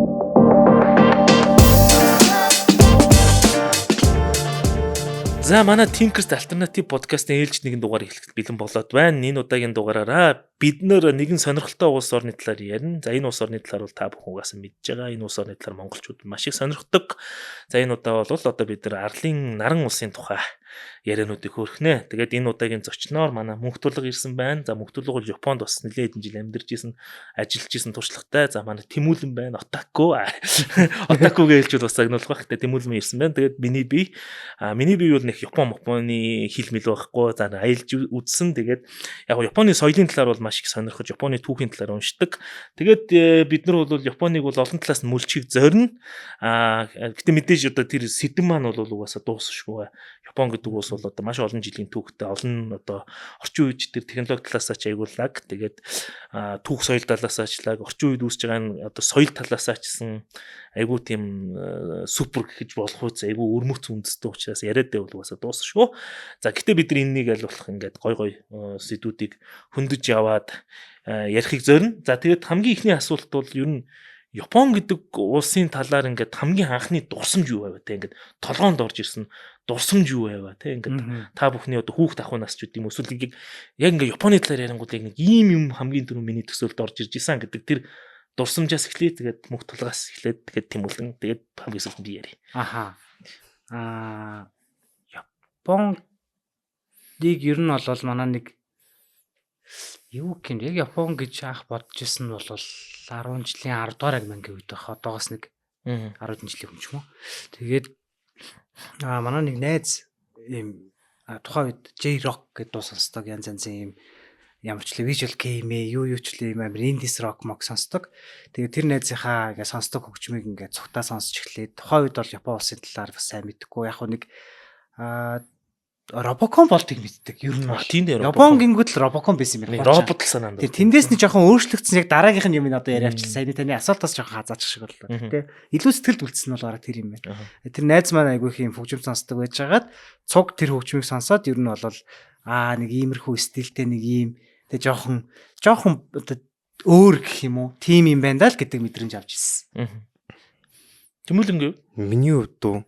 За манай Thinkers Alternative podcast-ийн ээлж нэгэн дугаар эхлэхэд бэлэн болоод байна. Энэ удаагийн дугаараараа бид нэгэн сонирхолтой улс орны талаар ярина. За энэ улс орны талаар бол та бүхэн угаасаа мэдж байгаа. Энэ улс орны талаар монголчууд маш их сонирхдог. За энэ удаа бол одоо бид Арлын наран улсын тухай яриануудыг хөөрхнэ. Тэгээд энэ удаагийн зочноор манай Мөнхтүрлэг ирсэн байна. За Мөнхтүрлэг бол Японд бас нэлээд хэдэн жил амьдарч исэн, ажиллаж исэн туршлагатай. За манай Тэмүүлэн байна. Отаку гэж хэлж бас загнуулах байх. Тэгээд Тэмүүлэн ирсэн байна. Тэгээд миний бие бол нэг Японы хэл мэл байхгүй. За аялж үзсэн. Тэгээд яг Японы соёлын талаар бол маш их сонирхож, Японы түүхийн талаар уншдаг. Тэгээд бид нар бол Японыг бол олон талаас нь мөлчгийг зорино. Гэтэ мэдээж одоо тэр сэдэн маань бол угаасаа дуусахгүй. Япон гэдэг улс бол одоо маш олон жилийн түүхтэй, олон одоо орчин үед тэр технологи талаасаа ч аягууллаг. Тэгээд түүх соёл талаасаа ч лаг, орчин үед үүсэж байгаа нь одоо соёл талаасаа чсэн айгуу тийм супер гэж болох үс айгуу өрмөц үндэстэй учраас яриад байвал угаасаа дуусахгүй. За гэтээ бид нар энэнийг аль болох ингээд гой сэдвүүдийг хөндөж яваад ярихыг зорино. За тэгээд хамгийн ихний асуулт бол ер нь Япон гэдэг улсын талаар ингээд хамгийн анхны дурсамж юу байв те ингээд толгоонд орж ирсэн дурсамж юу байв те ингээд та бүхний одоо хүүхд ахуй нас ч гэдэм эсвэл яг ингээд Японы талаар ярингууд яг нэг ийм юм хамгийн түрүү миний төсөөлд орж ирж исэн гэдэг тэр дурсамжаас эхлэе тэгээд мөнх тулгаас эхлээд тэгээд Тэмүүлэн тэгээд хамгийн сүүлд би ярив. Японыг ер нь бол манай нэг юу гэх юм яг Япон гэж анх бодож исэн нь бол 10 жилийн 10 дугаар ангийн үед байх. Одоогоос нэг 10 жилийн өмнө ч юм уу. Тэгээд манай нэг найз ийм тухайн үед J-Rock гэдэг дуу сонсдог янз янзын ийм ямар ч л visual game юу ч л ийм амар indie rock мог сонсдог. Тэгээд тэр найзынхаа ингээ сонсдог хөгжмийг ингээ цугтаа сонсч эхлээд тухайн үед бол Япон улсын талаар бас сайн мэдгүй. Яг нэг Робокон болтыг мэддэг. Ер нь тийм дээ. Япон гингүүд л Робокон байсан юм байна. Робот л санаанд. Тэндээс нь жоохон өөрчлөгдсөн яг дараагийнх нь юм энэ одоо яриавч саяны таны асуултаас жоохон хазаач шиг боллоо. Тэ илүү сэтгэлд үлдсэн нь бол бараг тэр юм байна. Тэр найз маань айгүй их юм хөгжим сонсдог байжгаад цуг тэр хөгжмийг сонсоод ер нь бол нэг иймэрхүү стилтэй нэг ийм тэ жоохон одоо өөр гэх юм уу? Тим юм байна даа л гэдэг мэдрэмж авч ирсэн. Тэмүүлэн миний хувьд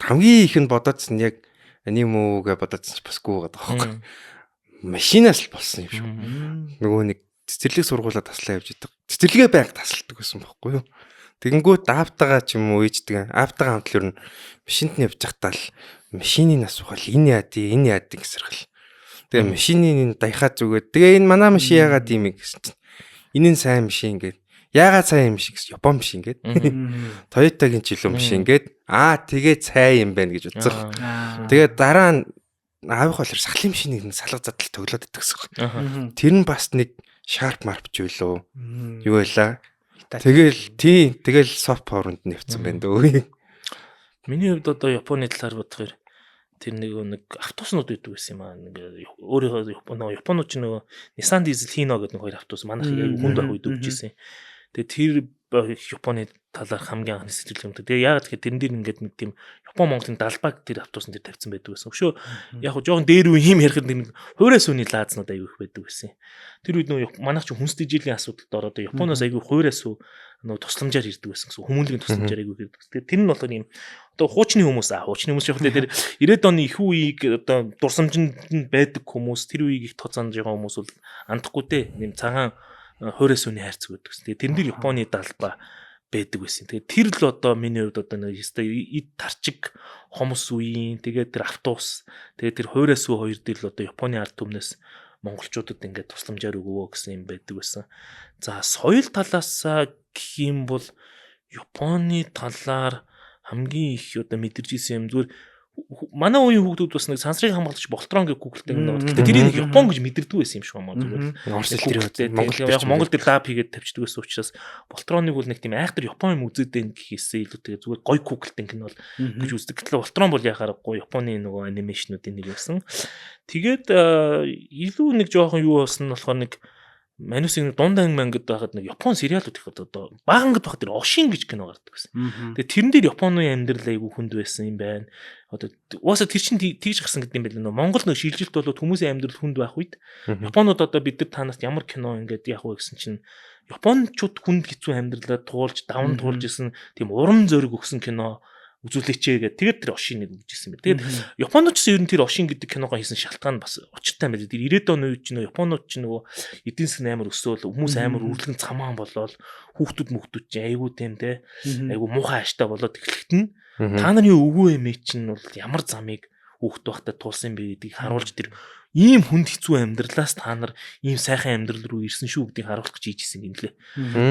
хамгийн их нь бодоодсэн яг аниме гэж бодоодсэн ч басгүй байгаа байхгүй. Машинаас л болсон юм шиг. Нөгөө нэг цэцэрлэг сургуулаа таслаа явж идэг. Цэцэрлэгээ байнга тасалдаг байсан байхгүй юу? Тэгэнгүүт аавтагаа ч юм уу ээждэг. Аавтагаа хамт л ер нь машинд нь явж захтаа л машиныг асуухал энэ яад гэсэрхэл. Тэгээ машиныг даяхаа зүгээд тэгээ энэ манай машин яагаад ийм гэсэн чинь энэ нь сайн машин гэдэг. Яагаад сайн юм шиг Япон машин гээд Toyota-гийн жилүү машин гээд тэгээ цай юм байна гэж бодсон. Тэгээд дараа нь аавах болохоор сахлын машиныг салга задал төглөөд идэх гэсэн. Тэр нь бас нэг sharp marp ч байлоо. Юу байлаа. Тэгэл soft power-нд нэвцсэн байна дөө. Миний хувьд одоо Японы талаар бодохоор тэр нэг автобуснууд байдаг байсан юм аа. Өөрийнхөө Японууд ч нөгөө Nissan Diesel Hino гэдэг нэг хоёр автобус манайх хүнд байх үед өгч ирсэн. Тэгээ тэр Японы талаар хамгийн анхны сэтгэл юм. Тэгээ яагаад гэхээр тэрэн дээр ингээд нэг тийм Япон Монголын далбаг тэр автобусн дээр тавьсан байдаг байсан. Өшөө яг хоо жоохон дээр үе юм ярихад нэг хуурайс үний лаазнууд аягүй их байдаг байсан. Тэр үед нөгөө манайх ч хүнстэй жилийн асуудалд ороод Японоос аягүй хуурайс үү нөгөө тусламжаар ирдэг байсан гэсэн. Хүмүүнлэгийн тусламжаар аягүй ирдэг. Тэгээ тэр нь болохоор юм одоо хуучны хүмүүс яг тэр 90-ад оны их үеийг одоо дурсамжинд байдаг хүмүүс тэр үеийг их тоцоонж байгаа хүмүүс бол андахгүй те. Нэм цагаан хуурайс үний хайрцаг байдаг. Тэгээ тэрэн дээр Японы далба байдаг байсан. Тэгээ тэр л одоо миний хувьд одоо нэг эд тарчиг хомс үеийн тэгээ тэр автобус тэгээ тэр хуурайс үе хоёр дээр л одоо Японы ард түмнээс монголчуудад ингээд тусламжаар өгөвөө гэсэн юм байдаг байсан. За соёл талаас гэх юм бол Японы талаар хамгийн их одоо мэдэрч ирсэн юм зүгээр манай үеийн хүүхдүүд бас нэг сансрыг хамгаалж болтрон гэж гуглдаг юм. Гэхдээ тэрийг Япон гэж мэдэрдэг байсан юм шиг байна зүгээр. Яг Монгол дээр лаб хийгээд тавьчихдаг байсан учраас болтроныг бол нэг тийм айхтар Япон юм үзээд байх гэхээсээ илүү тэгээ зүгээр гой гуглдинг нь бол гэж үздэг. Гэтэл болтрон бол яхаарахгүй Японы нөгөө анимашнуудын нэг байсан. Тэгээд илүү нэг жоохон юу болсон нь болохоор нэг Манусыг дунд ангид байхад нэг Япон сериалууд их одоо багангад байхад тэр Ошин гэж кино гардаг гэсэн. Тэгээ тэрэн дээр Японы амьдрал айгүй хүнд байсан юм байна. Одоо уусаа тэр чинь тэгж гасан гэдэг юм байл нөө Монгол нэг шилжилт болоод хүмүүсийн амьдрал хүнд байх үед Японууд одоо бид нар танаас ямар кино ингээд яах вэ гэсэн чинь Япончууд хүнд хэцүү амьдралаа туулж даван туулж исэн тийм урам зориг өгсөн кино үзүүлээчээ гэдэг. Тэгээд тэр Ошиныг үзчихсэн байна. Тэгээд Японууд ч ер нь тэр Ошин гэдэг киногоо хийсэн шалтгаан бас учиртай юм байна. Тэр 90-ад оны үед ч нөгөө Японууд ч нөгөө эдийн засгийн амар өсөөл хүмүүс амар үрлэгэн цамаан болоод хүүхдүүд чинь айгүй тийм те айгүй муухай ааштай болоод эхлэхэд нь та нарын өвгөө эмээ чинь бол ямар замыг хүүхд байхдаа туулсан бэ гэдгийг харуулж тэр ийм хүнд хэцүү амьдралаас та нар ийм сайхан амьдрал руу ирсэн шүү гэдгийг харуулах гэж хийжсэн юм лээ.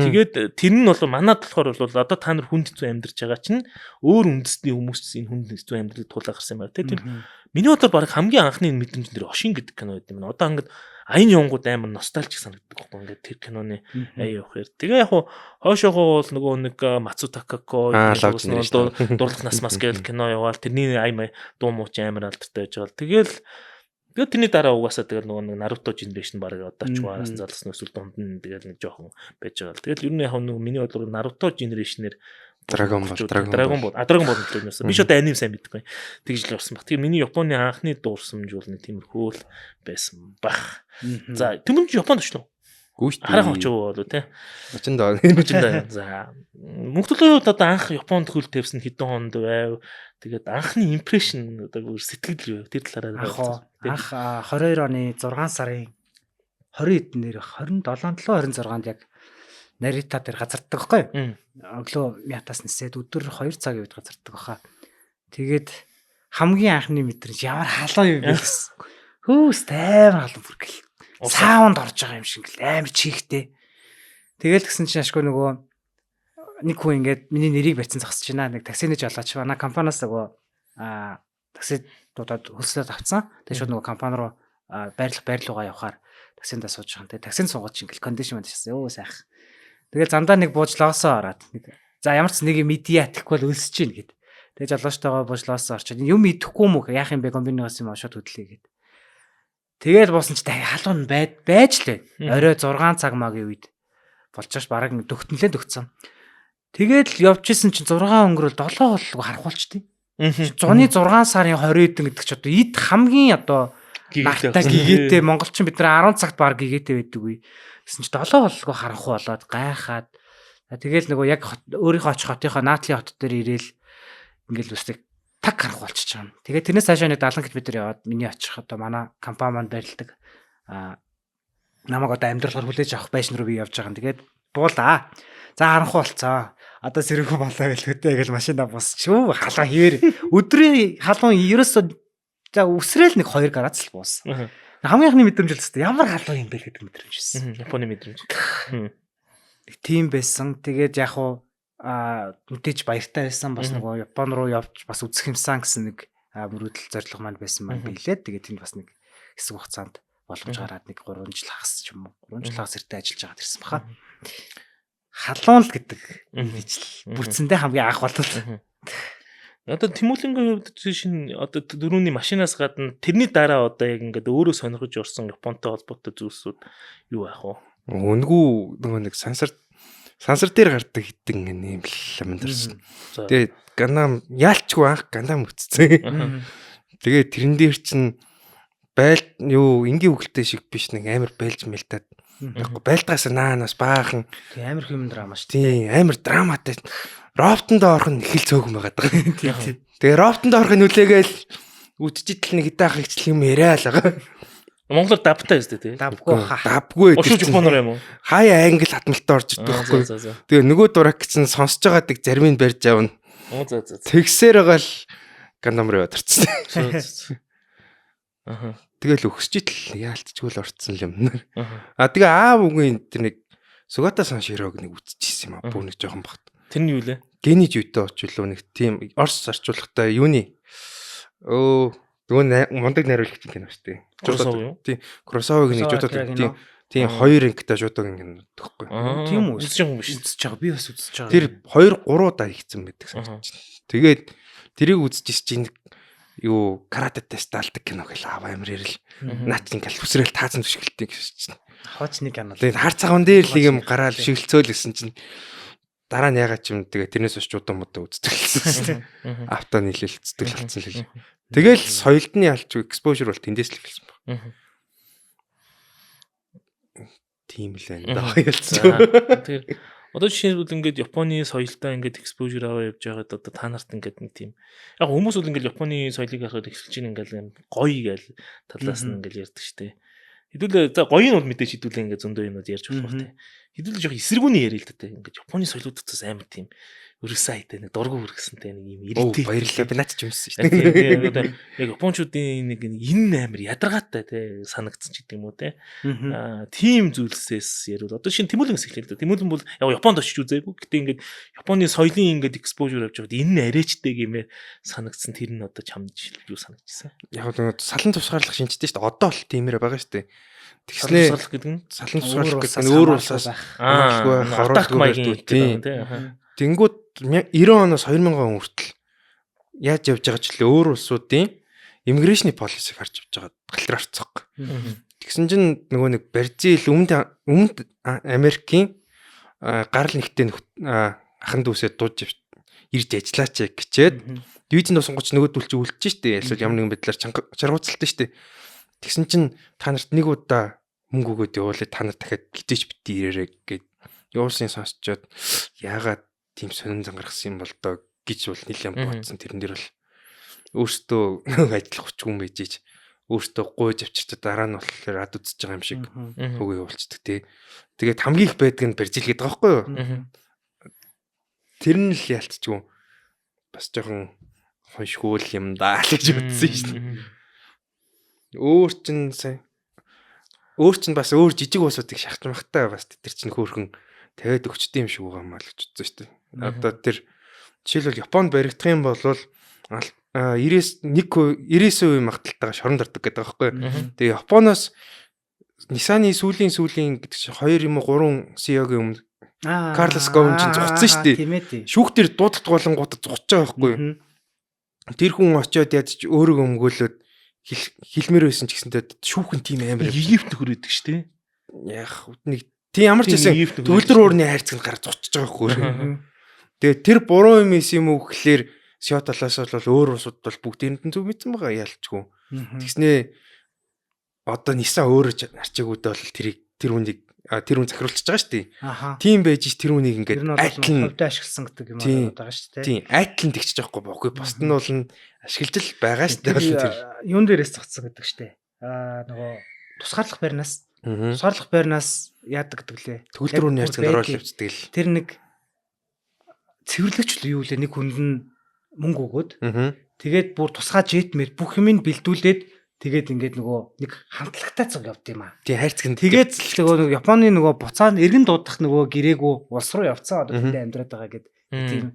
Тэгээд тэр нь бол манад болохоор бол одоо та нар хүнд хэцүү амьдарч байгаа чинь өөр үндэсний хүмүүс энэ хүнд хэцүү амьдралыг туулах гэсэн юм байна. Тэр миний бодлоор баг хамгийн анхны мэдрэмж тэр Ошин гэдэг кино гэдэг юм. Одоо ингээд аян явгууд амар ностальжик санагддаг байхгүй ингээд тэр киноны аяа явахэр. Тэгээ яг хойшоогоо бол нөгөө нэг Мацутакако дурлах нас мас гэл кино яваал тэрний ая дуу мууч амар алдартай байж байгаа. Тэгээд тэрний дараа угаасаа тэгэл нөгөө нэг Наруто generation баг одоо ч угаасаа залсан эсвэл дунд нь тэгэл нэг жоохон байж байгаа. Тэгэл ер нь яг нөгөө миний бодлоор Наруто generation-ээр Dragon Ball төлөөс би ч одоо аним сайн мэдгүй. Тэгж л орсон баг. Тэгээ миний Японы анхны дуурсамж бол нэг тиймэрхүү л байсан баг. За түмэн Японд очно. Гүйт. Хараахан очив болоо те. Очиндоо. За мөнгөдлөө одоо анх Японд хөл тавьсан хэдэн хонд байв. Тэгээд анхны импрешн одоо сэтгэл юу тэр талаараа анх 22 оны 6 сарын 20 эднэр 27-26-нд яг Нарита дээр газарддаг байхгүй. Өглөө мятаас нисээд өдөр 2 цагийн үед газарддаг баха. Тэгээд хамгийн анхны мэдрэмж ямар халуун юм бэ гэсэн. Хөөс тайван халуун бүргэл. Саунд орж байгаа юм шиг л амар чихтэй. Тэгэл гисэн чинь ашгүй нөгөө нэг хүн ингээд миний нэрийг барьсан зогсож байна. Нэг таксинэж олооч манай компаниас нөгөө такси дуудаад хөлслөд авцсан. Тэгээ шууд нөгөө компани руу байрлуугаа явахаар таксиндаа сууж байгаа. Тэгээ таксинд суугаад чинь ингээл кондишн мэдчихсэн. Өө сайх. Тэгэл зандаа нэг буужлоосоо ороод. За ямар ч нэг медиа атгэхгүй бол өлсөж гин гэд. Тэгээ жолоочтойгоо буужлоосоо орчод юм идэхгүй мөх яах юм бэ комбинигоос юм шууд хөдлөе гэд. Тэгэл буусан ч халуун байж л байна. Орой 6 цаг магийн үед болж ш бараг дөгтөнлээ дөгцсөн. Тэгэл явжсэн чинь 6 өнгөрөөл 7 боллоо харахуулчтыг. Зуны 6 сарын 20-д гэдэг ч одоо эд хамгийн одоо нартаа гигээтэй монголчин бид нар 10 цагт баг гигээтэй байдаг үе. Гэсэн чи 7 боллоо харахгүй болоод гайхаад. Тэгэл нөгөө яг өөрийнхөө очих хотынхоо Наатли хот дээр ирээл ингээл үстэй таг харахуулчих чам. Тэгээд тэрнээс цаашаа нэг 70 км яваад миний очих одоо манай компани маань байрладаг намайг одоо амьдралаар хүлээж авах байшин руу би явж байгаа. Тэгээд буулаа. За харанхуу болцоо. Одоо сэрэггүй болоо гэлхөтэй гэж машинаа босчихв. Халуун хിവэр. Өдрийн халуун ерөөсөө за үсрээл нэг 2 градус л буусан. Хамгийн анхны мэдрэмж л өстой. Ямар халуун юм бэ гэдэг мэдрэмж байсан. Японы мэдрэмж. Нэг тийм байсан. Тэгээд яг уу мэдээж баяртай байсан. Бас нөгөө Япон руу явж бас үзэх юмсан гэсэн нэг мөрөөдөл зорилго маань байсан маань билээ. Тэгээд тэнд бас нэг хэсэг хугацаанд боломж гараад нэг 3 жил хагас ч юм уу 3 жил хагас эртээ ажиллаж байгаа гэсэн баха. Халуун л гэдэг нийцэл бүрцэндээ хамгийн анх болов. Одоо Тэмүүлэнгийн хувьд чинь одоо дөрөвний машинаас гадна тэрний дараа одоо яг ингээд өөрөө сонирхож орсон Японтой холбоотой зүйлсүүд юу аах вэ? Үнгүү нөгөө нэг сансар дээр гардаг хитэн юм л амьдэрсэн. Тэгээд Гандам яалчгүй анх Гандам үтцсэн. Тэгээд тэрэн дээр чинь baйл юу энгийн үгэлтэй шиг биш нэг амар байлж мэлдаад байхгүй байлтгаас наанаас баахан амар хэм драма шүү. Тийм амар драматай роботонд орох нь их л цөөхөн байгаад байгаа. Тэгээ роботонд орохын нүлээгээл үдчитэл нэг хитаах ихчлэх юм яриа л байгаа. Монголоор давтай өстэй тий. Давгүй. Ошиж Японоор юм уу? Хаяа англи хатмалтай орж идэх байхгүй. Тэгээ нөгөө дурак гэсэн сонсож байгаадыг зарим нь барьж авна. Тэгсээр байгаа л Гандам руу яваарчсан. Тэгэл өгсөж итл яалтчгүй л орцсон юм. Тэгээ аав үгийн тэр нэг Сугата сан широг нэг үтчихсэн юм аа. Бүр нэг жоохон багт. Тэр нь юу лээ? Гений жүйтэй очвол нэг тийм Орос орчуулгатай юуны нөгөө мундаг найруулагч кино шүү дээ. Тийм Кросовыг нэг жуудаа тийм 2 ангитай жуудаг кино төгхгүй. Тийм үү? Үзэж байгаа юм биш. Үзэж байгаа. Би бас үзэж байгаа. Тэр 2 3 удаа хийцэн байдаг санагдаж байна. Тэгээд тэрийг үзчихэж чинь юу каратэтэй сталдаг кино гэл амар ярил. Наач ингээл хүсрэл таацсан төшгөлтэй гэж чинь. Хооч нэг анаа. Тэгээд хар цагаан дээр л юм гараал шигэлцөөл гэсэн чинь дараа нь ягаад ч юм тэгээ тэрнээс очиж удаан модоо үздэг. Авто нийлэлцдэг шалтсан л. Тэгэл соёлд нь ялч exposure бол тэндээс л эхэлсэн баг. Тийм л байна да ялцсан. Тэгэхээр одоо жишээлбэл ингээд Японы соёлтой ингээд exposure аваа явж байгаад одоо та нарт ингээд нэг тийм яг хүмүүс бол ингээд Японы соёлыг харахад эхэлж ийн ингээд гоё гээл талаас нь ингээд ярьдаг штэ. Хэдүүлээ за гоё нь бол мэдээж хэдүүлээ ингээд зөндөө юмуд ярьж болох те. Хэдүүлээ жоох эсэргүүний ярил л дээ. Ингээд Японы соёлууд утас амар тийм өргөсөн хайтай нэг дургу хүргэсэнтэй нэг юм ирэлтэй. Баярлалаа би наач ч юмсэн шүү дээ. Яг японочдын нэг энэ амар ядаргаатай те санагдсан ч гэдэг юм уу те. Тийм зүйлсээс ярил. Одоо шинэ Тэмүүлэнгээс эхлэв. Тэмүүлэн бол яг Японд очиж үзээгүй. Гэтэ ингээд Японы соёлын ингээд exposure авч байгаад энэ арайчтай гэмээр санагдсан тэр нь одоо чамд юу санагдчихсан. Яг нэг салан тусгаарлах шинжтэй шүү дээ. Одоо л тиймэр байгаа шүү дээ. Тэгснээ Салан гэдэг нь салан тусгаарлах гэдэг нь өөр улсаас авдаг маягийн тийм тийм. Тэнгүүд 90 оноос 2000 он хүртэл яаж явж байгаа ч л өөр улсуудын иммиграшны полисиг харж явж байгаа галтар арцсан. Тэгсэн чинь нөгөө нэг Бразил өмнөд Америкийн гарал нэгтээ ахан дүүсээ дууж ирж ажиллаач гэчээд дивизийн тусангууч нөгөөдөл чи үлдэж штэ. Эсвэл ямар нэгэн байдлаар чаргууцалтай штэ. Тэгсэн чинь та нарт нэг удаа мөнгө өгөөд явуулаад та нар дахиад хизээч битгий ирээрэй гэд явуулсан сонсчоод яагаад тийм сонин зангарсан юм бол доо гэж бол нэлээд бодсон. Тэрэн дээр бол өөртөө ажиллах хүч хүн байж өөртөө гуйж авчирчаа дараа нь болохоор ад үзэж байгаа юм шиг өгөө явуулцдаг тий. Тэгээд хамгийн их байдаг нь Бразил гэдэг байгаа байхгүй юу? Тэр нь л ялцчихгүй бас жоохон хоншгуул юм даа л гэж бодсон шин. Өөр чин бас өөр жижиг уусуудыг шахтмахтай бас тэр чин хөөрхөн тавиад өгчтэй юм шиг байгаа юм аа л гэж бодсон шүү дээ. Одоо тэр жишээлбэл Японд баригдах юм бол 99% магадaltaйгаа шоронд ордог гэдэг байгаа байхгүй. Тэгээ Японоос Nissan-ы сүүлийн гэдэг чинь 2 юм уу 3 CEO-гийн өмнө Карлос Говн чинь зугцсан шүү дээ. Шүүхтэр дуудах болонгуудад зугч байгаа байхгүй. Тэр хүн очиод яаж ч өөрийгөө өмгөөлөд хэлмээр байсан ч гэсэнтэй шүүхэн тим амар Египт нөхөр өгдөг шүү дээ. Яг нэг тийм ямар ч байсан төгөлдөр уурны хайрцаг гараад зугчж байгаа байхгүй. Тэгээ тэр буруу юм юм уу гэхлээр Сиоталаас бол өөр улсууд бол бүгдээрэнд нь зөв мэдсэн байгаа ялчгүй. Тэгснээ одоо Нисан өөрөө арчаагуудаа бол тэр хүн захируулчихж байгаа шүү дээ. Тийм байж тэр хүнийг ингээд айтлан хувьдаа ашигласан гэдэг юм байгаа шүү дээ. Тийм айтлан тэгчих жоохгүй бохгүй. Босд нь бол ашиглаж л байгаа шүү дээ. Тэр юун дээрээс зогцсон гэдэг шүү дээ. Нөгөө тусгаарлах байрнаас яадаг гэдэг лээ. Төгөлдөр үний хайрцагт ороод явцдаг л. Тэр нэг цэвэрлэгч л юу лээ нэг хүнд нь мөнгө өгөөд тэгээд бүр тусгай жетмээр бүх юмыг бэлдүүлээд тэгээд ингээд нөгөө нэг хамтлагтай цог явд юм аа. Тийм хайрцаг нь тэгээд нөгөө Японы нөгөө буцаанд эргэн дуудах нөгөө гэрээгүү улс руу явцсан одоо тэндээ амьдраад байгаа гэдэг тийм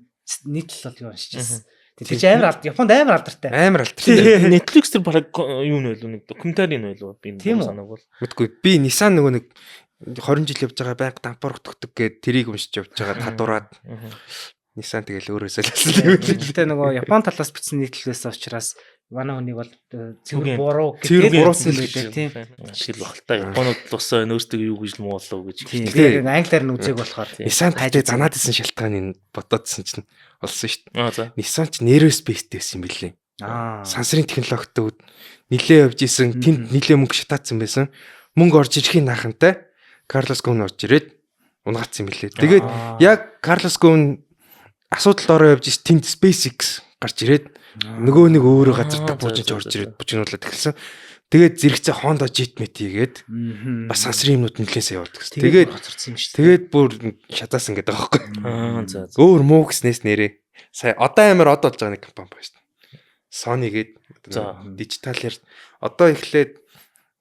нийтлэл бол юу уншижсэн. Тэр чинь амар Японд амар алдартай. Амар алдартай. Netflix тэр баг юу нэ вэ? Нэг докюментари нэ вэ? Би санааг бол. Мэдгүй. Би Nissan нөгөө нэг 20 жил явж байгаа байнга дампуурх төгтөг гээд тэрийг уншиж явж байгаа татвараад Nissan тэгэл өөрөөсөө л хэлсэн. Гэтэ нөгөө Япон талаас бичсэн нийтлэлээс учраас манай хүнийг бол цэвэр буруу гэдэг буруутсан байлээ тийм. Шил багтаа Японууд л усаа өөрсдөө юу гэж муулаа гэж. Тэгээд англиар нь үзег болохоор Nissan хажээ занаад исэн шалтгааныг бодоодсэн чинь олсон шүү дээ. Nissan ч нейроспейстэй байсан юм билээ. Сансрын технологитой нилээ явж исэн тэнд нилээ мөнгө шатаацсан байсан. Мөнгө орж ирэхийн наахантай Карлос Говн орж ирээд унгацсан юм билээ. Тэгээд яг Карлос Говн асуудалд ороо явж ис тэнд SpaceX гарч ирээд нөгөө нэг өөрөө газар бууж орж ирээд бужигнуулаад эхэлсэн. Тэгээд зэрэгцээ Honda Jetmet хийгээд бас сансрын юмнууд нэлээсээ явуулдаг. Тэгээд бүр шатаасан гэдэг байгаа байхгүй. Өөр муу гэснээс нэрээ. Сая одоо амар од болж байгаа нэг компани байна шүү дээ. Sony гээд дижиталэр одоо эхлээд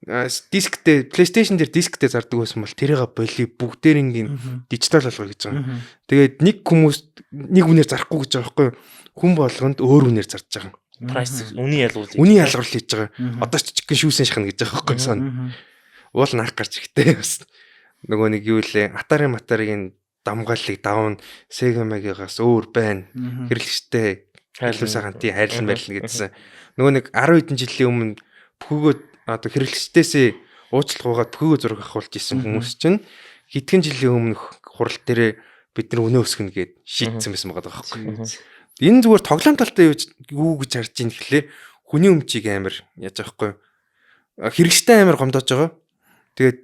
дисктэй PlayStation дээр дисктэй зардаг байсан бол тэрийг боли бүгдээрингийн дижитал болгоё гэж байгаа. Тэгээд нэг хүмүүс нэг үнээр зарахгүй гэж байгаа байхгүй юу? Хүн болгонд өөр үнээр зарж байгаа. Price үнийн ялгуул хийж байгаа. Одоо ч жижигхэн шүүсэн шахна гэж байгаа байхгүй сон. Уул наах гарч ихтэй бас нөгөө нэг юу лээ Atari-ийн дамгааллыг давна Sega Mega-гаас өөр байна. Хэрэглэгчтэй илүү сайхан тий хайрлан байрлна гэдсэн. Нөгөө нэг 10 хэдэн жилийн өмнө бүхгөө одоо хэрэглэгчдээсээ уучлалгуугаад бүхгөө зураг авахулж исэн хүмүүс чинь хэдхэн жилийн өмнөх хурал дээрээ бид нар өнөө өсгөнө гэд шийдсэн байсан байгаа байхгүй. Энэ зүгээр тоглоом талтай юу гэж харж ийн гэхлээр хүний өмчийг амар яаж байгаа байхгүй. Хэрэгжтэй амар гомдоож байгаа. Тэгээд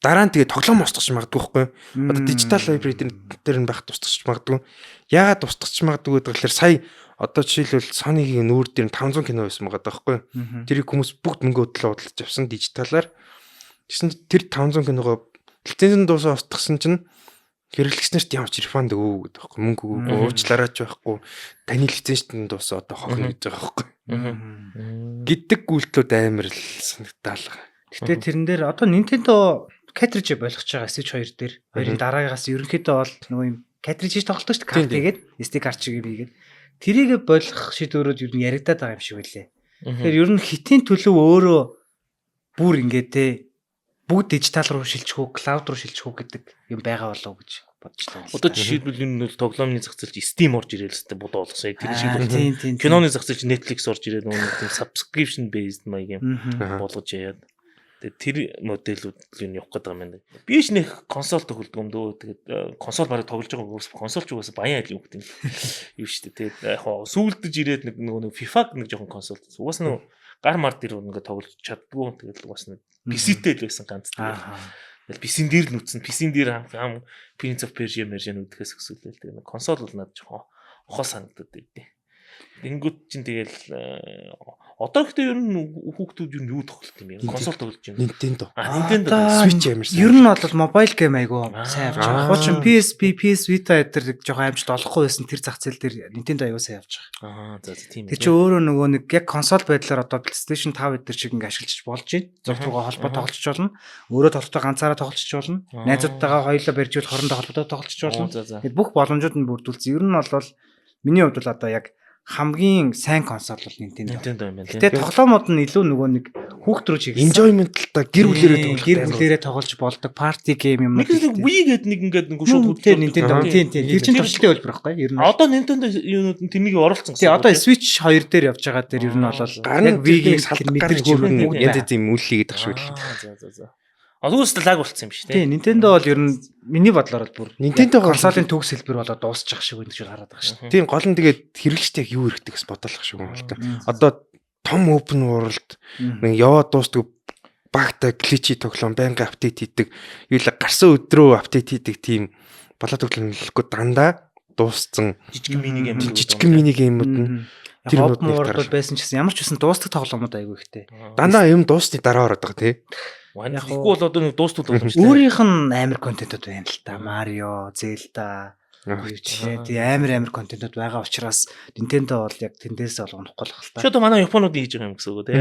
дараа нь тэгээд тоглоом устгах магадгүй байхгүй. Одоо дижитал лайбрери дээр нь байх тусдагч магадгүй. Яагаад тусдагч магадгүй гэхээр сая одоо жишээлбэл Sony-гийн нүүр дээр 500 кино байсан байгаа байхгүй. Тэрийг хүмүүс бүгд мөнгө хөдлөө бодлож авсан дижиталаар. Тэгсэн тэр 500 киногоо лицензийн дуусаа устгасан чинь хэрэглэгчнэрт ямар ч рефанд өгөө гэдэг байхгүй. Мөнгө өгөө уучлаарай ч байхгүй. Таны лицензийн дуусаа одоо хохно гэж байгаа байхгүй. Гэдэг үйлдэлүүд амар л санагдаал. Гэтэ тэрэн дээр одоо Nintendo cartridge болгож байгаа SH2 дээр. Хоёрын дараагаас ерөнхийдөө бол нөгөө юм cartridge тоглолтоо шүү дээ. Карт хийгээд SD карт шиг хийгээд тэрийг болох шийдвэрүүд ер нь яригадаад байгаа юм шиг байлээ. Тэгэхээр ер нь хитийн төлөв өөрөө бүр ингээд те бүгд дижитал руу шилжих үү, клауд руу шилжих үү гэдэг юм байгаа болов уу гэж бодчихлоо. Одоо жишээлбэл энэ бол тоглоомны зах зээлч Steam орж ирэл л бодоо болгосон. Тэр шиг киноны зах зээлч Netflix орж ирээд нөгөө subscription based маяг юм болгож яад. Тэгээд тэр модельүүд нь явах гэдэг юм байна. Би ч нэг консол төгөлдөг юм дөө. Тэгээд консол барыг тоглож байгаа консол ч угаасаа баян айл юм гэдэг юм шүү дээ. Тэгээд яг сүүлдэж ирээд нэг нөгөө FIFA нэг жоохон консол. Угаасаа нөгөө гар мар дээр ингээд тоглож чаддгүй. Тэгээд угаасаа PC-тэй л байсан ганц. Тэгээд PC-н дээр л нүцэн. PC-н дээр хам Prince of Persia мэржэн үдэхээс өсвөл тэгээд консол бол надад жоохон хол санагдаад байдیں۔ Тэнгүүд чинь тэгэл одоо ихтэй ер нь хүүхдүүд ер нь юу тоглолт юм бэ? Консол тоглож байна. Nintendo. Nintendo Switch амар сайн. Ер нь бол mobile game айгу сайн явж байгаа. Хуучин PSP, PS Vita гэдэг жоохон амжилт олохгүй байсан тэр зах зээл дээр Nintendo аюу сайн явж байгаа. За тийм. Тэр чинь өөрөө нөгөө нэг яг консол байдлаар одоо PlayStation 5 эдэр шиг ингээ ашиглаж болж байна. Зургтойгоо холбоо тоглож болно. Өөрөө тоглолтоо ганцаараа тоглож болно. Найзуудтайгаа хоёулаа барьжуул хоорондоо холбоотой тоглож болно. Тэгээд бүх боломжууд нь бүрдүүлсэн. Ер нь бол миний хувьд бол одоо яг хамгийн сайн консол бол Nintendo юм байна. Тэгээ тоглоомод нь илүү нөгөө нэг хүүхд рүү чиглэсэн. Enjoyment л та гэр бүлэрээ тоглож болдог party game юм. Нэг Wii гэдэг нэг ингээд нэг шууд хөдлөж Nintendo тийм. Тэр чинь туршилтын хөлбөр байхгүй ер нь. Одоо Nintendo юунууд тэрнийг оруулсан гэсэн. Тий одоо Switch 2 дээр явж байгаа дээр ер нь бол яг Wii-ийг салдагч юм янз янзын мүүллий гэдэг шиг л. За. Одоос лаг болцсон юм шүү дээ. Тий, Nintendo бол ер нь миний бодлоор бол бүр Nintendo консолын төгс хэлбэр болоод дуусчих шиг байна гэж хараад байгаа шүү. Тийм гол нь тэгээд хэрэглэгчтэй юу хэрэгтэй гэж бодлох шиг юм л та. Одоо том open world нэг яваад дуустдаг багтай гличи тоглоом байнга апдейт хийдэг. Юу л гарсан өдрөө апдейт хийдэг тийм болоод өглөөлөхгүй дандаа дууссан жижигэн мини геймүүд нь тэр open world байсан ч гэсэн ямар ч үсэн дуустдаг тоглоомод айгүй ихтэй. Дандаа юм дуусны дараа ороод байгаа тий. Яг бол одоо нэг дуустал боломжтой. Өөрийнх нь амар контентууд байна л та. Mario, Zelda тий амар контентууд байгаа учраас Nintendo бол яг тэндээс олгохгүй л хэл та. Чи одоо манай Японууд хийж байгаа юм гэсэн үг үү тий.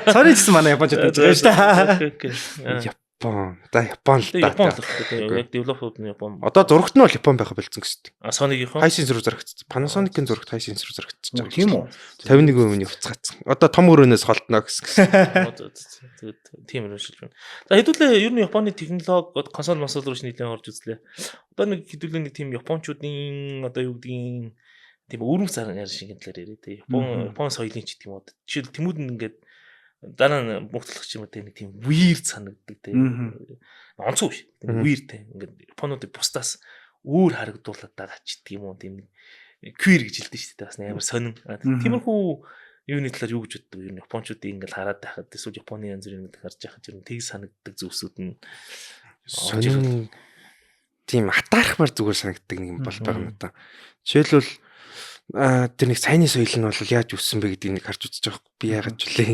Sorry гэсэн манай Японууд хийж байгаа шүү дээ. Япон. Да Япон л да. Япон л яг девелоперууд нь Япон. Одоо зурагт нь бол Япон байха болцсон гэсэн. Sony-ийн Hisense руу зарагдсан. Panasonic-ийн зурагт Hisense руу зарагдсан байгаа. Тийм үү? 51% нь уцгаацсан. Одоо том өрөөнөөс холдно гэсэн. Тэгээд тийм юм шилж байна. За хэдүүлээ ер нь Японы технологи консол руу нэлээд орж үзлээ. Одоо нэг хэдүүлээ нэг тийм Япончуудын одоо юу гэдгийг тийм өрөм цаар шиг юм талаар яриа тий. Япон соёлын ч гэдэг юм уу. Жишээл тэмүүд нь ингээд дараа нь мухтлагч юм тийм нэг тийм weird санагддаг тийм онцгой биш тийм weird тийм ингээд Японуудыг бусдаас өөр харагдуулаад байгаа ч гэдэг юм уу тийм queer гэж хэлдэг шүү дээ бас амар сонин тиймэрхүү юуны талаар юу гэж боддог ер нь Япончуудыг ингээд хараад байхад эсвэл Японы янз бүрийн юм харж байхад ер нь тийг санагддаг зүйлсүүд нь сонин тийм хатаархмаар зүгээр санагддаг нэг юм бол байгаа юм да. Жишээлбэл тэр нэг сайнны соёл нь бол яаж үссэн бэ гэдгийг нэг харж үзэж байгаа. Би яагаад ч үлээ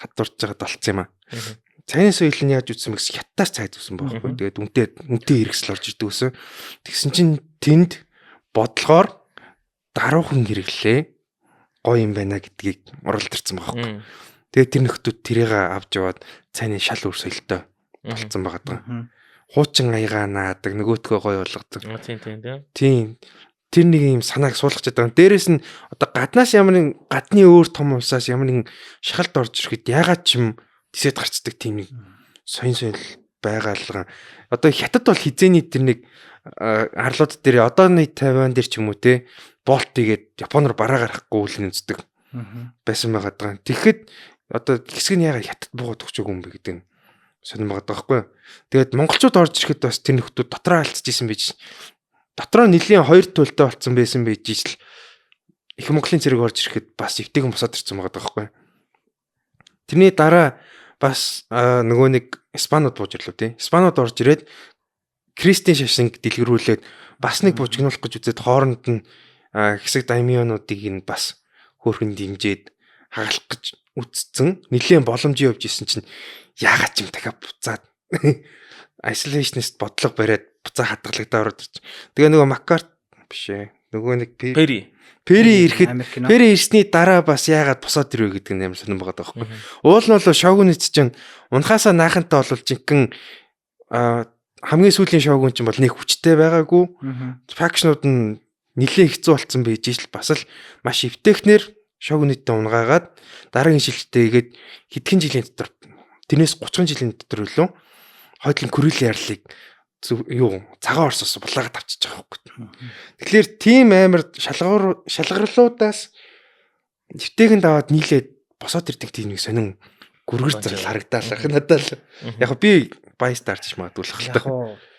хадварч байгаад болцсон юм аа. Сайнны соёл нь яаж үссэн бэ гэсэн хятадаас цайд үссэн байхгүй. Тэгээд үнтэй хэрэгсэл орж ирдэг өсөө. Тэгсэн чинь тэнд бодлогоор даруухан хэрэглээ гоё юм байна гэдгийг оруулдэрсэн байхгүй. Тэгээд тэр нөхдүүд тэрийг авч яваад цайны шал өөр соёлтой болцсон байгаа. Хуучин аягаа наадаг нөгөөтгөө гоё болгодог. Тийм. Тэр нэг юм санааг суулгach чаддаг. Дээрээс нь одоо гаднаас ямар нэг гадны өөр том улсаас ямар нэгэн шахалт орж ирэхэд ягаад ч юм тэсэд гарцдаг тийм нэг соёл байгаалгаа. Одоо хятад бол хизээний тэр нэг арлууд дээр одооны Тайван дээр ч юм уу те болт игээд Японоор бараа гарахгүй үл нэмцдэг байсан байгаа даа. Тэгэхэд одоо хэсэг нь яагаад хятад буугаад өгч байгаа юм бэ гэдэг нь сонирм байгаа байхгүй. Тэгээд монголчууд орж ирэхэд бас тэр нөхдүүд дотроо алдчихж исэн байж. Дотроо нэлийн 2 төлөлтөө болцсон байсан байж ижил их Монголын цэрэг орж ирэхэд бас эвтэйгэн босоод ирсэн байгаа байхгүй. Тэрний дараа бас нөгөө нэг Испанууд бууж ирлээ тий. Испанууд орж ирээд Кристийн шашинг дэлгэрүүлээд бас нэг бужигнуулах гэж үзээд хооронд нь хэсэг даймионуудыг нь бас хөөрхөн дэмжиж хагалах гэж үтцсэн. Нилээн боломжийн явж исэн чинь яагаад ч юм дахиад буцаад isolationist бодлого бариад буцаа хадгалагдаа ороод ирж. Тэгээ нөгөө Маккарт биш ээ. Нөгөө нэг Пери ирэхэд Пери ирсний дараа бас яагаад босоод ирвэ гэдэг нь амар сонирн байгаа даахгүй. Уул нь бол шогуниц чинь унахаасаа наахантай бол жинхэнэ хамгийн сүүлийн шогун чинь бол нэг хүчтэй байгаагүй. Факшнууд нь нэлээд хэцүү болцсон байж ижил бас л маш эвтэхнэр шогуниттэй унгаагаад дараагийн шилжтэйгээд хэдхэн жилийн дотор тэрнээс 30 жилийн дотор үлээ хойдлын Курил ярлыг цагаан орсоос булаагаад авчиж байгаа хөөх. Тэгэхээр тийм амар шалгарлуудаас эвтэйгэнд аваад нийлээд босоод ирдэг тийм нэг сонин гүргэр зал харагдаалах надад л. Яг би баяс таарч магадгүй л яг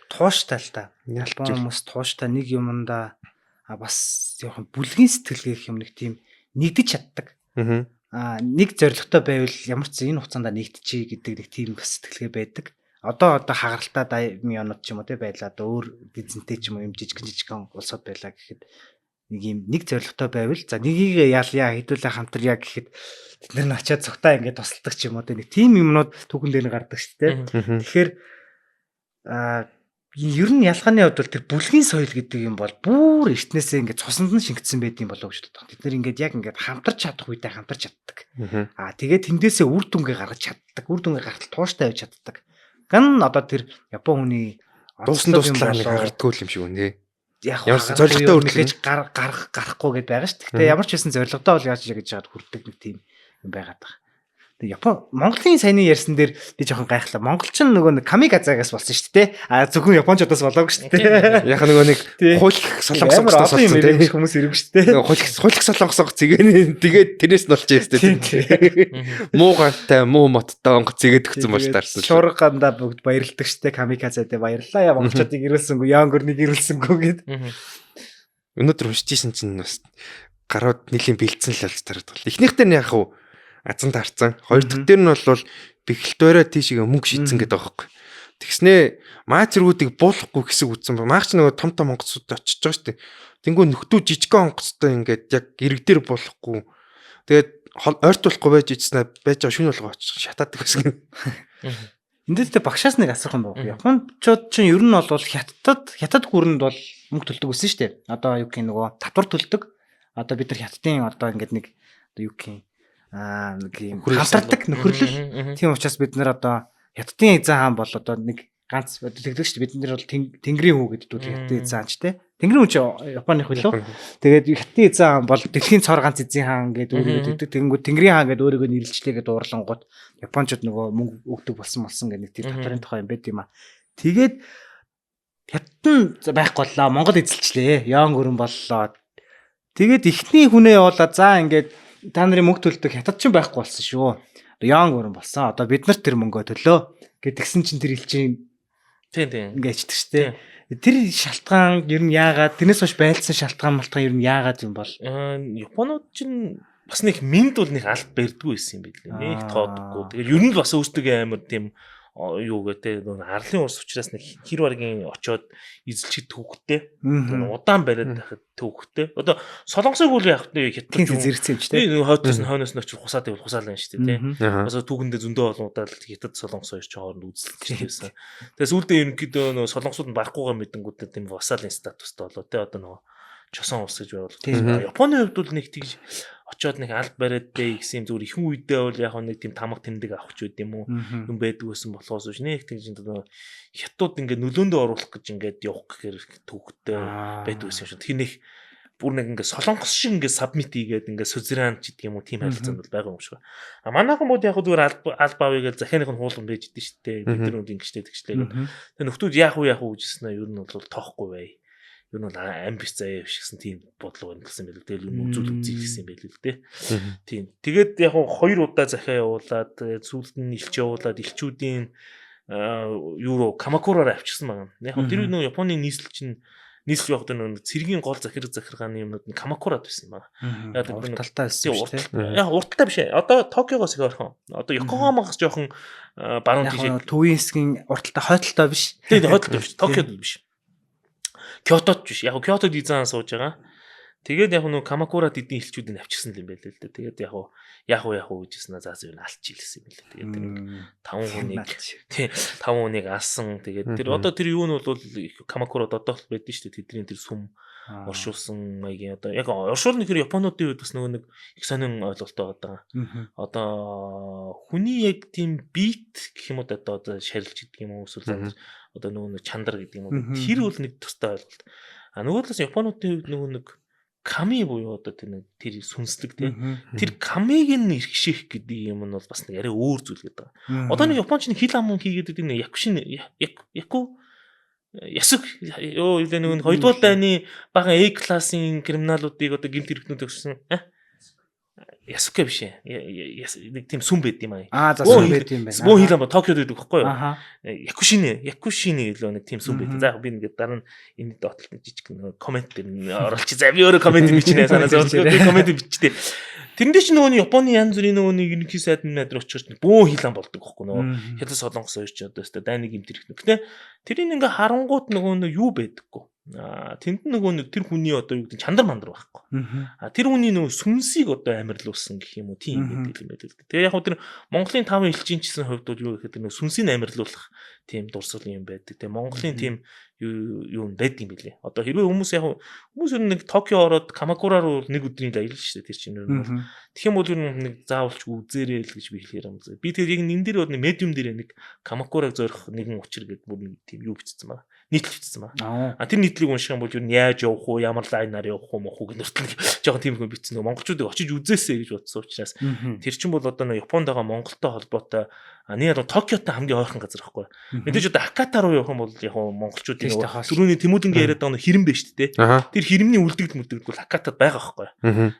тууштай л та. Япон хүмүүс тууштай нэг юмдаа бас яг бүлгийн сэтгэлгээх юм нэг тийм нэгдэж чаддаг. Нэг зоригтой байвал ямар ч энэ хугацаанд нэгдчихье гэдэг нэг тийм сэтгэлгээ байдаг. Одоо хагаралтай даймионууд ч юм уу те байлаа. Одоо өөр бизнестэй ч юм уу юм жижигхэн улсууд байлаа гэхэд нэг зоригтой байвал за нёгийг яалъя хэдүүлээ хамтрая гэхэд тэд нар нь очиад цогтаа ингээд тусалдаг ч юм уу те нэг тийм юмнууд түүхэн дээр нь гардаг шүү дээ. Тэгэхээр ер нь ялгааны хувьд бол тэр бүлгийн соёл гэдэг юм бол бүр эртнээсээ ингээд цуснд нь шингэсэн байд юм болов гэж боддог. Тэд нар ингээд яг ингээд хамтарч чадах үедээ хамтарч чаддаг. Тэгээд тэндээсээ үр дүнгээ гаргаж чаддаг. Үр дүнгээ гаргахад тууштай байж чаддаг. Ган одоо тэр Япон хүний дуусан туслаа нэг хагардгүй юм шиг үнэ. Яг зоригтой үргэлж гарахгүй гэдээ байгаа шүү. Гэхдээ ямар ч байсан зоригтой бол яаж гэж яагаад хүрдэг нэг тийм юм байгаад байгаа. Тэгээ Япон Монголын саяны ярьсан дээр би жоохон гайхлаа. Монголч нөгөө нэг камигазагаас болсон шүү дээ. Зөвхөн Япончуудаас болоогүй шүү дээ. Яг нөгөө нэг хууль солонгосоос болсон тийм хүмүүс ирвэ шүү дээ. Хууль солонгосоо цэгээ тэгээд тэрнээс нь болж ястэй тийм. Муугантай муу моттой онгоц цэгээд өгсөн болж таарсан. Шуурганда бүгд баярлдаг шүү дээ. Камигазадэ баярлаа. Яа монголчуудыг ирүүлсэнгүй, яангөр нэг ирүүлсэнгүй гэд. Өнөөдөр уншижсэн чинь бас гарууд нэлийн бэлдсэн л болж тараад байна. Эхнийхтэр нь яг хуу азан таарсан. Хоёр дахь дээр нь бол бэхэлтөөрөө тийшээ мөнгө шийдсэн гэдэг байгаа байхгүй. Тэгснээ маа зэргүүдийг буулахгүй хэсэг үтсэн. Маач нөгөө том том онгоцууд очиж байгаа шүү дээ. Тэнгүү нөхдөө жижигхэн онгоцтой ингээд яг ирэг дээр буулахгүй. Тэгээд ойртуулахгүй байж ичснэ байж байгаа шүн болгоо очиж шатаадаг гэсэн. Эндээс багшаас нэг асуух юм байна. Япончууд чинь ер нь бол хятад гүрэнд бол мөнгө төлдөг гэсэн шүү дээ. Одоо юу гэх нөгөө татвар төлдөг. Одоо бид нар хятадын одоо ингээд нэг одоо юу гэх нэг юм хамтардаг нөхөрлөл. Тийм учраас бид нар одоо хятадын эзэн хаан бол одоо нэг ганц төлөвлөж шүү дээ. Бид нар бол тэнгэрийн хүү гэдэг хятадын эзэн хаан ч тийм. Тэнгэрийн хүү ч Японых билүү. Тэгээд хятадын эзэн хаан бол дэлхийн цор ганц эзэн хаан гэдэг өөрийгөө өгдөг. Тэнгүүд тэнгэрийн хаан гэдэг өөрийгөө нэрлэлчлээгээд уурлангууд Япончууд нөгөө мөнгө өгдөг болсон гэх нэг тийм татварын тухай юм байт юм аа. Тэгээд хятад байхгүй боллоо. Монгол эзэлчлээ. Яон гүрэн боллоо. Тэгээд ихний хүнээ явуулаад за ингээд та нарын мөнгө төлдөг хятад ч байхгүй болсон шүү. Яон гүрэн болсон. Одоо бид нарт тэр мөнгөө төлөө гэдгсэн чинь тэр элчин тийм ингээд ичдэг штэ. Тэр шалтгаан ер нь яагаад тэрнээс хойш байлцсан шалтгаан ер нь яагаад юм бол Японууд чинь бас нэг минд бол нэг алт барьдгүй байсан юм билээ. Нэг тоодгүй. Тэгээд ер нь бас өөртөө амар тийм юу гэдэг арлын ус учраас нэг хэр баргийн очоод эзэлчихэд төвхтэй. Удаан бариад байхад төвхтэй. Одоо солонгосыг үл яг хятад зэрэгцсэн юм ч тийм. Хойдоос нь хойноос нь очиж хусаад байвал хусаалаа шүү дээ тийм. Бас түүхэндээ зөндөө олон удаа хятад солонгос хоёр ч хооронд үзэлж байсан. Тэгээс үүдээ ерөнхийдөө нөө солонгосууд нь барахгүйгаа мэдэнгүүтээ тийм вассалын статустай болоо тийм. Одоо нөгөө чосон ус гэж байвал. Японы хувьд бол нэг тийж очоод нэг алт бариад бай гэсэн юм зүгээр ихэнх үедээ бол яг нэг тийм тамга тэмдэг авах ч үт юм уу юм байдаг байсан болохоос биш нэг тийм хятад ингээд нөлөөндөө оруулах гэж ингээд явах гэхээр төвхтэй байдаг байсан юм шиг. Тэр нэг бүр нэг ингээ солонгос шиг ингээ сабмит хийгээд ингээ Сузеран ч гэдэг юм уу тийм харилцаанд бол байгаа юм шиг. А манайхан бод яг зүгээр албавыг л захианых нь хуулган байж идэв шүү дээ. Бид нар үнд ингэжтэй тэгчлээ. Тэгээ нөхдүүд яах вэ гэжсэн нь ер нь бол тоохгүй бай. Ер нь бол амбиц заяа биш гэсэн тийм бодлого байна гэсэн байл. Тэгэл юм үзүүл үзье гэсэн юм байл л дээ. Тийм. Тэгээд яг 2 удаа захиа явуулаад сүүлд нь илч явуулаад илчүүдийн евро Камакураараа авчирсан байна. Яг тэр нөө Японы нийслэл явахд нэг цэргийн гол захиргааны юмнууд нь Камакурад байсан юм байна. Яг урталтай байсан шүү дээ. Яг урталтай биш ээ. Одоо Токиогоос их ойрхон. Одоо Йокогамагаас жоохон баруун тийш. Төвийн урталтай хойдолтой биш. Тийм хойдолтой биш. Токиод биш. Кёотод биш. Яг Кёотод визаан сууж байгаа. Тэгээд яг нөө Камакурад эдийн элчүүдийг авчирсан юм байл л дээ. Тэгээд яг уу гэжсэн заас юу алчилсан юм л. Тэгээд тэр 5 хүнийг тий 5 хүнийг алсан. Тэгээд тэр одоо тэр юу нь бол Камакурад одоо л байдэн шүү дээ. Тэдний тэр сүм оршуулсан маягийн одоо яг оршуулны хэр Японуудын үед бас нөгөө нэг их сонин ойлголттой байгаа. Одоо хүний яг тийм бит гэх юм уу одоо шарилж гэдэг юм уу эсвэл одоо нөгөө чандар гэдэг юм уу. Тэр бол нэг тустай ойлголт. А нөгөө талаас Японуудын үед нөгөө нэг ками буюу одоо тэр сүнслэг тийм тэр камиг нь иргших гэдэг юм нь бол бас нэг арай өөр зүйл гэдэг. Одоо нэг Японч нэг хил ам хийгээд байдаг нэг якушин яку ясук ёо илээ нэг хоёрдугаар дайны бага A классын криминалуудыг одоо гэмт хэрэгтнүүд өгсөн ясук биш нэг тийм сүм байд юм аа. За сүм байд юм байна. Смо хил ам Токиод байдаг байхгүй юу? Якушин илүү нэг тийм сүм байд. За яг би ингээд дараа нь энэ доотлолт жижиг комент дээр оруулчих. За би өөрөө комент бичнэ санаа зовлоо. Би комент бичтээ. Тэрнээ чи нөгөө Японы янз бүрийн нөгөө нэг ерөнхий сайдны надруу очиж бөөн хил ам болдог байхгүй нөгөө. Хятад солонгос хоёр ч одоо өстой дайны гэмт хэрэгтнэ. Гэтэ тэрийг ингээ харангууд нөгөө юу байдаггүй. Тэнд нөгөө нэг тэр хүний одоо юу гэдэг чандар мандар байхгүй. Тэр хүний нөгөө сүнсийг одоо амирлуулсан гэх юм уу тийм гэдэг юм байдаг. Тэгээ яг тэр Монголын 5 элчийн чсэн хувьд бол юу гэхээр нөгөө сүнсийг амирлуулах тийм дурсгал юм байдаг. Тэгээ Монголын тийм юу байд юм бэлээ. Одоо хэрвээ хүмүүс нэг Токио ороод Камакура руу нэг өдрийн аялал шүү дээ тэр чинь ер нь. Тэгэх юм бол ер нь нэг заавалч үзээрэй л гэж би хэлэхээр юм. Би тэр яг энэ дээр нэг медиум дээр нэг Камакураг зорих нэгэн учир гэдэг бүр нэг тийм юу бичсэн байна. Нийтлэл бичсэн байна. Тэр нийтлийг унших юм бол ер нь яаж явах уу, ямар лайнаар явах уу, мохог нэртэл жоохон тийм хүн бичсэн. Монголчуудыг очиж үзээсэй гэж бодсон учраас тэр чинь бол одоо нэг Японд байгаа Монголтой холбоотой нэг Токиотой хамгийн ойрхон газар байхгүй. Мэдээж одоо Аката руу явах юм бол яг монголчуудын түрүүний Тэмүүдэнгийн яриад байгаа хэрэм байна шүү дээ. Тэр хэрэмний үлдэгдэл бол Акатад байгаа байхгүй.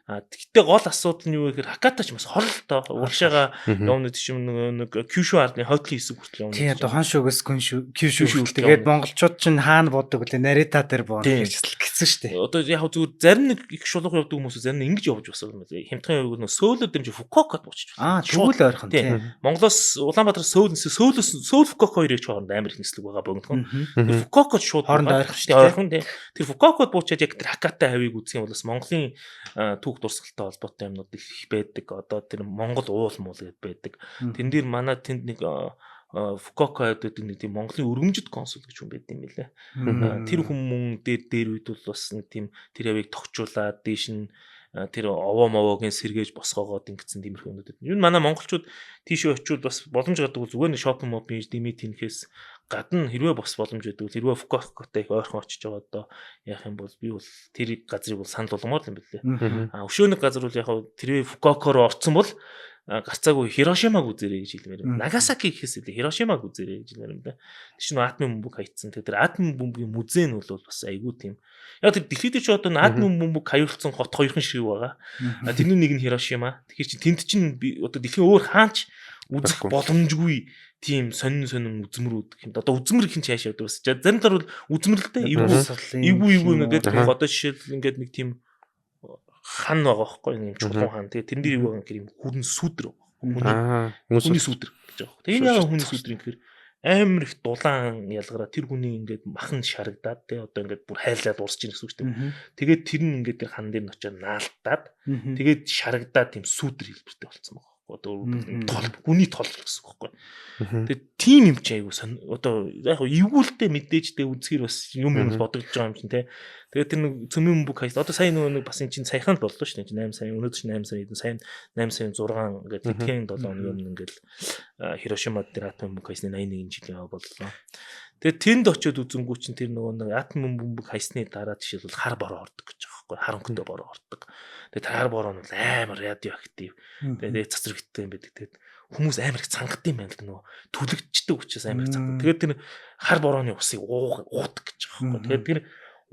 Тэгтээ гол асуудал нь юу гэхээр Аката ч бас хол л тоо урагшаага явна тийм нэг Кюшү ардны хойдлын хэсэг хүртэл явна. Тий одоо Хоншугоос Кюшү тэгээд монголчууд чинь хаана боддог вэ? Нарита дээр боо гэж хэцүү шүү дээ. Одоо яг зүгээр зарим нэг их шулуух явдаг хүмүүс зарим нэг ингэж явж бас хямдхан явдаг нөө Сөүлөд дэмжи Фукокод буучиж. Тэгвэл ойрхон тий. Монголоос Улаанбаатар Сөүл Фукок хоёрыг ч хооронд амар их нислэг байгаа богдхон. Фукокод шууд хооронд ойрхон тий. Тэр Фукокод буучаад яг тэр Хаката хавийг үзэх юм бол бас Монголын түүх дурсгалтай холбоотой юмнууд их байдаг. Одоо тэр Монгол уул муул гэдэг байдаг. Тэн дээр манай тэнд нэг Фукока гэдэг нэг тийм Монголын өргөмжит консул гэж хүн байд юм билээ. Тэр хүмүүс дээр үед бол бас нэг тийм тэр хавийг тогтчуулаад дээш нь тэр овоо мовоогийн сэргээж босгоогоод ингэсэн тиймэрхүү юмнууд. Юу манай монголчууд тийшээ очиод бас боломж гардаг зүгээр нэг шопинг мод бийж димит тэнхээс гадна хэрвээ бос боломж өгдөг хэрвээ Фукокотой их ойрхон очиж байгаа одоо яах юм бол би бол тэр газрыг бол санал болгомоор юм билээ. Өшөөнөг газар бол яг тэрвээ Фукоко руу орцсон бол гарцаагүй Хирошимаг үзээрэй гэж хэлмээр юм. Нагасаки гэхээс илүү Хирошимаг үзээрэй гэж хэлмээр юм да. Тэр чинь атом бөмбөг хайцсан. Тэр атом бөмбөгийн музей нь бол бас айгүй тийм. Яг тэр дэлхийд ч одоо атом бөмбөг хаюулсан хот хоёрхан шиг байгаа. Тэрний нэг нь Хирошима. Тэгэхээр чи тэнд чинь одоо дэлхийн өөр хаанч үзэх боломжгүй тийм сонин үзмрүүд гэх юм. Одоо үзмэр хин чааш явдаг бас. Зарим талаар бол үзмэрлэлтэй эвгүй ингээд одоо жишээл ингээд нэг тийм хан байгаа байхгүй юм чулуун хан. Тэгээ тэрэн дээр юу байгаа гэхээр юм хүрэн сүдэр. Хүний сүдэр гэж байгаа. Тэгээ энэ яг хүний сүдрийн гэхээр амар их дулаан ялгараа тэр хүний ингээд махан шарагдаад тэгээ одоо ингээд бүр хайлаад урсж ийн гэсэн үг шүү дээ. Тэгээд тэр нь ингээд тэр хан дээр нь очиод наалтаад тэгээд шарагдаад тийм сүдэр хэлбэртэй болцсон байгаа. Одоо тол хүний тол гэсэн үг байхгүй. Тэгээд тийм юм чи айгу одоо яг эвгүүлтэй мэдээж тэ үзэхэр бас юм бодогдож байгаа юм чинь те. Тэгээд тэр нэг цөмийн бөмбөг хайс одоо сайн нэг бас эн чинь саяхан боллоо шүү дээ. 8 сая өнөөдөр чинь 8 сая сайн 8 сая 6 ингээд тэтгэн 7 оны өмнө ингээд Хирошимад тэр атом бөмбөг хайсны 81 жилийн боллоо. Тэгээд тэнд очиод үзэнгүү чинь тэр нөгөө нэг атом бөмбөг хайсны дараа жишээл бол хар бороо ордог гэж байгаа. байхгүй харанхуйтай бороо ордог. Тэгээд таар бороо нь амар радиоактив. Тэгээд цацрагтай юм байдаг. Тэгээд хүмүүс амар их цангад юм байна л нөгөө түлэгчдэг учраас амар их цангад. Тэгээд тэр хар борооны усыг уудаг гэж байгаа байхгүй. Тэгээд тэр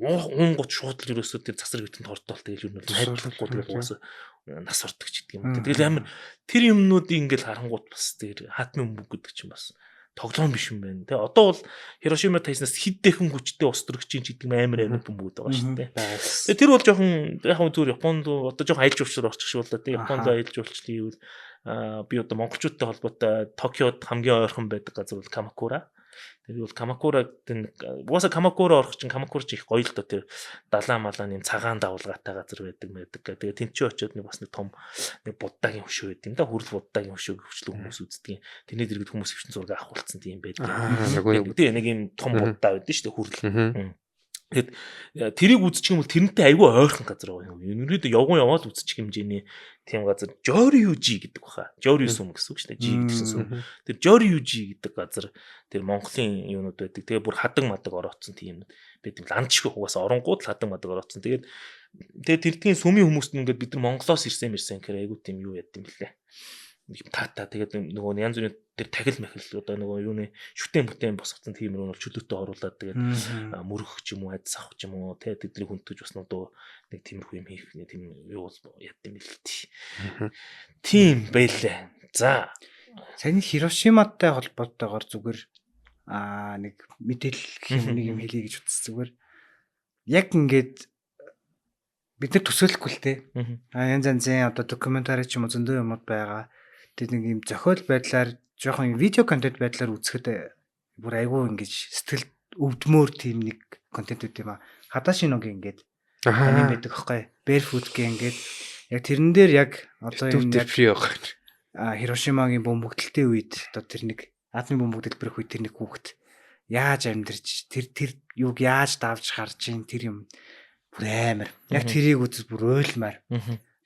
уунгууд шууд л ерөөсөө тэр цацраг битэн тордоол тэгэл юу нь хайрлахгүй тэгэл уусаа нас ордог ч гэдэг юм. Тэгэл амар тэр юмнуудын ингээл харангууд бас тэр хаатмын бөмбөг гэдэг чинь бас тоглоом биш юм байна. Тэ одоо бол Хирошима тайснаас хиддээхэн хүчтэй ус төрөгч чинь гэдэг амар бөмбөг байгаа шүү дээ. Тэгээ тэр бол жоохон яг зүгээр Японд одоо жоохон аялал жуулчлал орчих шүү л да. Тэ Японд аялал жуулчлалын юу би одоо монголчуудтай холбоотой Токиод хамгийн ойрхон байдаг газар бол Камакура. Тэр бол Камакура угаасаа Камакура орох чинь Камакура ч их гоё л доо тэр далаа малаа нэм цагаан давлгаатай газар байдаг. Тэгээ тэнцээ очиод нэг бас нэг том нэг буддагийн хөшөө байдаг юм да. Хүрл буддагийн хөшөөг хөвчлэн хүмүүс үздэг. Тэрний дэргэд хүмүүс хөвчн зураг авахулцсан тийм байдаг. Тэгээ нэг юм том будда байдаг шүү дээ хүрл. Тэгэд тэрийг үзчих юм бол тэрнтэй айгүй ойрхон газар байгаа юм. Ерөнхийдөө яваад үзчих хэмжээний тийм газар Жорюжи гэдэг баха. Жорюсум гэсэн үг шүү дээ. Жи гэсэн сүм. Тэр Жорюжи гэдэг газар тэр Монголын юунууд байдаг. Тэгээ бүр хадаг мадаг ороодсон тийм юм байдаг. Ландшгүй угаасаа оронгууд хадаг мадаг ороодсон. Тэгээд тэрдгийн сүмийн хүмүүст нь ингээд бид нар Монголоос ирсэн гэхээр айгүй тийм юу яд юм бэлээ. Тата тэгээд нөгөө янз бүрийн тэр тахил махил одоо нөгөө юуны шүтэн босгоцсон тийм юм бол чөлөөтэй оруулаад тэгээд мөрөх ч юм уу адс авах ч юм уу тэгээд тэднийг хүндэж бас нөгөө нэг тиймэрхүү юм хийх нэг тийм юу яд юм бэл тийм байлаа. За саяны Хирошиматай холбоотойгоор зүгээр нэг мэдээлэл нэг юм хэлье гэж утсан зүгээр яг ингээд бид нар төсөөлөхгүй л те янз янзын одоо докюментари ч юм уу зөндөө юмуд байгаа. Тэг нэг юм зохиол байдлаар жоохон видео контент байдлаар үзэхэд бүр айгүй ингэж сэтгэл өвдмөр тийм нэг контент үүд юм а. Хадашиногийн ингээд аним байдаг аахгүй. Barefoot-гийн ингээд яг тэрэн дээр яг одоо юм яг Хирошимагийн бөмбөгдөлтийн үед одоо тэр нэг атомын бөмбөг дэлбэрэх үед тэр нэг хүүхэд яаж амьдарч тэр юуг яаж давж гарч ийн тэр юм бүр амар. Яг тэрийг үзэл бүр ойлмаар.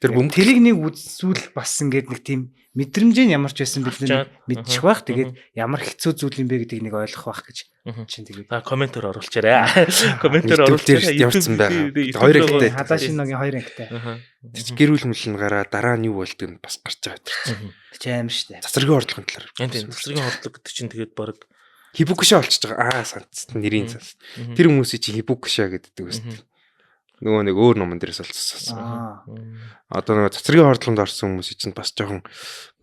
Тэр тэрийг нэг үзүүл бас ингээд нэг тийм мэдрэмжийн ямар ч байсан бид нар мэдчих байх. Тэгээд ямар хэцүү зүйл юм бэ гэдгийг нэг ойлгох байх гэж чинь тэгээд комментээр оруулчаарай. Комментээр оруулчаарай. Явцсан байгаа. Хоёр ангитай. Хадашиногийн хоёр ангитай. Гэрүүл мөлн гараа дараа нь юу болдгийг бас гарч байгаа. Тэг аим штэ. Цацрагийн хордлогын талаар. Тийм цацрагийн хордлого гэдэг чинь тэгээд баг Хибукуша болчихж байгаа. Санц нэрийн санц. Тэр хүмүүсийг чи Хибукуша гэдэг үстэй. Нөгөө нэг өөр номон дээрээс олцсон. Одоо нөгөө цацрагийн хордлогонд орсон хүмүүс чинь бас жоохон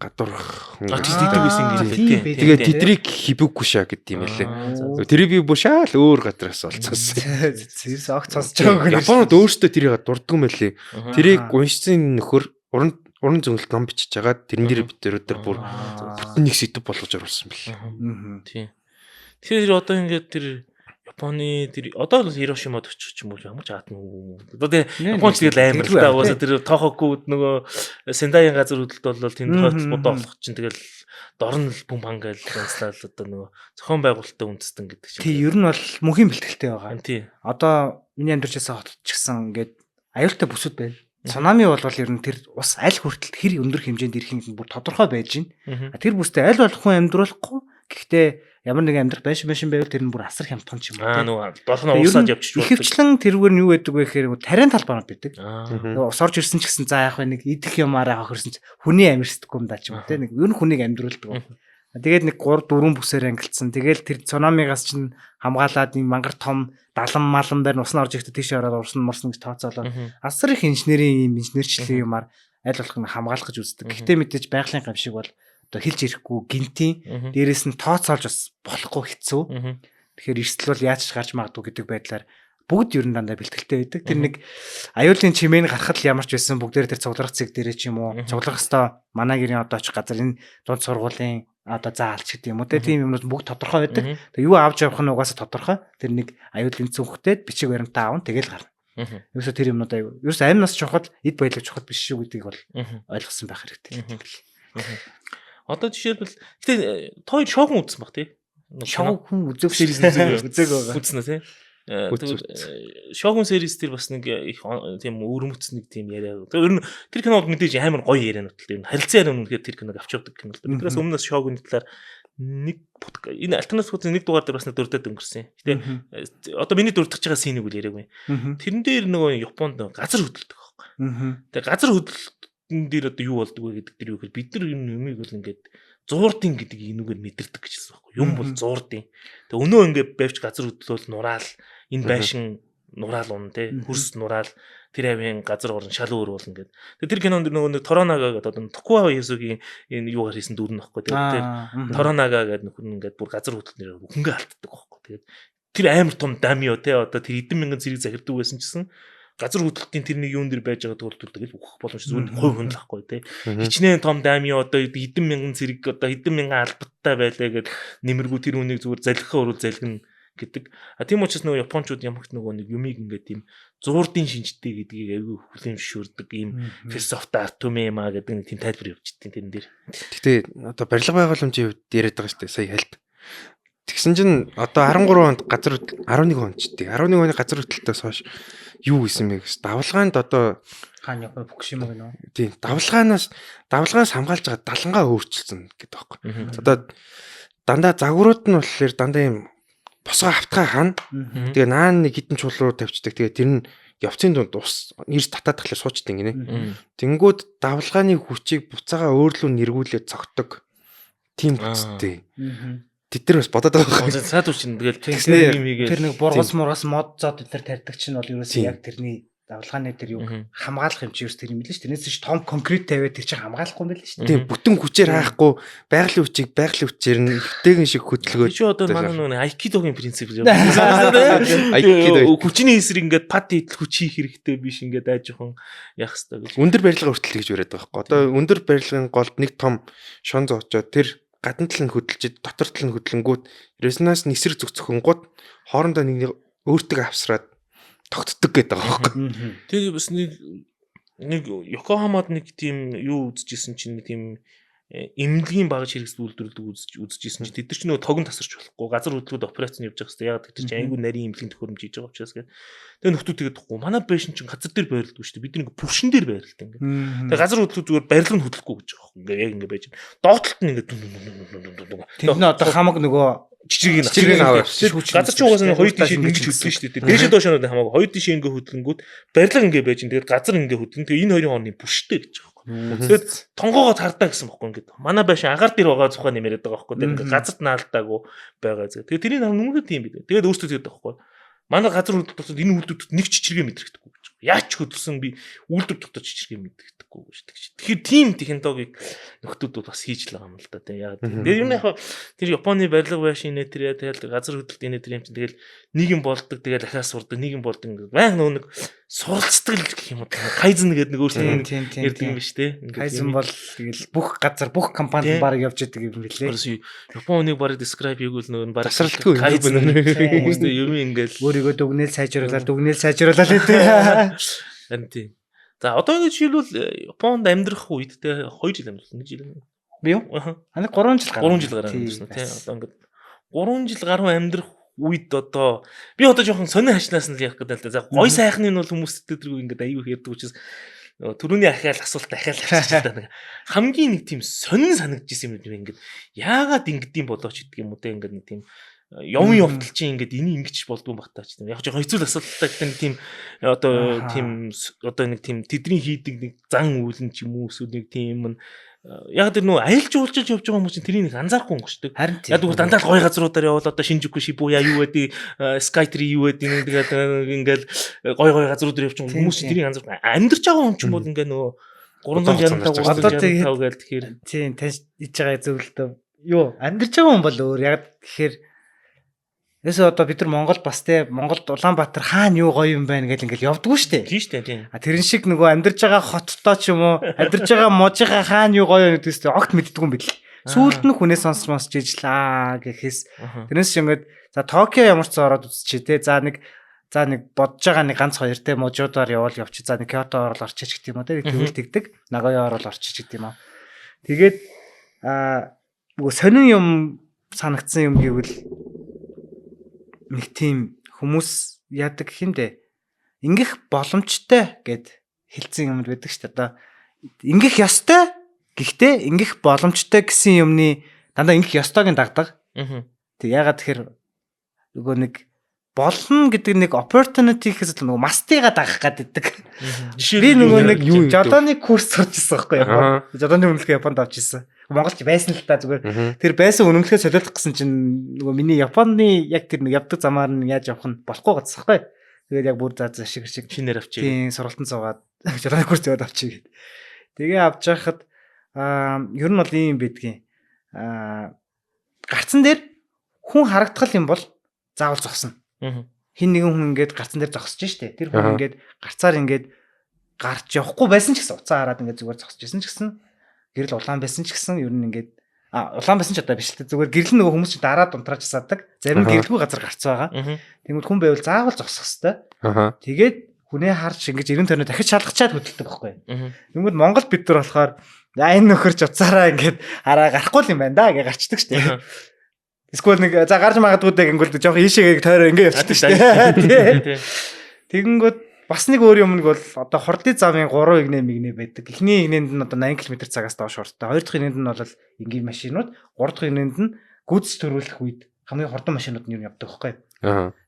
гадуурх хүн гэдэг. Тэгээд тэдрийг Хибукуша гэдэг юм лээ. Тэрийг би бүр шал өөр газраас олцсон. Зэрс огт сонсож байгаа. Японод өөрсдөө тэрийг дурддаг юм лээ. Тэрийг уншсан нөхөр уран зөвлөлт ном бичиж байгаа. Тэрэн дээр бид тэр бүр бүтэн нэг сэдв болгож оруулсан бэл. Тийм. Тэгэхээр одоо ингээд тэр Японы тэр одоо л Хирошимад очих ч юм уу ямар ч атна. Одоо тэр Японч тэгэл амар л та уусаа тэр Тохокуд нөгөө Сендаийн газар хөдлөлт бол тэнд хотсбодоо болох чинь тэгэл дорн л бүм хангаал ганцлал одоо нөгөө зохион байгуулалттай үндэстэн гэдэг чинь. Тий, ер нь бол мөнхийн бэлтгэлтэй байгаа. Тий. Одоо миний амьдарч байсан хотод ч гэсэн ингээд аюултай бүсүүд байна. Цунами бол ер нь тэр ус аль хүртэл хэр өндөр хэмжээнд ирэх нь бүр тодорхой байж байна. Тэр бүстэй аль болох хүн амьдруулахгүй. Гэхдээ ямар нэг амьдрах байшин байвал тэр нь бүр асар хямдхан ч юм уу. Нөгөө долхно уусаад явчих шүү. Ихэвчлэн тэрүүгээр нь юу байдаг вэ гэхээр тариан талбарууд байдаг. Ус орж ирсэн ч гэсэн за яах вэ нэг идэх юмараа авах ирсэн ч хүний амьсдаггүй юм да ч юм уу те. Нэг ер нь хүнийг амьдруулдаг. Тэгээд нэг 3 4 бүсээр ангилсан. Тэгэл тэр цунамигаас чинь хамгаалаад нэг мангар том далан малан дээр уснаа орж ирэхдээ тийш ороод урсан гэж тооцоолоод асар их инженерчлэлийн юмар аль болох нь хамгаалах гэж үздэг. Гэхдээ мэдээж байгалийн гам шиг бол одоо хэлж ирэхгүй гинтийн дээрээс нь тооцоолж бас болохгүй хэцүү. Тэгэхээр эрсдэл бол яаж ч гарч магадгүй гэдэг байдлаар бүгд ер нь дандаа бэлтгэлтэй байдаг. Тэр нэг аюулын чимээн гарахад л ямар ч байсан бүгдээр тэр цуглах цэг дээрээ ч юм уу цуглах хэвээр манай гэрийн одоо очих газар энэ дунд сургуулийн одоо заалч гэдэг юм уу тийм юмнууд бүгд тодорхой байдаг. Тэгээ юу авч явах нь угаасаа тодорхой. Тэр нэг аюулын цүнхтэй бичиг баримтаа аавн тэгэл гарна. Ерөөсө тэр юмнуудаа ерөөсө амнаас чухал эд баялаг чухал биш шүү гэдгийг бол ойлгосон байх хэрэгтэй. Одоо жишээлбэл гэтээ тоо шоугун үзсэн баг тий. Шоугун үзэг series үзэг байгаа. Үзнэ тий. Шоугун series тэр бас нэг их тийм өрөмөц нэг тийм яриа. Тэр тэр кинод мэдээж амар гоё ярианууд л юм. Харилцан яриа үнэхээр тэр киног авч явдаг кино л. Тэрээс өмнөөс шоугун талаар энэ альтернатив podcast нэг дугаар дээр бас нэг дурдаад өнгөрсөн. Гэтэ одоо миний дурдах байгаа синийг үл яриаггүй. Тэрэн дээр нөгөө Японд газар хөдөлдөг байхгүй. Тэгээ газар хөдөлтөн дээр одоо юу болдог вэ гэдэг дээр юу гэхээр бид нар энэ юмыг бол ингээд зуурдын гэдэг энүүгээр мэдэрдэг гэж хэлсэн байхгүй. Юм бол зуурдын. Тэгээ өнөө ингээд байвч газар хөдлөл нураал энэ байшин нураал унна те хөрс нураал тэр авийн газар орон шал өөр болно гэдэг. Тэгээ тэр кинонд нөгөө Торонага гэдэг одоо Токуа Ясугийн энэ юугаар хийсэн дүүр нөхгүй. Тэгээ тэр Торонага гэдэг нөхөр нь ингээд бүр газар хөдлөлтөөр хөнгө алддаг байхгүй. Тэгээд тэр амар том дамио те одоо тэр хэдэн мянган зэрэг захирдаг байсан гэсэн газар хөдлөлтийн тэрний юун дээр байж байгаа тул тэгэл үхэх боломж зөвхөн хувь хөндлөхгүй те. Хичнээн том дамио одоо хэдэн мянган зэрэг одоо хэдэн мянган албаттай байлаа гэд нэмэргүй тэр үнийг зүгээр залхихаа өрөө залгина гэдэг. Тийм учраас нөгөө японочууд ямагт нөгөө нэг юмыг ингээд тийм зуурдын шинжтэй гэдгийг аягүй хүлээмжшүүлдэг ийм философи артумема гэдэг нэг тийм тайлбар явж идтiin тэрэн дээр. Гэтэ одоо барилга байгууламжийн хувьд яриад байгаа шүү дээ сая хальт. Тэгсэн чинь одоо 13 онд газар 11 онд ч тийм 11 оны газар хөдлөлтөөс хойш юу хийсэн бэ гэж давлгаанд одоо хааны Фукушима гэнэ. Тийм давлгаанаас хамгаалж байгаа далангаа өөрчилсөн гэдэг байхгүй. Одоо дандаа загварууд нь болохоор дандаа юм босгоо автгаа хаана. Тэгээ наан нэг хитэн чул руу тавьчихдаг. Тэгээ тэр нь явцын дунд ус нэрс татаад тахлаар суучдаг гинэ. Тэнгүүд давлгааны хүчийг буцаага өөрлөө нэргүүлээд цогтөг. Тийм үстэй. Тэд нар бас бодоод байгаа байхгүй. Саад үчин тэгэл тэр нэг бургас мургас мод зод тэр тарьдаг чинь бол ерөөсөө яг тэрний давлгааны тэр юу хамгаалах юм чи ерөөс тэр юм билээ ш. Тэрнээс ч том конкрет тавиад тэр чинь хамгаалахгүй юм билээ ш. Тийм бүтэн хүчээр хаахгүй байгалийн хүчийг байгалийн хүчээр нь хэвтэйгэн шиг хөдөлгөөд. Чи одоо манай нөгөө айкидогийн принцип юм. Айкидо хүчний эсрэг ингээд пат идэл хүч хийх хэрэгтэй биш ингээд айж жохон яах хэрэгтэй гэж. Өндөр барилга хүртэл гэж яриад байгаа байхгүй. Одоо өндөр барилгын голд нэг том шон зоочоод тэр гадна тал нь хөдөлж дотор тал нь хөдлөнгүүд резонанс нисэр зүгцөхөнгүүд хоорондоо нэг өөртөө авсраад тогтдог гэдэг байгаа байхгүй. Тэгээ бас нэг Йокохамад нэг тийм юу үзчихсэн чинь нэг тийм эмнэлгийн багаж хэрэгсэл үйлдвэрлэдэг үзчихсэн чинь тэд нар ч нөгөө тогон тасарч болохгүй газар хөдлөлгөд операцийн явж байгаа хэвээр яг тэр чинь айгүй нарийн эмнэлгийн төхөөрөмж хийж байгаа учраас гээд тэгээ нөхдүүд тэгээд тахгүй манай байшин чинь газар дээр байрлалдаг шүү дээ бид нэг бүршин дээр байрлалтай ингээд тэгээ газар хөдлөлт зүгээр барилга нь хөдлөхгүй гэж байгаа юм ингээд яг ингээд байж доотлолт нь ингээд тэнд нь одоо хамаг нөгөө чичрэг аваа. Газар чинь угаасаа хоёр тишээ ингэж хөдлөн шүү дээ. Дээшээ доошоо хамаагүй хоёр тишээ ингэ хөдлөнгүүд барилга ингэ байж тэгээд газар ингэ хөдлөн. Тэгээд энэ хоёрын хоороны бүштэй гэж байгаа юм. Тэгээд тонгоогоо тардаа гэсэн бохоо ингэ. Манай байшин агаар дээр байгаа зухаа нэмэрэд байгаа байхгүй. Тэгээд ингэ газарт наалдаагүй байгаа зэрэг. Тэгээд тэрийг нүмгэн тийм бид. Тэгээд өөртөө тэгээд байхгүй. Манай газар хөдлөлтөд энэ үйлдвэрт нэг чичрэгээ мэдрэхдэггүй гэж. Яач хөдөлсөн би үйлдвэр дотор чичрэгээ мэдрэхдэггүй гэж. Тэгэхээр тийм технологиг нөхдүүд бас хийж л байгаа юм л да. Яг тэр юм яг тэр Японы барилга байшин нэтэрээ тэгэл газар хөдлөлтийн нэтэр юм чинь тэгэл нэг юм болдог тэгэл ахаас сурдаг нэг юм болдог ингээд баян нэг суралцдаг л гэх юм уу. Кайзен гэдэг нэг өөрсдөө ярьдаг юм биш те. Кайзен бол тэгэл бүх газар бүх компанид баг явж идэг юм билээ. Японыг баг describe хийгүүл нөгөө баг тасралтгүй Кайзен хүмүүстэй юм ингээд өөрийгөө дүгнэл сайжруулаад гэдэг. Харин тийм. За одоо ингэ жишээлбэл Японд амьдрах үед те 2 жил амьдсан 1 жил. Би юу? Ханаа 3 жил гарсан. 3 жил гарсан тийм. Одоо ингэ 3 жил гаруй амьдрах үед одоо би одоо жоохон сонин хачнаас нь л ярих гэдэг л да. За гой сайхны нь бол хүмүүс тэтгэдэг ингэ аюу их ярьдаг учраас түрүүний ахаал асуулт ахаал авчиж та нэг хамгийн нэг тийм сонин санагдчихсэн юм ингэ яагаад ингэдэм болооч гэдэг юм уу те ингэ нэг тийм явн явтал чинь ингээд энийг ингэж болдгоо багтаач тийм яг жоохон хэцүү асуудалтай гэдэг нэг тийм одоо нэг тийм тэдний хийдэг нэг зан үйлэн ч юм уу эсвэл нэг тийм юм яг тэр нөө аялж уулзаж явж байгаа хүмүүс чинь тэрийг нэг анзаарахгүй өнгөчдөг. Яг зүгээр дандаа л гой газруудаар явбал одоо Шинжуку Шибуя юу гэдэг Skytree юу гэдэг тэгээд ингээл гой газруудаар явж байгаа хүмүүс чинь тэрийг анзаарахгүй. Амьдарч байгаа хүн ч юм бол ингээ нөө 365 365 гээл тэгэхээр тийм таньж иж байгаа зөвлөлтөө юу амьдарч байгаа хүн бол өөр яг тэгэхээр Эсээ одоо бид нар Монгол бас те Монголд Улаанбаатар хаана юу гоё юм байна гэл ингээл явдггүй штэ. Тийм штэ тийм. Тэрэн шиг нөгөө амьдарч байгаа хоттоо ч юм уу амьдарч байгаа можийнхаа хаана юу гоё гэдэгс огт мэддэггүй юм бэл. Сүүлд нь хүнээс сонсч ижлаа гэхээс тэрнээс ч ингээд за Токио ямар ч ороод үзчихээ те за нэг бодож байгаа нэг ганц хоёр те можуудаар явал явчих за нэг Киото орол орчих гэх юм уу те тэгвэл тэгдэг Нагоя орол орчих гэдэг юм аа. Тэгээд нөгөө сонин юм санагдсан юм гэвэл нэг тийм хүмүүс яадаг хэмдэ ингэх боломжтой гэд хэлсэн юм байдаг шүү дээ. Одоо ингэх ёстой гэхдээ ингэх боломжтой гэсэн юмны дандаа ингэх ёстойг дагдаг. Тэг ягаад тэгэхээр нөгөө нэг болно гэдэг нэг opportunity гэхээс л нөгөө мастыга дагах гэдэг. Би нөгөө нэг жолооны курс сурч ирсэн байхгүй юу? Жолооны үнэлгээ Японд авч ирсэн. Монголч байсан л та зүгээр. Тэр байсан үнэлгээ солиулах гэсэн чинь нөгөө миний Японы яг тэр нэг явдаг замаар нь яаж явах нь болохгүй гэсэн байхгүй. Тэгээд яг бүр заа шиг шинээр авчиг. Тийм сургалтанд суугаад жолооны курс яваад авчиг гэд. Тэгээ авч яхад ер нь бол ийм байдгийн. Гарцан дээр хүн харагдтал юм бол заавал зогсно. Хин нэгэн хүн ингээд гарцан дээр зогсож штэ. Тэр хүн ингээд гарцаар ингээд гарч явахгүй байсан ч гэсэн уцаа хараад ингээд зүгээр зогсож байсан ч гэсэн гэрэл улаан байсан ч гэсэн ер нь ингээд улаан байсан ч одоо биш л дээ. Зүгээр гэрэл нөгөө хүмүүс чи дараад унтрааж саадаг. Зарим гэрэлгүй газар гарц байгаа. Тэгмэд хүн байвал заавал зогсох хэвээр. Тэгээд хүнээ харж ингэж 90 тоног дахиж шалгачаад хөдөлдөг байхгүй. Тэгмэд Монгол бид нар болохоор энэ нөхөрч уцаараа ингээд хараа гарахгүй юм байна да гэж гарчдаг штэ. Эсвэл нэг за гарч магадгүй дээ гингүүл жоох ийшээгээ тойроо ингэ явчихдаг шүү дээ. Тэгэнгүүт бас нэг өөр юм нь бол одоо хордлын замын 3 игнэ байдаг. Эхний игнэнд нь одоо 80 км цагаас доош хурдтай. Хоёр дахь игнэнд нь бол энгийн машинууд, гурав дахь игнэнд нь гүйцэд төрүүлэх үед хамгийн хурдан машинууд нь юу явдаг байхгүй.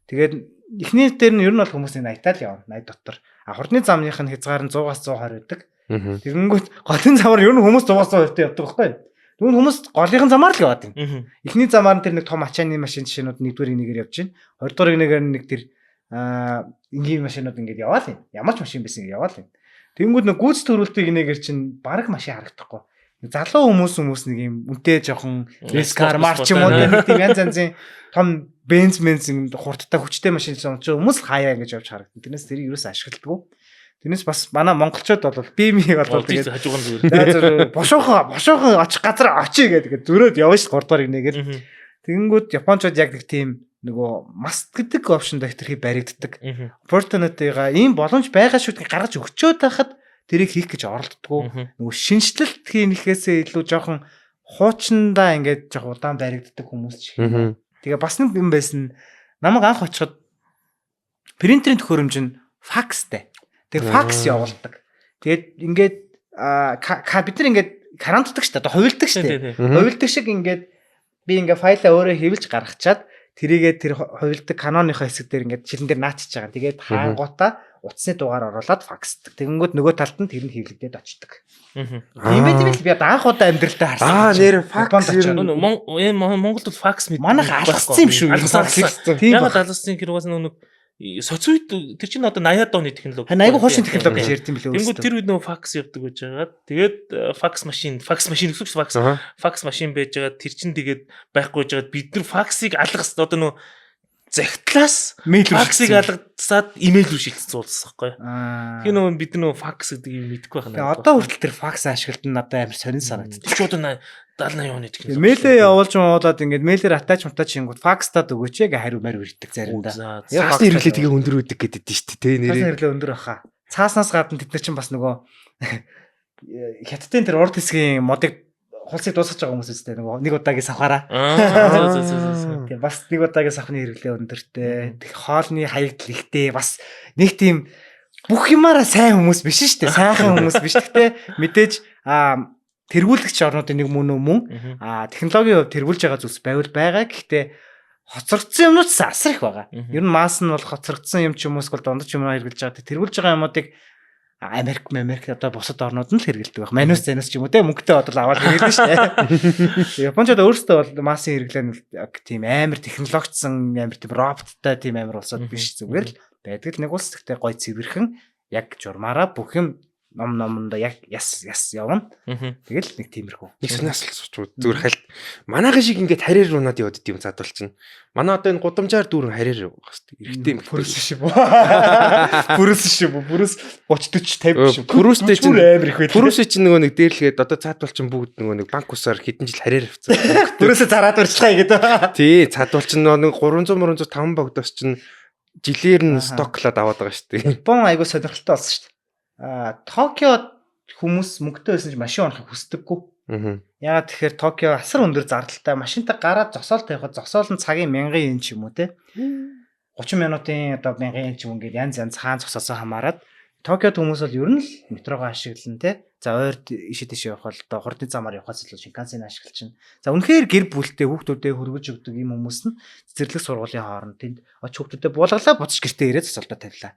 Тэгээд эхний дээр нь ер нь бол хүмүүсийн 80 тал явна, 80 дотор. Хурдны замных нь хязгаар нь 100-аас 120 байдаг. Тэгэнгүүт голын замаар ер нь хүмүүс 100-аас 120 явдаг байхгүй. Тэгвэл хүмүүс голынхан замаар л яваад байна. Эхний замаар нь тэр нэг том ачааны машин жишээнүүд нэгдүгээр нэгээр явж байна. Хоёрдугаар нэгээр нэг тэр энгийн машинууд ингээд яваал юм. Ямар ч машин байсан ингэ яваал юм. Тэнгүүд нэг гүйц төрүүлдэг нэгээр чинь бараг машин харагдахгүй. Залуу хүмүүс нэг юм үнтэй жоохон рескар марч юм уу нэг тийм янз янзын том бенз хурдтай хүчтэй машин чинь хүмүүс хаяа ингэж явж харагдана. Тэрнээс тэрийг юус ашигладаг. Тэрнээс бас манай монголчууд бол BMW бол тэгээд хажууган зүгээр. Бошоохон очих газар очие гэдэг зөрөөд явна ш 3 дугаар нэгээр. Тэгэнгүүт японочууд яг нэг тийм нөгөө маст гэдэг опшн дээр хэтэрхий баригддаг. Opportunity-га ийм боломж байгаа шүү гэж гаргаж өгчөөд байхад тэрийг хийх гэж оролддгоо. Нөгөө шинжлэлт хийхээсээ илүү жоохон хуучндаа ингээд жоох удаан баригддаг хүмүүс ч. Тэгээ бас нэг юм байсан. Намайг анх очиход принтерийн төхөөрөмж нь факстай. Тэгээ факс явуулдаг. Тэгээд ингээд бид нар ингээд карантдаг шүү дээ. Одоо хувилдаг шүү дээ. Хувилдаг шиг ингээд би ингээд файлаа өөрөө хэвлж гаргачаад тэрийгээ тэр хувилдаг каноныхоо хэсэг дээр ингээд шилэн дээр наачиж байгаа. Тэгээд хаангуудаа утасны дугаар оруулаад факсдаг. Тэгэнгүүт нөгөө талд нь тэр нь хэвлэгдээд очдог. Тийм байт юм би анх удаа амьдралтаа харсан. Нэр факс Монголд бол факс мэд. Манайх алгацсан юм шүү. Ягаад алгацсан гэр угаас нэг социуд тэр чинь одоо 80-аад оны технологи. Айгу хошин технологи гэж ярьд юм билээ. Тэнгүүд тэр үед нөгөө факс явдаг гэж байгаа. Тэгээд факс машин гэсэн факс машин байж байгаа. Тэр чинь тэгээд байхгүй байж байгаа. Бид нар факсыг алгас одоо нөгөө захидлаас факсыг алгацаад имэйл рүү шилжүүлсэн уулзсан байхгүй. Тэгээ нөгөө бид нөгөө факс гэдэг юм мэдэхгүй байна. Тэгээ одоо хүртэл тэр факс ашиглалт нь надад амар сонин санагддаг. Тэр ч одоо 70-80 оны технологи. Мэйлээ явуулж муулаад ингээд мэйлээр атачментаа чингууд факстаад өгөөч яг хариу марь ирдэг заримдаа. Цаасны хэрэглээ тэгээ өндөр үүдэг гэдэг дээ шүү дээ. Цаасны хэрэглээ өндөр баха. Цааснаас гадна тэд нар чинь бас нөгөө хятадын тэр урд хэсгийн модыг хулсыг дуусгаж байгаа хүмүүс үстэй нөгөө нэг удаагийн савхаараа. Тэгээ бас нэг удаагийн савхны хэрэглээ өндөртэй. Тэг хоолны хаягдл ихтэй бас нэг тийм бүх юмараа сайн хүмүүс биш шүү дээ. Сайхан хүмүүс биш. Гэхдээ мэдээж тэргүүлэгч орнуудын нэг мөн технологийн хувьд тэргүүлж байгаа зүйлс байвал байгаа. Гэхдээ хоцрогдсон юмнууд асар их байгаа. Ер нь масс нь бол хоцрогдсон юм ч юм уу эсвэл дундаж юм хэрэглэж байгаа. Тэргүүлж байгаа юмуудыг Америк одоо бусад орнууд нь л хэрэглэдэг байх. Манус занус ч юм уу те мөнгөтэй бодол аваад хэрэглэдэг шүү дээ. Япончууд өөрсдөө бол массын хэрэглээ нь тийм амар технологичсон амар тийм роботтай тийм амар улсууд биш зүгээр л байдаг. Нэг улс гэхдээ гой цэвэрхэн яг журмаараа бүх юм номондоо яг яс явна. Тэгэл нэг тиймэрхүү. Нэг санаас л сууч зүгээр хальт. Манайхан шиг ингээд харьяар унаад яваад идэв задвал чинь. Манай одоо энэ гудамжаар дүүрэн харьяар явах хэрэгтэй юм. Бүрээс шүү. Бүрээс 30 40 50 шүү. Бүрээстэй чинь амар их байдаг. Бүрээсээ чинь нөгөө нэг дээрлгээд одоо цаадвал чинь бүгд нөгөө нэг банк усаар хэдэн жил харьяар авцсан. Бүрээсээ зараад урьдчихаа гэдэг. Тий, цаадвал чинь нөгөө 300 500 богдоос чинь жилээр нь стоклаад аваад байгаа шүү дээ. Япон айгуу сонирхолтой болсон шүү дээ. Токиод хүмүүс мөнгөтэй байсан ч машин унахыг хүсдэггүй. Яагаад тэгэхээр Токио асар өндөр зардалтай машинтай гараад зогсоол тавихад зогсоол нь цагийн 1000 yen ч юм уу те 30 минутын одоо 1000 yen ч юм ингээд янз хаан зогсоосоо хамаарад Токиод хүмүүс бол ер нь л метрогоо ашиглана те. За ойр ишээ тийш явах бол одоо хурдны замаар явахаас илүү Шинкансен ашиглаж байна. За үнэхээр гэр бүлтэй хүүхдүүдэд хөргөж өгдөг юм хүмүүс нь цэцэрлэг сургуулийн хооронд тэнд оч хүүхдүүдэд буулгалаа буцаж гэртээ ирээд цоцолдоо тавилаа.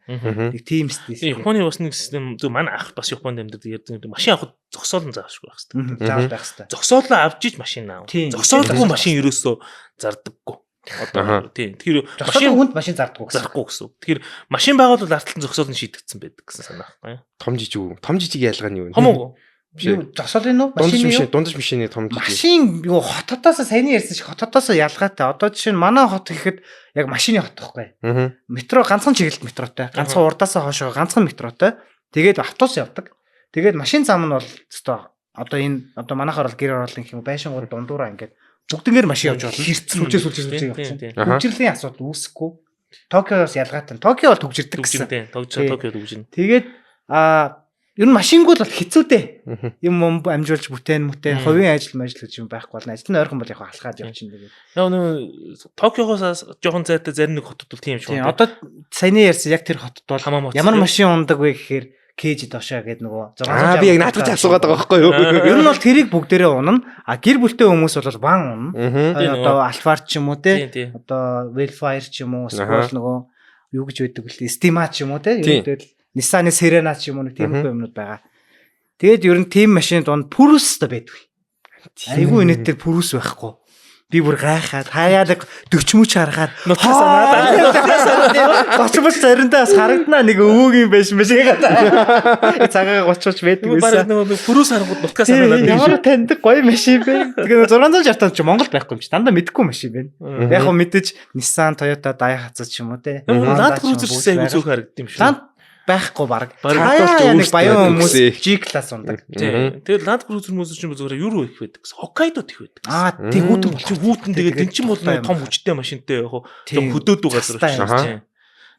Нэг тийм стил. Японы бас нэг систем зөв манай ах бас Японд амьдардаг ярьдаг машин авахд зогсоол нь заашгүй байх хэрэгтэй. Заавал байх хэрэгтэй. Зогсоолоо авч иж машин аав. Зогсоолгүй машин ерөөсөө зардаггүй. Одоо тийм. Тэгэхээр машин хүнд машин зардаггүй гэсэн. Тэгэхээр машин байгуулалт артлан зогсоол нь шийдэгдсэн байдаг гэсэн санаа байхгүй. Том жижиг ялгаа нь юу вэ? Хамаагүй. Юу зогсоол нь уу? Машины юу? Дундаж машины том жижиг. Машин юу хот хотоос саяны ярьсан шиг хот хотоос ялгаатай. Одоо жишээ нь манай хот гэхэд яг машины хот байхгүй. Метро ганцхан чиглэлт метротой. Ганцхан урдаасаа хоошоо ганцхан метротой. Тэгээд автобус явдаг. Тэгээд машин зам нь бол одоо энэ одоо манайхаар бол гэр оролын гэх юм байшингууд дундуураа ингээд бүгднгээр машин явж болно. Сүлжээ явчихсан. Хөгжлийн асуудал үүсэхгүй. Токиос ялгаатай. Токио бол төгжирдэг гэсэн. Токио төгжирнэ. Тэгээд ер нь машингууд бол хэцүү дээ. Юм амжуулж бүтээн, хувийн ажил гэж юм байхгүй болно. Ажил нь ойрхон бол яг алхаад явчихна тэгээд. Яг нэг Токиогоос жоохон зайтай зарим нэг хотод бол тийм шүү. Одоо саяны ярьсан яг тэр хотод бол ямар машин ундаг вэ гэхээр Кэж дошаа гэдэг нөгөө 600 би яг наадах асуугаад байгаа байхгүй юу? Ер нь бол тэрийг бүгдээрээ унана. А гэр бүлтэй хүмүүс бол ван унана. Одоо Alphard ч юм уу те. Одоо Wellfire ч юм уу эсвэл нөгөө юу гэж байдаг вэ? Estima ч юм уу те. Ер нь Nissan Serena ч юм уу тийм юмнууд байгаа. Тэгээд ер нь тийм машин донд пүрүс та байдаг. Айгүй инээдтэй пүрүс байхгүй. Би бүр гайхаад хаяалаг 40 мөч харахаар нутгаас санаад 30 мөч заримдаа бас харагдана нэг өвөгийн байш машигаа цагаа 30 мөч байдаг байсан. Баг нөгөө пүрүс харангууд нутгаас санаад ямар таньдаг гоё машин бэ. Тэгээ 660 ч Монголд байхгүй юм чи дандаа мэдгүй машин байна. Яг хөө мэдээж Nissan, Toyota, Daihatsu ч юм уу те. Land Cruiser ч айгүй зөөх харагдсан юм шүү. Байхгүй баг. Хаяа нэг баян хүмүүс G-class ундаг. Тэгээд Land Cruiser хүмүүс чинь зүгээр юу их байдаг гэсэн. Hokkaido их байдаг. Тийм хүүтэн болох. Хүүтэн тэгээд тэн чинь бол том хүчтэй машинтай яг хөдөөдөө газар шүү.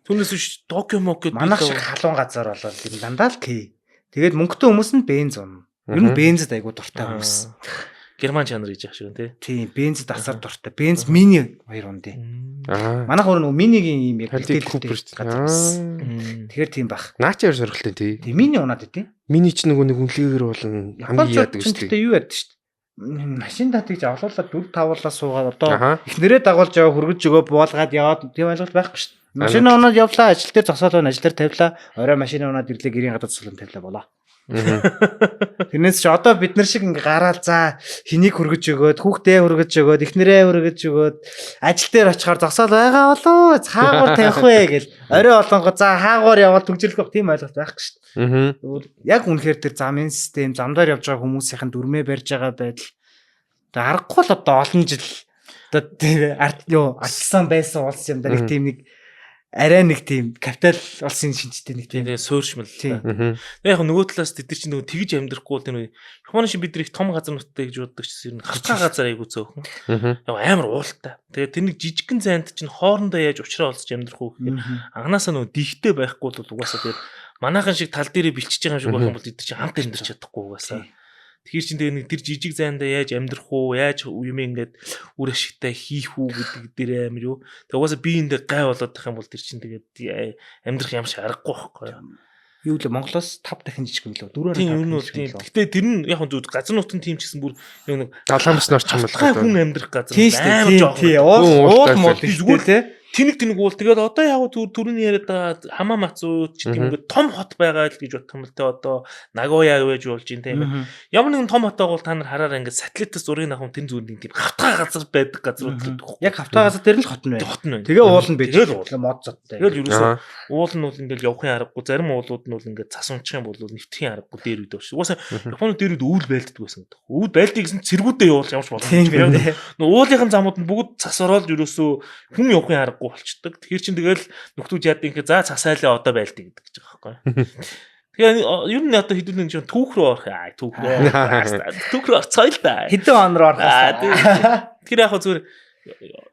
Түүнээс биш Токио мок гэдэг манайх шиг халуун газар болол энэ дандаа л K. Тэгээд мөнгөтэй хүмүүс нь бенз унна. Ер нь бензэд айгуу дуртай хүмүүс. Герман чанар гэж яах шиг тий. Тийм, бензэд асар дуртай. Бенз мини хоёр ундын. Манайх өөр нөгөө минигийн юм яг Cooper тэгэхээр тийм бах. Наачаар сорилтын тий. Тийм мини унаад идэв. Мини ч нөгөө нэг үнэлгээгээр болно. Хамгийн яадаг шүү дээ. Юу яадаг шүү дээ. Машин татыг авлуулаад 4 5-уулаа суугаад одоо эхнэрээ дагуулж яваа хөргөж өгөө буулгаад яваад тийм ойлголт байхгүй шүү дээ. Машин унаад явлаа, ажил дээр зогсоол байна, ажил дээр тавилаа. Орой машин унаад ирлээ гэрийн гадаад цуглан тавилаа болоо. Тэрнээс чи одоо бид нар шиг ингээ гараал за хэнийг хөргөж өгөөд хүүхдээ хөргөж өгөөд эхнэрээ хөргөж өгөөд ажил дээр очихоор зогсоол байгаа болоо хаагуур тавих вэ гэл орой олонго за хаагуур яваад төгжрөх тийм ойлголт байхгүй шүү дээ. Яг үнэхээр тэр замын систем замдаар явж байгаа хүмүүсийн дүрмээ барьж байгаа байдал одоо аргагүй л одоо олон жил одоо ардсан байсан улс юм да нэг тийм нэг арай нэг тийм капитал улсын шинжтэй нэг тийм суурьшмал. Яг нөгөө талаас тэд чинь нөгөө тэгж амьдрахгүй тэр Японы шиг бид их том газар нуттай гэж боддог ч гэсэн хатгаа газар айгуу цөөхөн. Яг амар уултай. Тэгээд тэр нэг жижигхэн зайд чинь хоорондоо яаж уучраа олцож амьдрах уу гэхээр анганаасаа нөгөө дихтэй байхгүй бол угаасаа тэгээд манайхан шиг тал дээрээ бэлчиж байгаа юм шиг байх юм бол тэд чинь хамт амьдарч чадахгүй угаасаа. Тэгэхээр чинь тэгээ нэг тэр жижиг зайндаа яаж амьдрах уу, яаж юм ингээд үр ашигтай хийх үү гэдэг дээр амар юу. Тэгээ угаасаа би энэ дээр гай болоод тах юм бол тэр чинь тэгээд амьдрах юм шиг аргагүй байхгүй юу. Юу л Монголоос 5 дахин жижиг юм лөө 4-5 дахин. Гэхдээ тэр нь яг нь газар нутгийн тим ч гэсэн бүр нэг далаамс норч юм бол хүн амьдрах газар амар жоох. Уул мод зүгээр те. Тэнэг уул тэгээд одоо яг түрүүний яриад байгаа хамаа мацуу ч тийм ингээд том хот байгаа л гэж бодох юм л те одоо Нагоя байж болж ин тийм ямар нэгэн том хотоо бол та нар хараараа ингээд сателлитээс зургийг авах тэр зүгээр нэг тийм хавтаа газар байдаг газрууд гэдэг. Яг хавтаа газар дээр л хот нь байна. Хот нь байна. Тэгээ уул нь байж. Тэгээ мод зодтой. Тэгэл ерөөсөө уул нь бол ингээд явахын аргагүй зарим уулууд нь бол ингээд цас унчих юм бол нэвтгэхийн аргагүй дээр үйд байна. Угаасаа Японы дээр үйд өвөл байлддаг байсан гэдэг. Өвөл байлдыг гэсэн цэргүүдээ явуулж ямарч боломжтой. Уулынхан замууд нь бүгд цас ороод ерөөсөө хүн явахын арга болчдөг. Тэгэхээр чинь тэгэл нөхдүүд яад ингээ за цасайлаа одоо байлдаа гэдэг гэж байгаа байхгүй. Тэгээ ер нь одоо хэдүүлэн чинь түүх рүү орох түүх рүү орцоо л да. Хэдэн он руу орох. Тэгэхээр яг зүгээр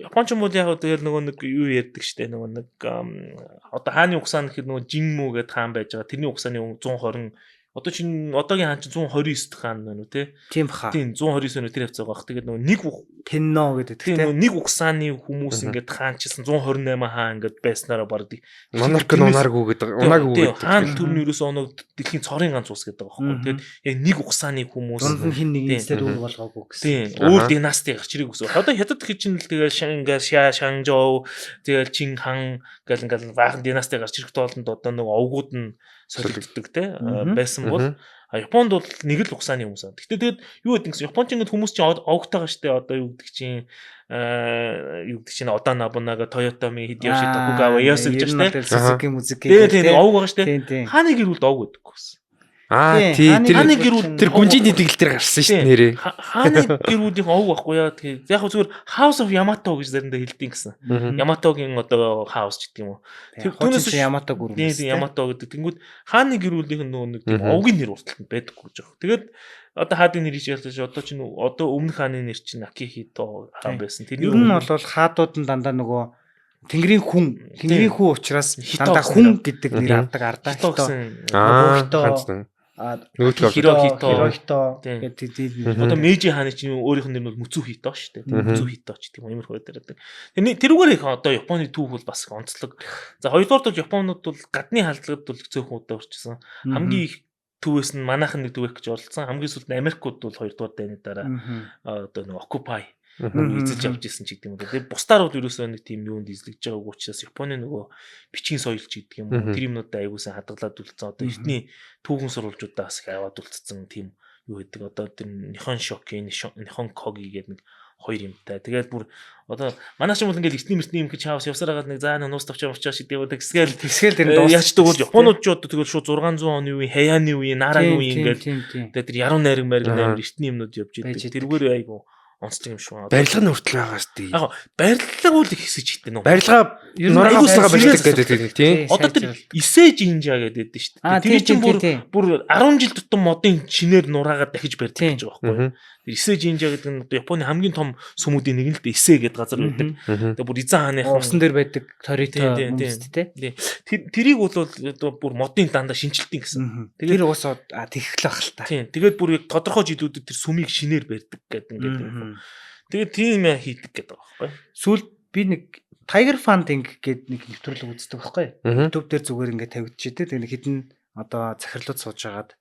Японч юм бол яг тэгэл нөгөө нэг юу ярьдаг штэ нөгөө нэг одоо хааны угсаа гэхэд нөгөө Жинмүү гэдэг хаан байж байгаа. Тэрний угсааны 120 Одоо чинь одоогийн хаан чинь 129 дэх хаан байна уу те. Тийм баха. Тийм 129 өнөө тэр явцаа байгаа. Тэгээд нөгөө нэг Тэнноо гэдэг тийм нөгөө нэг угсааны хүмүүс ингээд хаанчилсан 128 хаан ингээд байснараа баг монарк нь унааргүй гэдэг унаагүй гэдэг. Хаан төрний ерөөсөө оноо дэлхийн цорын ганц ус гэдэг байгаа байхгүй. Тэгээд яг нэг угсааны хүмүүс дунд нь хин нэг нэстээр үг болгоогүй гэсэн. Тийм өөр династи гарч ирэх гэсэн. Одоо хятад гэж чинь л тэгээд ингээд Шанжоу тэгээд Чин хан гэл ингээд баахан династи гарч ирэх тоолонд одоо нөгөө овгууд нь солигддог те байсан бол Японд бол нэг л угсааны хүмүүс аа. Гэтэ тэгээд юу гэдэг гэсэн Японч ингээд хүмүүс чинь овгтойгоо штэ одоо юу гэдэг чинь Ода Набунага, Toyotomi, Hideyoshi Tokugawa яасан гэж байна те. Suzuki музик гэдэг. Тийм овг байгаа штэ. Хааны гэрүүлд овг гэдэг гэсэн. Хааны гэрүүд тэр гүнжиний дэглэл дээр гарсан шүү дээ нэрээ. Хааны гэрүүдийн овг байхгүй яа. Тэгэхээр яг зүгээр House of Yamato гэж заримдаа хэлдэг гэсэн. Яматогийн одоо house ч гэдэг юм уу. Тэр түүнээс Yamato гүрэн. Тийм Yamato гэдэг. Тэнгүүд хааны гэрүүдийн нөгөө нэг тийм овгийн нэр урталт байдаггүй гэж байна. Тэгээд одоо хаадын нэр хийж ялтаж одоо чинь одоо өмнөх хааны нэр чинь Akihito хаан байсан. Тэр ер нь бол хаадууд нь дандаа нөгөө Тэнгэрийн хүн учраас дандаа хүн гэдэг нэр авдаг ардаа. Хито. Хирохито гэдэг. Одоо Мэйжи хааны чинь өөрийнх нь нэр нь Мүцүү Хито шүү дээ. Мүцүү Хито ч гэдэг юм иймэрхүү байдаг. Тэрүүгээр их одоо Японы түүх бол бас онцлог. За хоёрдугаар бол Японууд бол гадны халдлагад бол цөөхөн удаа орчихсон. Хамгийн их түүээс нь манайхан нэг түүх гэж оролцсон. Хамгийн сүүлд нь Америкууд бол хоёрдугаар дайны дараа одоо нэг Occupy эзэлж авч ирсэн ч гэдэг юм уу. Тэгээд бусдаар бол ерөөсөө нэг тийм юунд эзлэж байгаа учраас Японы нөгөө бичгийн соёл ч гэдэг юм уу. Тэр юмнуудаа аягуулсан хадгалаад үлдсэн. Одоо эртний түүхэн сурвалжуудаас их аваад үлдсэн тийм юу гэдэг. Одоо тэр Nihon Shoki, Nihon Kogi гэдэг нэг хоёр юмтай. Тэгээд бүр одоо манайч юм бол ингээл эртний юм гэж хавс явсаар хагаад нэг заа нуус тавчаа мовчааш гэдэг тэгсгээл тэр яачдаг бол Японууд ч одоо тэгэл шууд 600 оны үеийн Хаяаны үеийн Нарагийн үеийн ингээд тэгээд тэр яруу найраг амар эртний юмнууд явж идэг. Тэрүүгээр айгу онцлог юм шүү. Барилга нь хүртэл байгаа шүү дээ. Яг барилга үл их хэсэж хитэн нөө. Барилга нураагуулсгаа барьдаг гэдэг тийм. Одоо тэр Исэ Жинжа гэдэг дээ шүү дээ. Тэр чинь бүр 10 жил тутам модын шинээр нураагаад дахиж барьдаг гэж байгаа байхгүй. Тэр Исэ Жинжа гэдэг нь одоо Японы хамгийн том сүмүүдийн нэг л дээ Исэ гэдэг газар байдаг. Тэгээ бүр Изан хааны усан дээр байдаг Торито үндэстэй тийм. Тэрийг бол одоо бүр модын дандаа шинжилтийн гэсэн. Тэр уусаа тэгэх л байх л та. Тийм. Тэгээд бүр яг тодорхой жилүүдэд тэр сүмийг шинээр барьдаг гэдэг ингээд. Тэгээд тийм хийдэг гэдэг байгаа байхгүй. Сүүлд би нэг Tiger Funding гэдэг нэг нэвтрүүлэг үздэг байхгүй. YouTube дээр зүгээр ингээд тавигдчихжээ. Тэгээд хитэн одоо захирлууд сууж агаад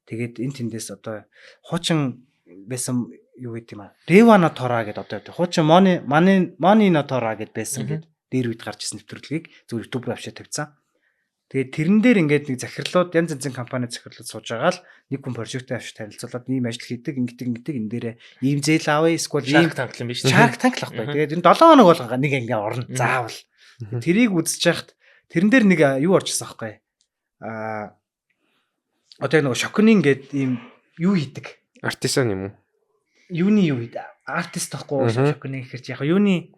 тэгээд эн тэндээс одоо хуучин байсан юу гэдэг юм аа. Revana Tora гэдэг одоо хуучин Money Tora гэдэг байсан гэдэг дээр үед гарч ирсэн нэвтрүүлгийг зүгээр YouTube-аар авчиж тавьсан. Тэгээд тэрэн дээр ингээд нэг захирлууд янз янзын компани захирлууд сууж байгаа л нэг хүн прожектыг авч танилцуулаад ийм ажил хийдэг ингээд энэ дээрээ ийм зээл авъя эсвэл ийм танк юм биш. Shark Tank л байхгүй. Тэгээд энэ 7 хоног болгоо нэг ингээд орно. Заавал. Тэрийг үзэж яхад тэрэн дээр нэг юу орчихсан байхгүй. Одоо нэг Shokunin гэдэг ийм юу хийдэг. Артисан юм уу? Юуны юу хийдэг? Артист тахгүй Shokunin гэхэрч яг юуны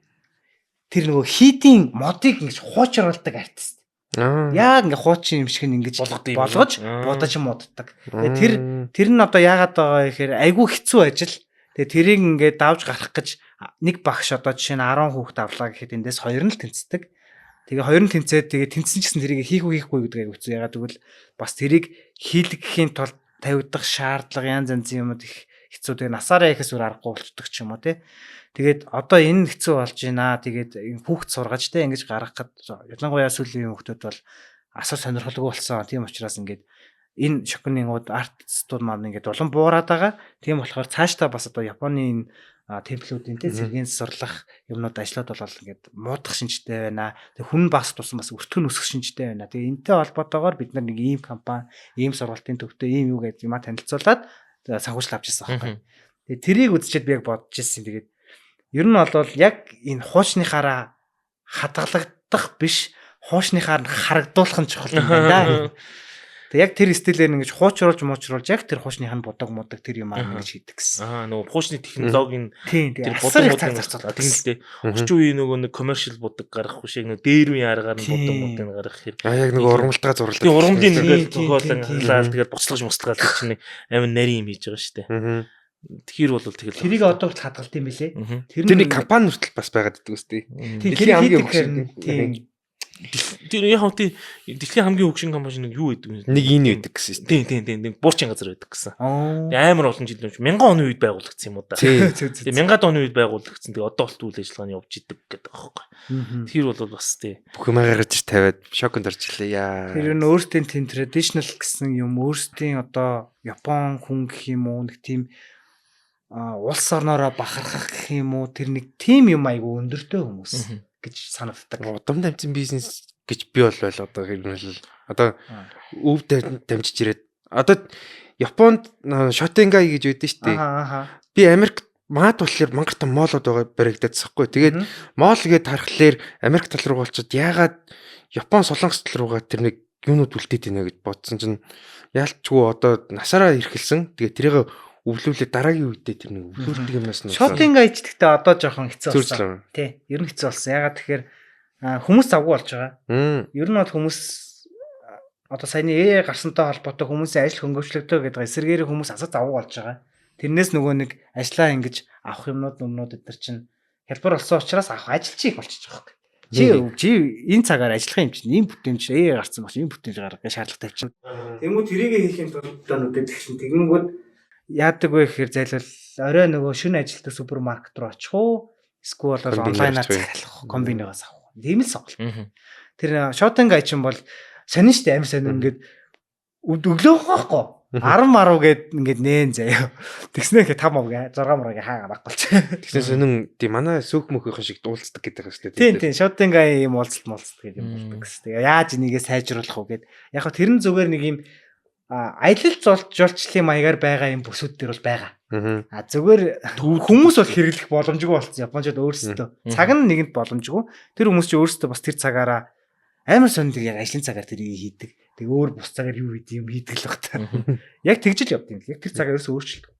тэр нөгөө хийдийн модыг ингэж хуучруулдаг артист. Яг ингээ хуучин юм шиг ингэж болгож будаж моддаг. Тэр нь одоо яагаад байгаа гэхээр айгүй хэцүү ажил. Тэгээ тэрийг ингээ давж гарах гэж нэг багш одоо жишээ нь 10 хүүхэд авлаа гэхэд эндээс 2 нь л тэнцдэг. Тэгээ 2 нь тэнцээд тэгээ тэнцсэн ч гэсэн тэрийг хийхгүй гэдэг айгүй хэцүү. Ягаад гэвэл бас тэрийг хийлгэхийн тулд тавигдах шаардлага янз янзын юмуд их хэцүү. Тэгээ насаараа ихээс өөр аргагүй болчихдог ч юм уу тий. Тэгээд одоо энэ хэцүү болж байна. Тэгээд энэ хүүхд сургаж те ингэж гаргахад ялангуяа сүүлийн хүүхдүүд бол асуу сонирхолгүй болсон. Тийм учраас ингээд энэ Shokunin-ууд артистууд маань ингээд улам буураад байгаа. Тийм болохоор цаашдаа бас одоо Японы энэ темплүүдийн те зэргийн сурлах юмнууд ажлууд бол ингээд муудах шинжтэй байна. Тэг хүн бас тусан бас өртгөн өсөх шинжтэй байна. Тэгээ энэтэй холбоотойгоор бид нар нэг ийм компани, ийм сургалтын төвтэй ийм юу гэдэг юмаа танилцуулаад санхүүжил авч ирсэн байхгүй. Тэгээ тэрийг үзчихэд би яг бодож ирсэн. Тэгээд ер нь бол яг энэ хуучныхаараа хадгалагдах биш, хуучныхаар нь харагдуулах нь чухал юм байна. Тэг яг тэр стилээр ингэж хуучруулж яг тэр хуучных нь будаг мудаг тэр юм аа ингэж хийдэг гэсэн. Нөгөө хуучны технологийн тэр будаг мудаг зарцуулаад тийм л дээ. Орчин үеийн нөгөө нэг commercial будаг гарах биш яг нэг дээр үеийн аргаар нь будаг мудаг гарах хэрэг. Яг нэг ургамалтаа зурлаа. Тийм ургамлын ингээд тохиолон халаал тэгээд буцлагж муцлагаал гэж чинь амин нарийн юм хийж байгаа шүү дээ. Тэгэхээр бол тэгэл тэрийг одоо хүртэл хадгалт юм бэлээ. Тэр нэг компани хүртэл бас байгаад идэг үстэй. Тийм хамгийн өгсөн. Тийм. Тэр яг тийм дэлхийн хамгийн хөгшин компани нэг юу гэдэг вэ? Нэг ин байдаг гэсэн. Тийм. Буурчин газар байдаг гэсэн. Оо. Тэгээ амар олон жил 1000 оны үед байгуулагдсан юм уу да. Тийм. Тэгээ 1000 оны үед байгуулагдсан. Тэгээ одоо болт үйл ажиллагааны явж идэг гэдэг аахгүй. Тэр бол бас тийм Бүх юм гаргаж тавиад шоконд орж ирлээ яа. Тэр нь өөртөө тийм traditional гэсэн юм өөртөө одоо Япон хүн гэх юм уу нэг тийм улс орноороо бахархах гэх юм уу тэр нэг тийм юм айгу өндөртэй хүмүүс гэж санагддаг. Удам дамжин бизнес гэж би бол одоо хэрнэл одоо өв дамжиж ирээд одоо Японд Shottengai гэж үүдэн штэ. Би Америк маад болохоор мангартан моолууд байгаа баригдаадсахгүй. Тэгээд моол гээд харахаар Америк тал руу болчиход яагаад Япон солонгос тал руугаа тэр нэг юунууд үлдээд байна гэж бодсон чинь яалтчгүй одоо насаараа ирхэлсэн. Тэгээд тэрийг өвлүүлээ дараагийн үедээ тэр нэг өвлүүлдэг юмнаас нь Shottengai ч гэхдээ одоо жоохон хэцүү болсон. Зүрхлээ. Тий, ер нь хэцүү болсон. Ягаад тэгэхээр хүмүүс завгүй болж байгаа. Ер нь бол хүмүүс одоо саяны гарсантай холбоотой хүмүүсийн ажил хөнгөвчлөгдөө гэдэг эсэргээр хүмүүс асар завгүй болж байгаа. Тэрнээс нөгөө нэг ажлаа ингэж авах юмнууд эдгээр чинь хялбар болсон учраас авах ажилчийг болчихж байгаа юм. Чи энэ цагаар ажиллах юм чинь ийм бүтээмж гарсан багш ийм бүтээмж гаргах шаардлагатай чинь. Тэнгүү тэрийг хийх юм бол тэгшин тэгэнгүүт яадаг вэ гэхээр зайлвал орой нөгөө шөнө ажилтдаг супермаркет руу очих уу эсвэл онлайнаар захиалах комбинигоос авах. Тийм л сонголт. Тэр Shottengai чинь бол сонин штэ амир сонин ингээд өглөөх байхгүй 10 маруу гээд ингээд нээн заяа. Тэгснэ их 5 мав гэ 6 маруугийн хаагаар багуулч. Тэгсэн сонин тийм манай сөөх мөхийнхэн шиг дуулцдаг гэдэг хэвчээ. Тийм Shottengai юм уулзалт гэдэг юм болдог гэсэн. Тэгээ яаж энийгээ сайжруулах уу гэд. Яг хөө тэр нь зүгээр нэг юм аялал жуулчлалын маягаар байгаа юм бүсүүд төр бол байгаа. Зүгээр хүмүүс бол хэрэглэх боломжгүй болсон. Японочдод өөрсдөө цаг нь нэгэнд боломжгүй. Тэр хүмүүс чинь өөрсдөө бас тэр цагаараа амар сонирхдаг яг ажлын цагаар тэрийг хийдэг. Тэг өөр бус цагаар юу хийдэг юм хийдэг л багтаа. Яг тэгж л явд юм. Яг тэр цагаа ерөөсөө өөрчлөлт.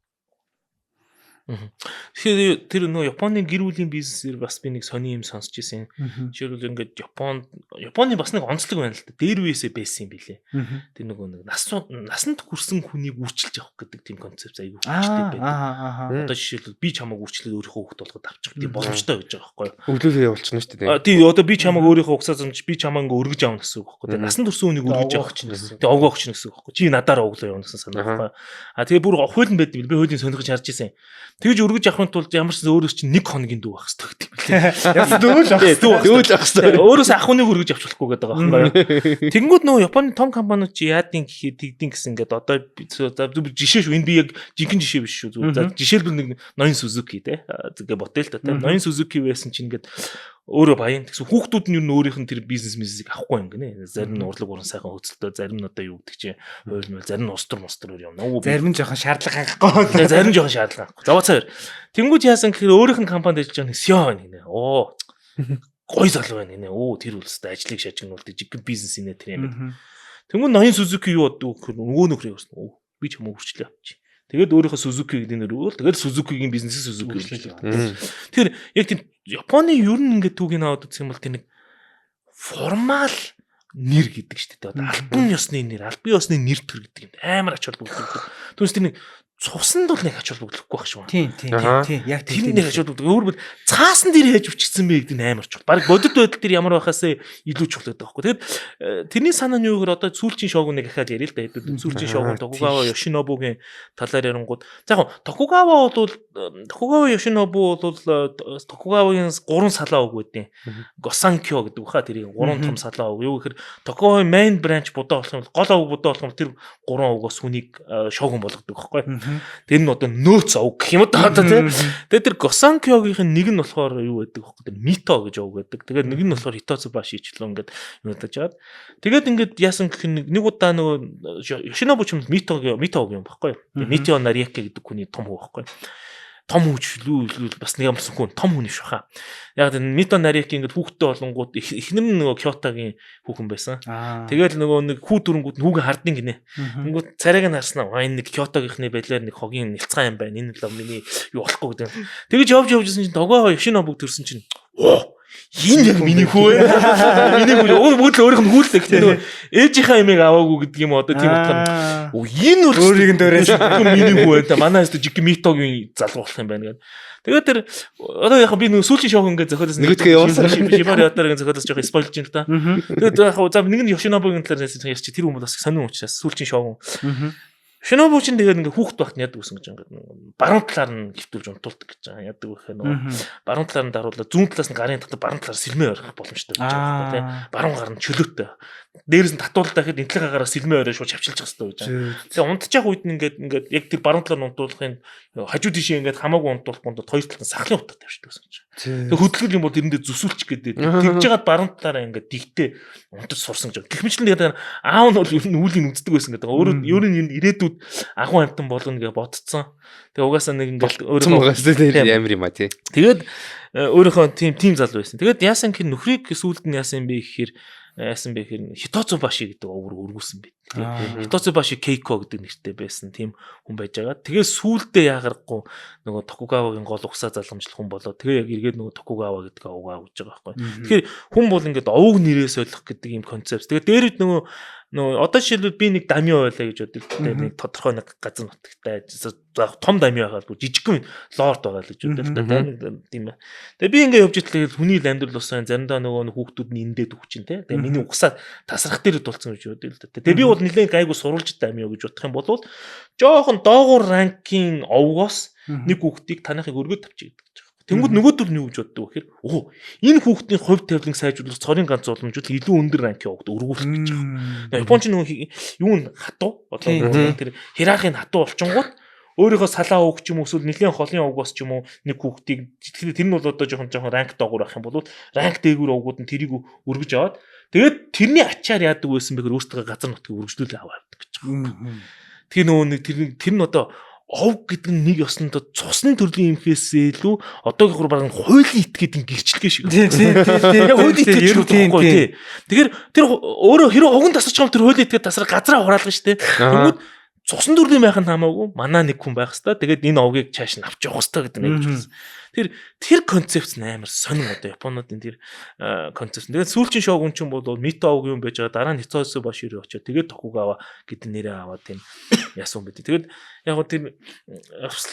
Тэгэхээр тэр нөө Японы гэр бүлийн бизнесээр бас би нэг сони юм сонсч ирсэн. Жишээлбэл ингээд Японы бас нэг онцлог байна л да. Дээр үесээ байсан юм билэ. Тэр нэг насанд хүрсэн хүнийг үрчилж явах гэдэг тийм концепт аягүй хүчтэй байдаг. Одоо жишээлбэл би чамайг үрчлээд өөрийнхөө хүүхд болгоод авчих тийм боломжтой байж байгаа байхгүй юу? Өглөөлөө явуулчихна шүү дээ. Тийм одоо би чамайг өөрийнхөө угсаа замж би чамайг ингээ өргөж авна гэсэн үг байхгүй юу? Насанд хүрсэн хүнийг өргөж авах чинь гэсэн. Тэгээ овгоогч нь гэсэн үг байхгүй юу? Чи надаараа өглөө явна гэсэн санаа байхгүй юу? Тэгээ бүр хууль нь байдаг би хуулийн сонирхож харж ирсэн. Тэгж өргөж авахын тулд ямар ч өөрөөс чинь 1 хоногийн дүү байх хэрэгтэй гэдэг билээ. Яг дүүл авах хэрэгтэй. Өөрөөс ахуйныг өргөж авч болохгүй гэдэг байгаа байхгүй юу? Тэнгүүд нөө Японы том компаниуд чи яадын гэхээр тэгдин гэсэн ингээд одоо жишээ шүү. Энэ би яг жинхэнэ жишээ биш шүү. За жишээлбэл нэг Ноён Сузуки те. Тэгээ ботел та те. Ноён Сузуки байсан чинь ингээд өөрөө баян тэгсэн хүүхдүүд нь юу н өөрийнх нь тэр бизнесийг авахгүй юм гинэ. Зарим нь урлаг уран сайхан хөцөлтөө, зарим нь одоо юу гэдэг чинь хууль мэл, зарим нь устар юм. Зарим нь жоохон шаардлага хангахгүй. Зарим жоохон шаардлага хангахгүй. За цаар. Тэнгүүд яасан гэхээр өөрийнх нь компанид ажиллаж байгаа нэг сё байна гинэ. Оо. Гой залуу байна гинэ. Оо тэр үлстэй ажлыг шажигнуулдаг жиг бизнес инэ тэр юм. Тэнгүүд Ноён Сузуки юу боддог гэхээр нөгөө нөхрөө өснө. Би ч юм уу хүрчлээ авчи. Тэгээд өөрийнхөө Suzuki гэдэг нэр өгөөл. Тэгээд Suzuki-гийн бизнесээ Suzuki гэж байна. Тэр яг тийм Японы ер нь ингээд түүхийг аваад үзэх юм бол тэр нэг формал нэр гэдэг шүү дээ. Одоо албан ёсны нэр, албан ёсны нэр төр гэдэг юм. Амар ач холбогдол. Түүнээс тэр нэг цусанд бол нэг ач холбогдлохгүй байх шүү. Тийм. Яг тэр нэг ач холбогдол. Өөр бүр цаасан дээр яаж өвчсөн бэ гэдэг нь амар чухал. Бараг бодит байдал дээр ямар байхаас илүү чухал байдаг байхгүй. Тэгэхээр тэрний санаа нь юу гэхээр одоо сүүлчийн шогуныг ахаад ярил л да. Сүүлчийн шогун Токугава Йошинобугийн талаар ярингууд. За яг Токугава Йошинобу бол Токугавагийн 3 салаа үг байдیں۔ Госанкё гэдэг баха тэрийг 3 том салаа үг. Юу гэхээр Токугавагийн main branch будаа болох юм бол гол үг будаа болох юм тэр 3 үгээс хүнийг шогун болгодог байхгүй. Тэр нь одоо нөөц ав гэх юм одоо тийм. Тэгээд тэр Госанкёгийн нэг нь болохоор юу байдаг вэ? Тэр Мито гэж ав байдаг. Тэгээд нэг нь болохоор Hitotsubashi ичлээ ингээд юу надад жаад. Тэгээд ингээд яасан гэх нэг удаа нөгөө Yoshinobu ч Мито юм баггүй. Митио Нариаки гэдэг хүний том хүү баггүй. Том хүчлүү бас нэг юмсан хүн том хүн биш баха. Яг энэ Мито Нариаки ингээд хүүхдтэй болонгууд эхнэр нь нөгөө Кёотогийн хүүхэн байсан. Тэгэл нөгөө нэг хүү дүрэнгүүд хүүхэн хардын гинэ. Тэнгүүд царайг нь харснаа. Энэ нэг Кёотогийнхны байлаар нэг хогийн нэлцгаан юм байна. Энэ л миний юу болохгүй гэдэг. Тэгэж явж явжсэн чинь Тогоо Yoshinobu төрсөн чинь оо энэ яг миний хүү ээ. Миний хүү бүгд өөрийнх нь хүүлээ. Гэхдээ нөгөө ээжийнхээ эмээг аваагүй гэдэг юм одоо тийм утгаар энэ бол өөрийг нь дөрөөс миний хүү ээ. Манай хэвчээ жиг митогийн залуу болох юм байна гэдэг. Тэгээд тэр одоо яг би нөгөө сүүлийн шоу ингээд зохиолсон. Нөгөөдгөө явуулсан. Шибари ятаар ингээд зохиолсон жоох спойлж юм л да. Тэгээд яг за нэг нь Yoshinobu-гийн талаар ярьж чи тэр хүмүүс бас сонин учраас сүүлийн шоу. Yoshinobu чинь тэгээд ингээд хүүхд багт яадаг гэсэн гэж ингээд баруун талаар нь хөвтүүлж унтуулдаг гэж байгаа. Яадаг вэ гэхээр нөгөө баруун талаар нь даруулаад зүүн талаас нь гарын татад баруун талаар сэлмээ орох боломжтой гэж байгаа тийм. Баруун гар нь чөлөөтэй. Дээрээс нь татуулдаа гэхэд энэ талын гараа сэлмээ орой шууд чавчилж байгаа хэрэгтэй гэж байна. Тэгээ унтчих үед нь ингээд яг тэр баруун талаар нь унтуулахын хажуу тийшээ ингээд хамаагүй унтуулахгүй хоёр талд нь сахлын утга тавьчихдаг гэсэн чинь. Тэгээ хөдөлгөл юм бол тэрэндээ зүсүүлчих гэдэг. Тэгж жагаад баруун талаараа ингээд дигтээ унтаж сурсан гэж. Гэх мэтлэн тэгээд аав нь бол ер нь үүлийг үздэг байсан гэдэг. Өөр нь ирээдүйд ахуй амтан болно гэж бодцсон. Тэгээ угаасаа нэг ингээд өөрийнхөө амар юм а тий. Тэгээд өөрийнхөө тим залуу байсан. Тэгээд яасан гэх нөхрийг сүүлд нь яасан бэ гэхээр Хитоцу Баши гэдэг өргүүлсэн бэ. Хитоцу Баши Кейко гэдэг нэртэй байсан тийм хүн байж байгаа. Тэгээ сүүлдээ яагарахгүй нөгөө Токугавагийн гол угсаа залгамжлах хүн болоо. Тэгээ яг эргээд нөгөө Токугава гэдэг авгаа гэж байгаа байхгүй. Тэгэхээр хүн бол ингээд овог нэрээ солих гэдэг юм концепт. Тэгээ дээрэд нөгөө одоо жишээлбэл би нэг дамио байлаа гэж бодъё. Нэг тодорхой нэг газар нутагтай том дамио байгаад жижигхэн лорд байгаа л гэж бодъё. Тийм ээ. Тэгээ би ингээд явж итлээ хүний амьдрал усан заримдаа нөгөө хүүхдүүд нь эндээд өгч ин тэ. Тэгээ миний угсаа тасрах дээр дулцсан гэж бодъё л да. Тэгээ би бол нэлээд гайгүй сурвалж дамио гэж бодох юм бол жоохон доогуур ранкийн овгоос нэг хүүхдийг танахыг өргөд тавьчих гэдэг. Тэнгүүд нөгөөдөр нь юу гэж боддог вэ гэхээр энэ хүүхдийн хувь тавиланг сайжруулах цорын ганц уламжууд илүү өндөр ранкийн овгод өргүүлэх гэж байгаа. Японч нөгөө юу н хатуу одоо тэр хирахын хатуу болчингууд өөрийнхөө салаа овг ч юм уу эсвэл нэлийн холын овгоос ч юм уу нэг хүүхдийг тэр нь бол одоо жоохон ранк доогуур авах юм бол ранк дээгүүр овгууд нь тэрийг өргөж аваад тэгээд тэрний ачаар яадаг байсан бэхээр өөртөө газар нутгийг өргөжлүүлээ аваад гэж байгаа. Тэгээ нөгөө нэг тэр нь одоо овг гэдэг нь нэг ёсондоо цусны төрлийн инфээсээ илүү одоогийн хур бараг хуулийн итгээд гэрчлэгээ шиг. Яг хуулийн итгээд шүү дээ. Тэгэхээр тэр өөрөө хэрэв огон тасарч байгаа тэр хуулийн итгээд тасраа газараа хураалгана шүү дээ. Тэгмүүд цусан төрлийн байх нь хамаагүй манаа нэг хүн байх хэвээр. Тэгээд энэ овгийг чааш нь авч явах хэвээр гэдэг нэг юм. Тэр концепт амар сонин одоо Японуудын тэр концепт. Тэгээд сүүлчийн шоугун ч юм бол мито овг юм байж байгаа. Дараа нь Хитоцу Баширо очоод тэгээд Токугава гэдэг нэрээ аваад тийм яасан бэ. Тэгээд яг тэр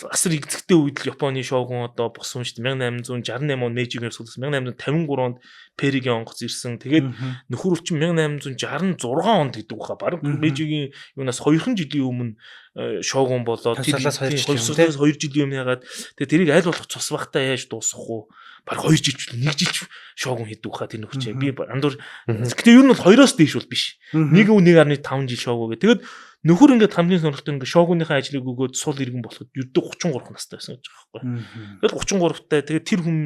асар игцэгтэй үед л Японы шоугун одоо босон шүү дээ. 1868 он Мэйжигийн сүүлс 1853 онд Перигийн онгоц ирсэн. Тэгээд нөхөр өвчин 1866 онд гэдэг баха. Бараг Мэйжигийн юунаас 2 жилийн өмнө шоугун болоод Тасалаас 2 жилийн өмнө ягаад тэгээд тэрийг аль болох цус бахтаа яаж дуусгах уу? Бараг 2 жил 1 жил шоугун хийдэг баха тэр нөхөрчээ. Би андуур гэхдээ ер нь бол 2-оос дээш бол биш. 1.5 жил шоугуу гэ. Тэгээд нөхөр ингээд хамгийн сонирхолтой ингээд шоугуныхаа ажлыг өгөөд сул иргэн болоход ердөө 33 настай байсан гэж байгаа байхгүй. Тэгээд 33-тай тэгээд тэр хүн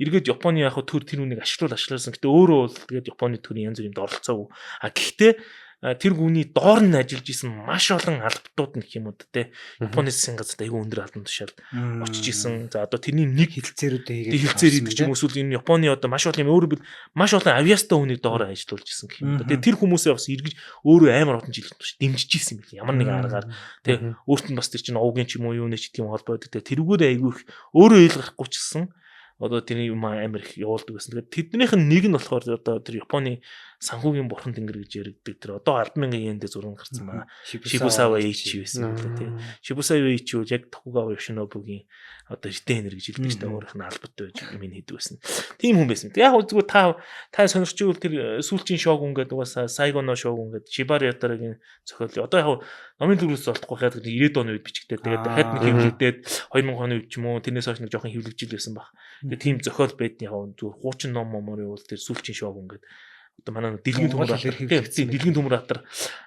эргээд Японы яг төр тэр хүнийг ашиглуулсан. Гэтэ өөрөө бол тэгээд Японы төрийн янз бүрийн оролцоогүй. Гэхдээ тэр хүний доор нь ажиллаж исэн маш олон албатууд гэх юм уу те Японы засгийн газарт айгүй өндөр албан тушаал очиж исэн. За одоо тэрний нэг хилцээрүүдээ хийгээд ч юм уу эсвэл энэ Японы одоо маш олон өөрөө маш олон авиастай хүнийг доор ажиллуулж исэн гэх юм. Тэгээ тэр хүмүүсээ бас эргэж өөрөө амар олон жил дэмжиж исэн юм байна. Ямар нэгэн аргаар те өөрт нь бас тэр чинь овгийн ч юм уу юу нэ ч гэх юм холбоотой те тэрүүгээр айгүй их өөрөө ил гарахгүй ч гэсэн одоо тэрний юм амар их явуулдаг гэсэн. Тэгээд тэднийх нь нэг нь болохоор одоо тэр Японы санхүүгийн бурхан тэнгэр гэж яригддаг. Тэр одоо 10,000 йендээ зураг гарсан байна. Shibusava Eiichi байсан гэдэг тийм. Shibusava Eiichi бол яг Tokugawa Yoshinobu-гийн одоо ретенер гэж хэлдэг ч та өөрийнх нь албат байж юм хийдэг байсан. Тийм хүн байсан. Яг зүгээр та сонирч ивэл тэр сүүлчийн шоугун гэдэг угаасаа Saigono шоугун гэдэг Shibari Yataрагийн зохиол. Одоо яг номын төвлөрөөс олдохгүй хаад 90-ад оны үед бичигдээ. Тэгээд дахиад нэг хэвлэгдээд 2000 оны үед ч юм уу тэрнээс хойш нэг жоохон хэвлэгжил байсан баг. Тэгээд тийм зохиол байд яг зүгээр хуучин ном момор явуул тэр сүүлчийн шоугун гэдэг одоо манай дэлгэн төмөр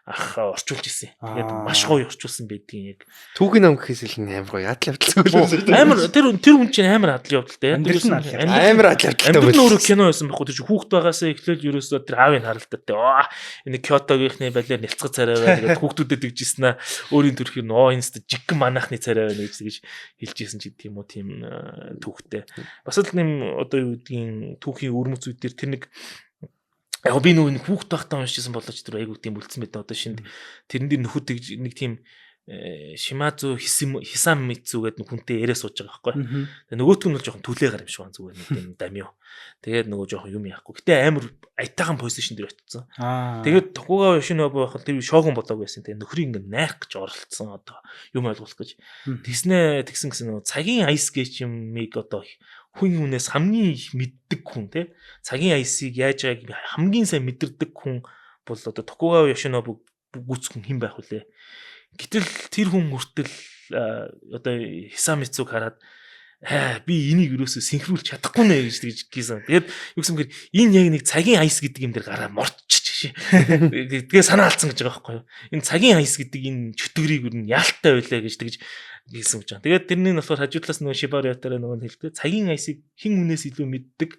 ах орчуулж ирсэн. Тэгээд маш гоё орчуулсан байдгийг яг түүхийн ном гэхээс илүү амар гоё адал явдал. Амар тэр хүн чинь амар адал явдалтай. Амар адал явдалтай. Амьдрал өөрөө кино байсан байхгүй тийм хүүхд байгаасаа эхлээл ерөөсөө тэр аавын харалтаатай. Энэ Кётогийнхний балер нэлцгэг царай байна гэдэг хүүхдүүдэд дэгжсэн аа. Өөрийн төрхийг энэ жиггэн манахны царай байна гэж хэлж ирсэн ч гэдэг юм уу тийм түүхтэй. Бас л нэм одоо юу гэдгийг түүхийн өрмөц үе дээр тэр нэг яг би нөгөө хүүхд байхдаа уншижсэн болооч тэр айгуу тийм үлдсэн байт одоо шинэ тэрэн дээр нөхөд нэг тийм Shimazu Hisamitsu гэдэг хүнтэй яриа сууж байгаа байхгүй. Тэгээ нөгөөтг нь бол жоохон түлээгаар юм шиг байна зүгээр нэг юм дамио. Тэгээд нөгөө жоохон юм яахгүй. Гэтэ амар аятайхан позишн дээр очсон. Тэгээд Токугава Yoshinobu байхад тэр шоугун болоог байсан. Тэгээ нөхрийг ингээ найх гэж оролцсон одоо юм ойлгуулах гэж. Тэгсэн гэсэн нөгөө цагийн айс гэж юмыг одоо хүн хүнээс хамгийн их мэддэг хүн те. Цагийн айсыг яаж байгааг хамгийн сайн мэдэрдэг хүн бол одоо Токугава Yoshinobu гүцхэн хэн байх вүлээ. Гэтэл тэр хүн хүртэл одоо Hisamitsu-г хараад би энийг юусоо синхруулж чадахгүй нэ гэж гисэн. Тэгээд юу гэсэн хэрэг энэ яг нэг цагийн айс гэдэг юм дээр гараа морччих. Тэгээ санаа алдсан гэж байгаа байхгүй юу. Энэ цагийн айс гэдэг энэ чөтгөрийг юу яалттай байлаа гэж тэгж гисэн гэж байна. Тэгээд тэрний нь болохоор хажуудлаас нөгөө Shibari Hatara нөгөө хэлдэг. Цагийн айсыг хэн хүнээс илүү мэддэг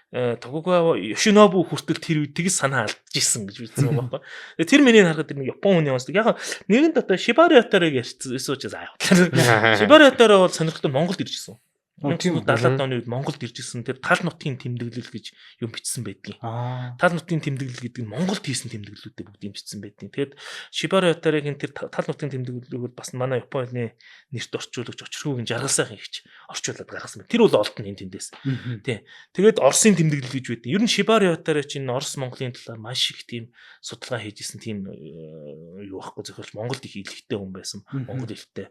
Токугава Yoshinobu хүртэл тэр үед тэгж санаа алдж исэн гэж үзсэн юм байна. Тэгээ тэр миний харахад тэр нэг Япон хүний онцлог. Яг нэгэн дотоо Shibari Hatara гэж сууж заа. Shibari Hatara бол сонирхолтой Монголд ирж исэн. 1970-аад оны үед Монголд ирж исэн тэр тал нутгийн тэмдэглэл гэж юм бичсэн байдгийг. Тал нутгийн тэмдэглэл гэдэг нь Монголд хийсэн тэмдэглэлүүдээ бүгд бичсэн байдгийг. Тэгэд Shibari Hatara-гийн тэр тал нутгийн тэмдэглэлүүд бас манай Японы нэрт орчуулагч очирхүүгийн жаргал сайхан ихч орчуулад гаргасан байна. Тэр бол олд нь тэндээс. Тий. Тэгээд Оросын тэмдэглэл гэж байдیں۔ Ер нь Shibari Hatara чинь Орос Монголын талаар маш их тийм судалгаа хийж исэн тийм юу байхгүй зөвхөн Монголд их илэгтэй хүн байсан. Монгол хэлтэй.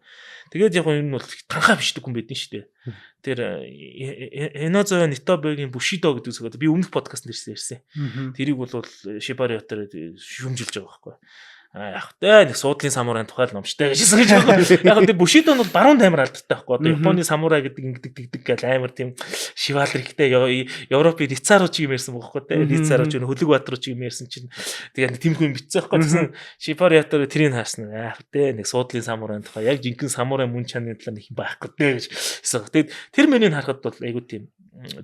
Тэгээд яг энэ бол танхаа бичдэг хүн байдэн шүү дээ. Тэр Enozo Nitobe-гийн Bushido гэдэг зүйл би өмнөх подкастт ирсэн. Тэрийг бол Shibari Hatara шүмжилж байгаа байхгүй. Яг тэ нэг суудлын самурайн тухай л номштой гэжсэн гэж байгаа. Яг тэр Bushido нь бол баруун таймар алдартай байхгүй. Одоо Японы самурай гэдэг ингэдэг тэгдэг гэл амар тийм шивалриктэй Европын Рицаро ч юм ярьсан байхгүй тэ. Рицаро ч хөлөг баатар ч юм ярьсан чинь тэгээ тийм хүн битсэн байхгүй. Тэгсэн Shibari Hatara тэрийг хаасан. Яг тэ нэг суудлын самурайн тухай яг жинхэнэ самурай мөн чанарын талаар их байхгүй тэ гэж хэлсэн. Тэгээд тэр мөрийг харахад бол айгуу тийм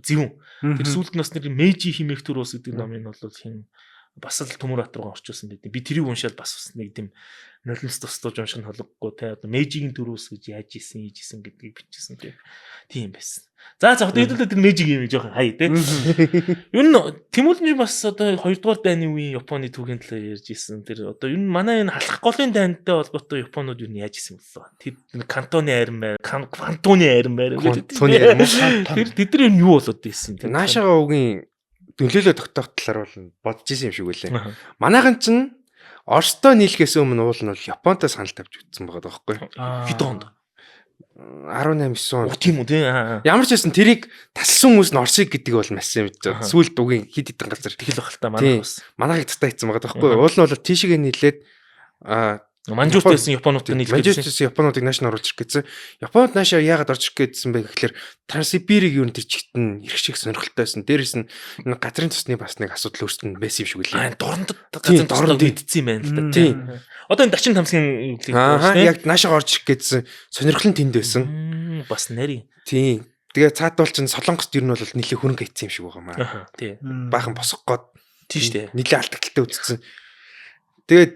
зөвүүн. Тэр сүүлд нь бас нэг Meiji химэх төр ус гэдэг номын бол хин бас л Төмөр Батруугаа орчуулсан гэдэг. Би тэрийг уншаад бас нэг тийм нулимс тусдууж унших нь холбоггүй те. Одоо Meiji-гийн төрөөс гэж яаж ийсэн гэдгийг бичсэн тийм байсан. За хэдүүлээ тэр Meiji-гийн юм жоохон хай те. Юу н Тэмүүлэн бас одоо 2 дугаар дайны үеийн Японы түүхийн талаар ярьж ийсэн. Тэр одоо юу манай энэ халах голын дайнтай холбоотой Японууд юу яаж ийсэн боллоо. Тэр Кантоны арим байр, Кантоны арим байр. Тэр тэдний юу болоод ийсэн. Наашаага үгийн нөлөөлөө тогтоох талаар бол бодож исэн юм шиг үлээ. Манайхан чинь Оростой нийлэхээс өмнө уул нь бол Японтой санал тавьж үтсэн байгаа байхгүй юу? Хэд онд? 18 9 он. Тийм үү тий. Ямар ч байсан тэрийг тассан хүмүүс нь Оросыг гэдэг бол массан юм байна. Сүүлд үгийн хид хидэн газар тэгэл баг л та манай бас. Манайхыг татаа хийсэн байгаа байхгүй юу? Уул нь бол тийшээ нийлээд Манжууртайсэн Японуудтай нийлэх гэсэн. Манжууртайсэн Японуудыг нааш нь оруулж ирэх гэсэн. Японд наашаа яагаад орж ирэх гэсэн бэ гэхэлэр Транссибирийг юу тэр чигт нь ирэх шиг сонирхолтой байсан. Дээрээс нь энэ газрын тосны бас нэг асуудал өөрсдөнд байсан юм шиг үлээ. Дорнод газрын тоснд идсэн юм байна л да. Тийм. Одоо энэ дачин тамсгийн яг наашаа орж ирэх гэсэн сонирхол нь тэнд байсан. Бас нарийн. Тийм. Тэгээ цаатуул чинь Солонгост ер нь бол нэлээд хөрөнгө хийсэн юм шиг байгаа маа. Тийм. Баахан босгох гээд тийш дээ. Нэлээд алдагдaltaй үзсэн. Тэгээд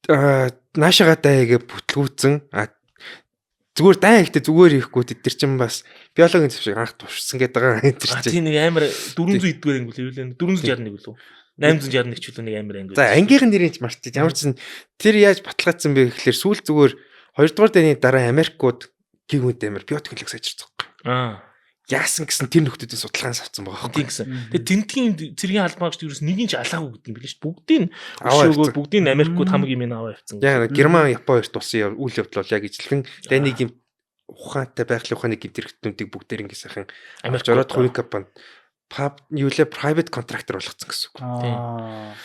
наашаага дайгээ бүтлгүүцэн зүгээр дай ихтэй зүгээр ихгүй тэр чинь бас биологийн зэв шиг анх туршсан гэдэг байгаа тэр чинь. Тийм нэг амар 400 идгээр англи юу лээ 461 лөө 861 ч үлээ нэг амар англи. За ангийнхэн нэрийг ч мартчих. Ямар ч тэр яаж баталгаажсан бэ гэхэлэр сүүл зүгээр 2 дугаар дайны дараа Америкууд гівүүд амар биотехнологи сайжирсан байхгүй. Яасан гэсэн тэр нөхдүүдийн судалгаанаас авсан байгаа байхгүй гэсэн. Тэгээ тентгийн цэргийн албаагч ерөөс нэгийн ч алаагүй гэдэг юм билээ шүү. Бүгдийг өшөөгөө бүгдийг Америкууд хамаг юм аваа явцсан. Яг Герман, Япон хоёрт улсын үйл явдал бол яг ижилхэн дайныг юм ухаантай байгалийн ухааны гэмт хэрэгтнүүдийг бүгдээр ингэ сайхан Америк ороод хувийн компани юулээ private contractor болгоцсон гэсэн үг.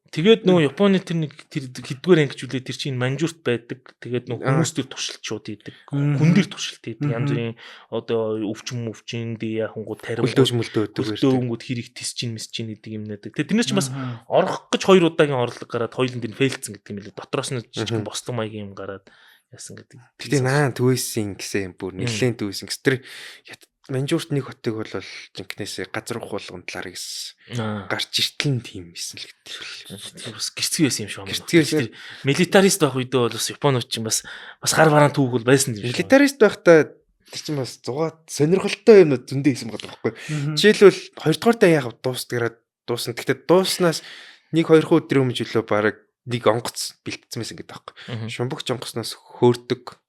Тэгээд нөгөө Японы тэр нэг тэр хэдгээр ангижүүлээ тэр чинь Манжуурт байдаг. Тэгээд нөгөө хүмүүс төр туршилтчууд идэг. Хүн дээр туршилт идэг. Янз бүрийн одоо өвчин дээ яхангууд тарим өвдөөнгүүд хэрэг тис чинь мис чинь гэдэг юм нэдэг. Тэгээд тэрнээс чинь бас орох гэж 2 удаагийн орлого гараад хоёулын дээр фейлцсэн гэдэг юм лээ. Дотроос нь жижигхэн бослог маягийн юм гараад яасан гэдэг. Тэгээд наа төвөөсөн гэсэн юм бүр нэлээд төвөөсөн. Тэр Манжуурт нэг хотыг бол жинкнээсээ газар ухуулгын талаар гарч иртэлэн тийм байсан л гэдэг. Бас гэрцгий байсан юм шиг байна. Гэрцгий милитарист байх үедээ бол бас Японууд чинь бас гар бараан түүх бол байсан юм шиг. Милитарист байхдаа тэр чинь бас зугаад сонирхолтой юмнууд зөндөө хийсэн байгаа байхгүй. Жишээлбэл 2 дугаар даа яг дуусна. Гэхдээ дууснаас 1-2 өдрийн өмнө жилөө бараг нэг онгоц бэлтгэсэн байсан гэдэг байхгүй. Шумбагч онгоцноос хөөрдөг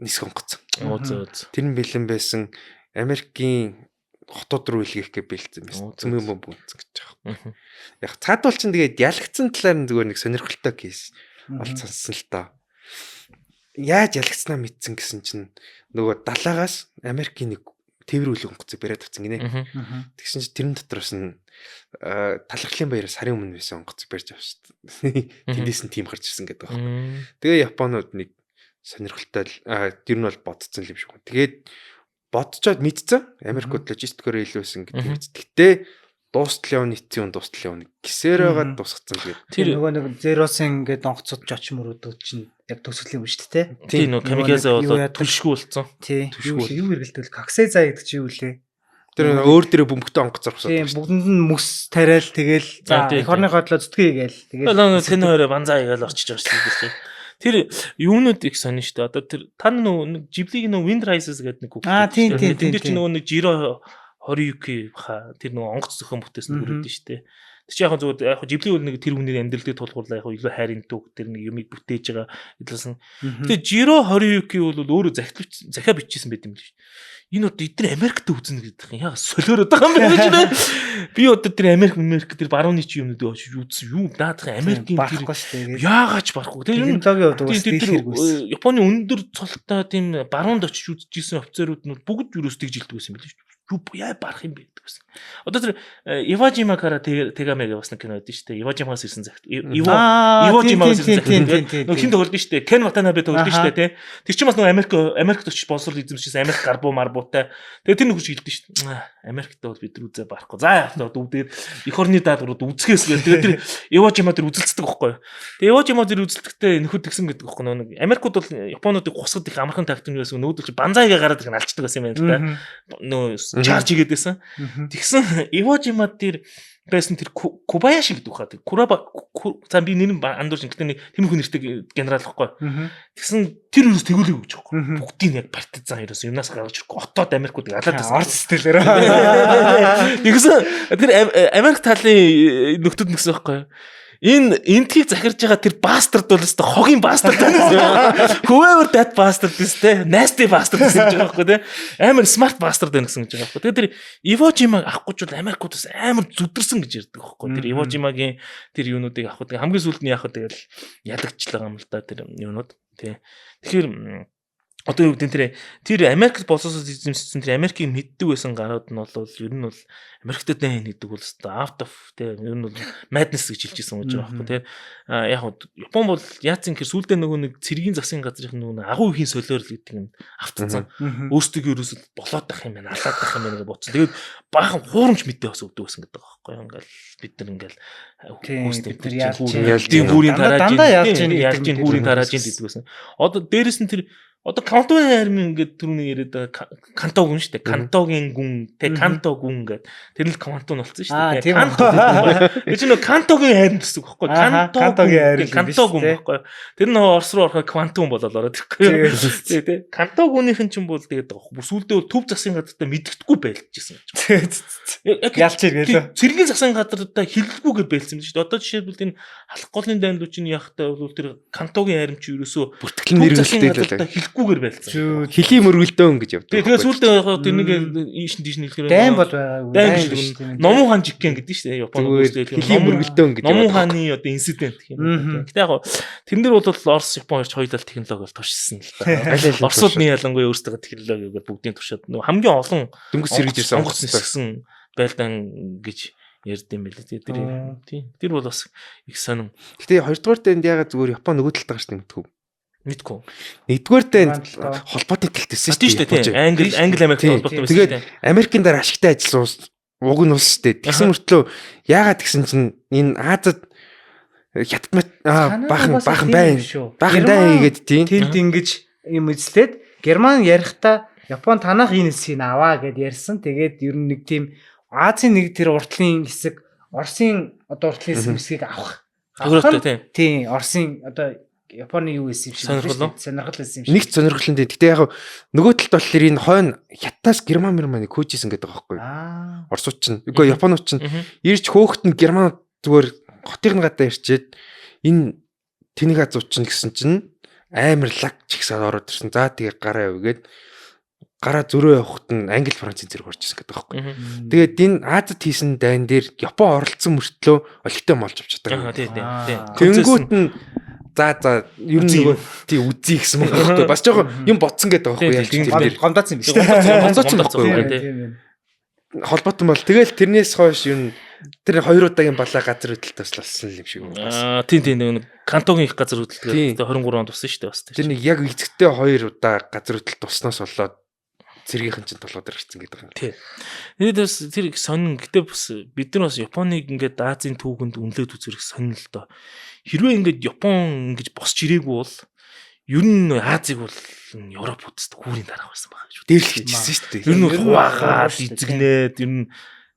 нисэх онгоц. Зөө. Тэр нь бэлэн байсан Америкийн хотууд руу илгээх гэж бэлдсэн байсан. Цөмөн бомб үнцэн гэж байгаа. Яг цаадуул чинь тэгээд ялгцсан талаар нь зүгээр нэг сонирхолтой кейс бол сонссон л доо. Яаж ялгцснаа мэдсэн гэсэн чинь нөгөө далаагаас Америкийн нэг тээврүүлэг онгоцыг бариад авсан гинэ. Тэгсэн чинь тэрэн дотроос нь талхлын баяраас сарын өмнө байсан онгоцыг барьж авсан. Тэндээс нь тим гарч ирсэн гэдэг байна. Тэгээ Японууд нэг сонирхолтой тэр нь бол бодцсон юм шиг байна. Тэгээд бодцоод мэдсэн Америкууд логистикоор илүүсэн гэдэг мэт. Гэтэ дуустал явна эцсийн дуустал явна гисээрээгээд тусгацсан тэгээд тэр нөгөө нэг зеросын ингээд онгоцод жоч мөрөдүүд чинь яг төсөглөм юм шүү дээ. Тийм нөгөө камиказа болоод түлшгүй болцсон. Тийм. Юу эргэлдэвэл коксеза гэдэг чи юу лээ? Тэр өөр дээрээ бөмбөгтэй онгоц зархсаад. Тийм бүгдэнд нь мөс тариал тэгэл за эх орны хотлоо зүтгэе гээл тэгээд тэн хоёроо банзаа игээл орчиж байгаа шүү дээ. Тэр юунууд их сонин шүү дээ. Одоо тэр та нөгөө Ghibli-гийн нөгөө Wind Rises гэдэг нэг үг. Тийм. Тэр чинь нөгөө нэг Jiro Horiyuki баха тэр нөгөө онгоц зохион бүтээсэн хүрээд шүү дээ. Тэр чинь яг зүгээр яг Ghibli бол нэг тэр хүний амьдралыг тулгуурлаа яг илүү хайрын төг тэр нэг юмыг бүтээж байгаа хэлсэн. Тэгээ Jiro Horiyuki бол өөрөө захиа бичсэн байт юм л шүү. Энэ одоо эдгээр Америкт үзнэ гэдэг юм. Яг солиороод байгаа юм байна ч нэ. Би одоо тэр Америк тэр барууны чи юмнууд үзсэн. Юу наадах Америкийн барахгүй шүү дээ. Яагаад ч барахгүй. Тэр технологийн хувьд бас дэлгэрэгүйс. Японы өндөр цолтой тийм баруунд очиж үзчихсэн офицерууд нь бүгд юурээс тэгж илдэг байсан юм билээ шүү. Юу яа барах юм бэ гэсэн. Одоо тэр Иважима кара Тегаме гэж бас нэг кино байдаг шүү дээ. Иважимаас ирсэн захт. Иважимаас ирсэн захт. Нөгөө хин тоглож шүү дээ. Кен Ватанабе тоглож шүү дээ, тий. Тэр чинь бас нөгөө Америкт очиж боловсрол эзэмшсэн Америк гарбуу марбуутай. Тэгээ тэр нэг хүч хэлдэг шүү дээ. Америкт бол бид нар үзээ барахгүй. За дүүдээр эх орны даалгаврууд үзгээс гээл. Тэгээ тэр Иважима тэр үзэлцдэг байхгүй юу. Тэгээ Иважима тэр үзэлдэхдээ нөхөд тэгсэн гэдэг байхгүй юу. Нэг Америкууд бол Японуудыг гусгад их амархан тактик нь байсан. Нүүдэл чи банзайгаа гараад их алчдаг байсан юм байна л да. Нөө чарж игээд байсан. Тэгсэн Иважима тэр байсан тэр Кубаяши гэдэг ухаа. Кураба за би нэр нь андуурч гэдэг нэг тэмхүү нэртэй генерал байхгүй. Тэгсэн тэр юус тэгүүлээ гэж байхгүй. Бүгдийг яг партизан хоёроос юунаас гаргаж ирэхгүй. Отоод Америкуудыг алаад байсан. Орц стилээр. Тэгсэн тэр Америк талын нөхдөд нэгсэн байхгүй. Энэ энтхийг захирж байгаа тэр бастард бол өстой хогийн бастард байна. Whoever that bastard is те nasty bastard гэж байгаа байхгүй те. Амар smart bastard байна гэсэн гэж байгаа байхгүй. Тэгээ тэр Иважимаг авахгүй ч бол Америкуудаас амар зүдэрсэн гэж ярьдаг байхгүй. Тэр Иважимагийн тэр юунуудыг авах хамгийн сүүлд нь яах вэ тэгэл ядагчлаа юм л да тэр юунууд те. Тэгэхээр одоо юу гэдэг тэр Америкт болсоос эзэмшсэн тэр Америкийг мэддэг байсан гарууд нь бол ер нь бол Америкт дээн гэдэг бол out of те ер нь бол madness гэж хэлж ирсэн гэж байгаа байхгүй те. Яг Япон бол яатсан гэхээр сүүлдээ нөгөө нэг цэргийн засгийн газрын нөгөө агуу ихийн солиор л гэдэг юм автцсан. Өөрсдөө ерөөсөд болоод байх юм байна, алаад байх юм байна гэж бодсон. Тэгээд баахан хуурамч мэдээ бас өгдөг байсан гэдэг байгаа байхгүй. Ингээл бид нар ингээл хүүстэй хүүрийн тарааж гэдэг байсан. Одоо дээрэс нь тэр одоо Кантогийн армийн ингээд түрүүний яриад Канто гүн шүү дээ. Кантогийн гүн, тэ Канто гүн гэдэг. Тэр л Канто нь болсон шүү дээ. Канто. Тэр чинь Кантогийн армийн гэсэн үг байхгүй. Канто гүн байхгүй. Тэр нь Орос руу ороход Квантум болоод ороод ирэхгүй. Тэ Канто гүнийхэн чинь бол тэгээд сүулдэ бол төв засгийн газартаа мэддэхгүй байлжсэн гэж. Ялч иргээл. Цэргийн засгийн газартаа хилэлгүйгээр байлцсан шүү дээ. Одоо жишээлбэл энэ халах голын дайнлуу чинь яхахтаа бол тэр Кантогийн армийн чинь ерөөсөө бүртгэл нэрвэлтэй гүүгээр байлцсан. Хилийн мөргөлдөөн гэж явдаг. Тэгээ сүүлдээ тэр нэг ийш тийш нэлэхээр дайм бол байгаагүй. Номон хаан жиккен гэдэг шүү дээ. Японы үстэй хилийн мөргөлдөөн гэж. Номон хааны одоо инцидент гэх юм. Гэтэ яг тэрнэр бол Орос Япон хоёрч хоёулаа технологиор туршсан л да. Оросууд нь ялангуяа өөрсдөө технологиор бүгдийн туршаад хамгийн олон дөнгөс сэргэж ирсэн онгоц нисгсэн байлдаан гэж ярьд юм билээ. Тэр бол бас их сонирм. Гэтэ хоёрдугаар дэнд ягаад зүгээр Япон нөгөө талд байгаа шүү дээ мэдгүй. Нэгдүгээр дэнд холбоотой тэлтэйсэн шүү дээ. Англи Америктэй холбоотой байсан. Тэгээд Америкийн дараа ашигтай ажилласан уг нь улс шүү дээ. Тэгсэн мөртлөө яагаад гэсэн чинь энэ Азад хятад баахан байна. Баахан даа хийгээд тийм. Тэнд ингэж юм үзлээд Герман ярихдаа Япон танах энэ хэсгийг аваа гэд ярьсан. Тэгээд ер нь нэг тийм Азийн нэг тэр уртлын хэсэг Оросын одоо уртлын хэсгийг авах. Төгрөгтэй тийм. Оросын одоо Японы юу байсан юм шиг сонирхол байсан юм шиг. Нэгт сонирхол нь тэгтээ яг нөгөө талд болохоор энэ хойно хятадаас Герман хөөжсэн гэдэг байгаа байхгүй. Оросууд чинь үгүй Японууд чинь ирж хөөхт нь Герман зүгээр хотын гадаа ирчээд энэ тэнийг азууч чинь гэсэн чинь амар лаг чигсаад ороод ирсэн. За тэгээ гараа явгээд гараа зөрөө явахт нь Англи Францын зэрэг орж ирсэн гэдэг байхгүй. Тэгээд энэ Азад хийсэн дайн дээр Япон оролцсон мөртлөө олигтой молж авч чаддаг. Тийм. Тэнгүүт нь за ер нь нөгөө тий үзье гэсэн мөн байхгүй. Бас жоохон юм ботсон гэдэг байхгүй яаж тийм дээр гомдоцсон юм шүү. гомдоцсон байхгүй. Холбоотон бол тэгэл тэрнээс хойш ер нь тэр 2 удаагийн балаа газар хөдлөлт болсон юм шиг байна. Тийм нэг Кантогийн их газар хөдлөлт 23 онд тусан шүү дээ бас. Тэр нэг яг эцэгтэй 2 удаа газар хөдлөлт тусноос болоод цэргийнхэн чинь толгойд ирсэн гэдэг юм. Тийм. Тэгээд бас тэр их сонин гэтээ бас бид нар бас Японыг ингээд Азийн түүхэнд үнэлээд үзэх сонин л доо. Хэрвээ ингээд Япон ингэж босч ирээгүй бол ер нь Азийг бол Европ үздэг хүүрийн дараах байсан байгаа шүү. Дээрлэж ирсэн шүү дээ. Ер нь хуваагаад эзэгнээд ер нь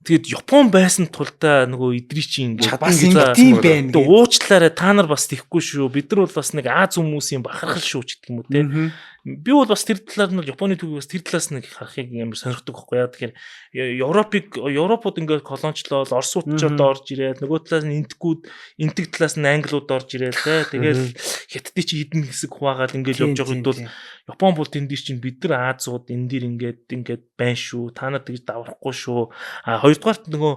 тэгээд Япон байсан тулдаа нөгөө эдрий чинь ингээд бас тийм байна. Тэгээд уучлаарай та нар бас тийхгүй шүү. Бид нар бол бас нэг Аз хүмүүсийн бахархал шүү ч гэдэг юм уу те. Би бол бас тэр талаар нь Японы түүхийг бас тэр талаас нэг харахыг амар сонирхдаг байхгүй яа. Тэгэхээр Европод ингээд колоничлол Оросууд орж ирээд нөгөө талаас нь энтэг талаас нь англиуд орж ирээд те. Тэгээд хятадын чи хідэн хэсэг хуваагаад ингээд явж байгаа үед бол Япон бол тэнд чинь бид нар Азууд энэ дэр ингээд байна шүү. Та нар тэгж даврахгүй шүү. Хоёрдугаарт нөгөө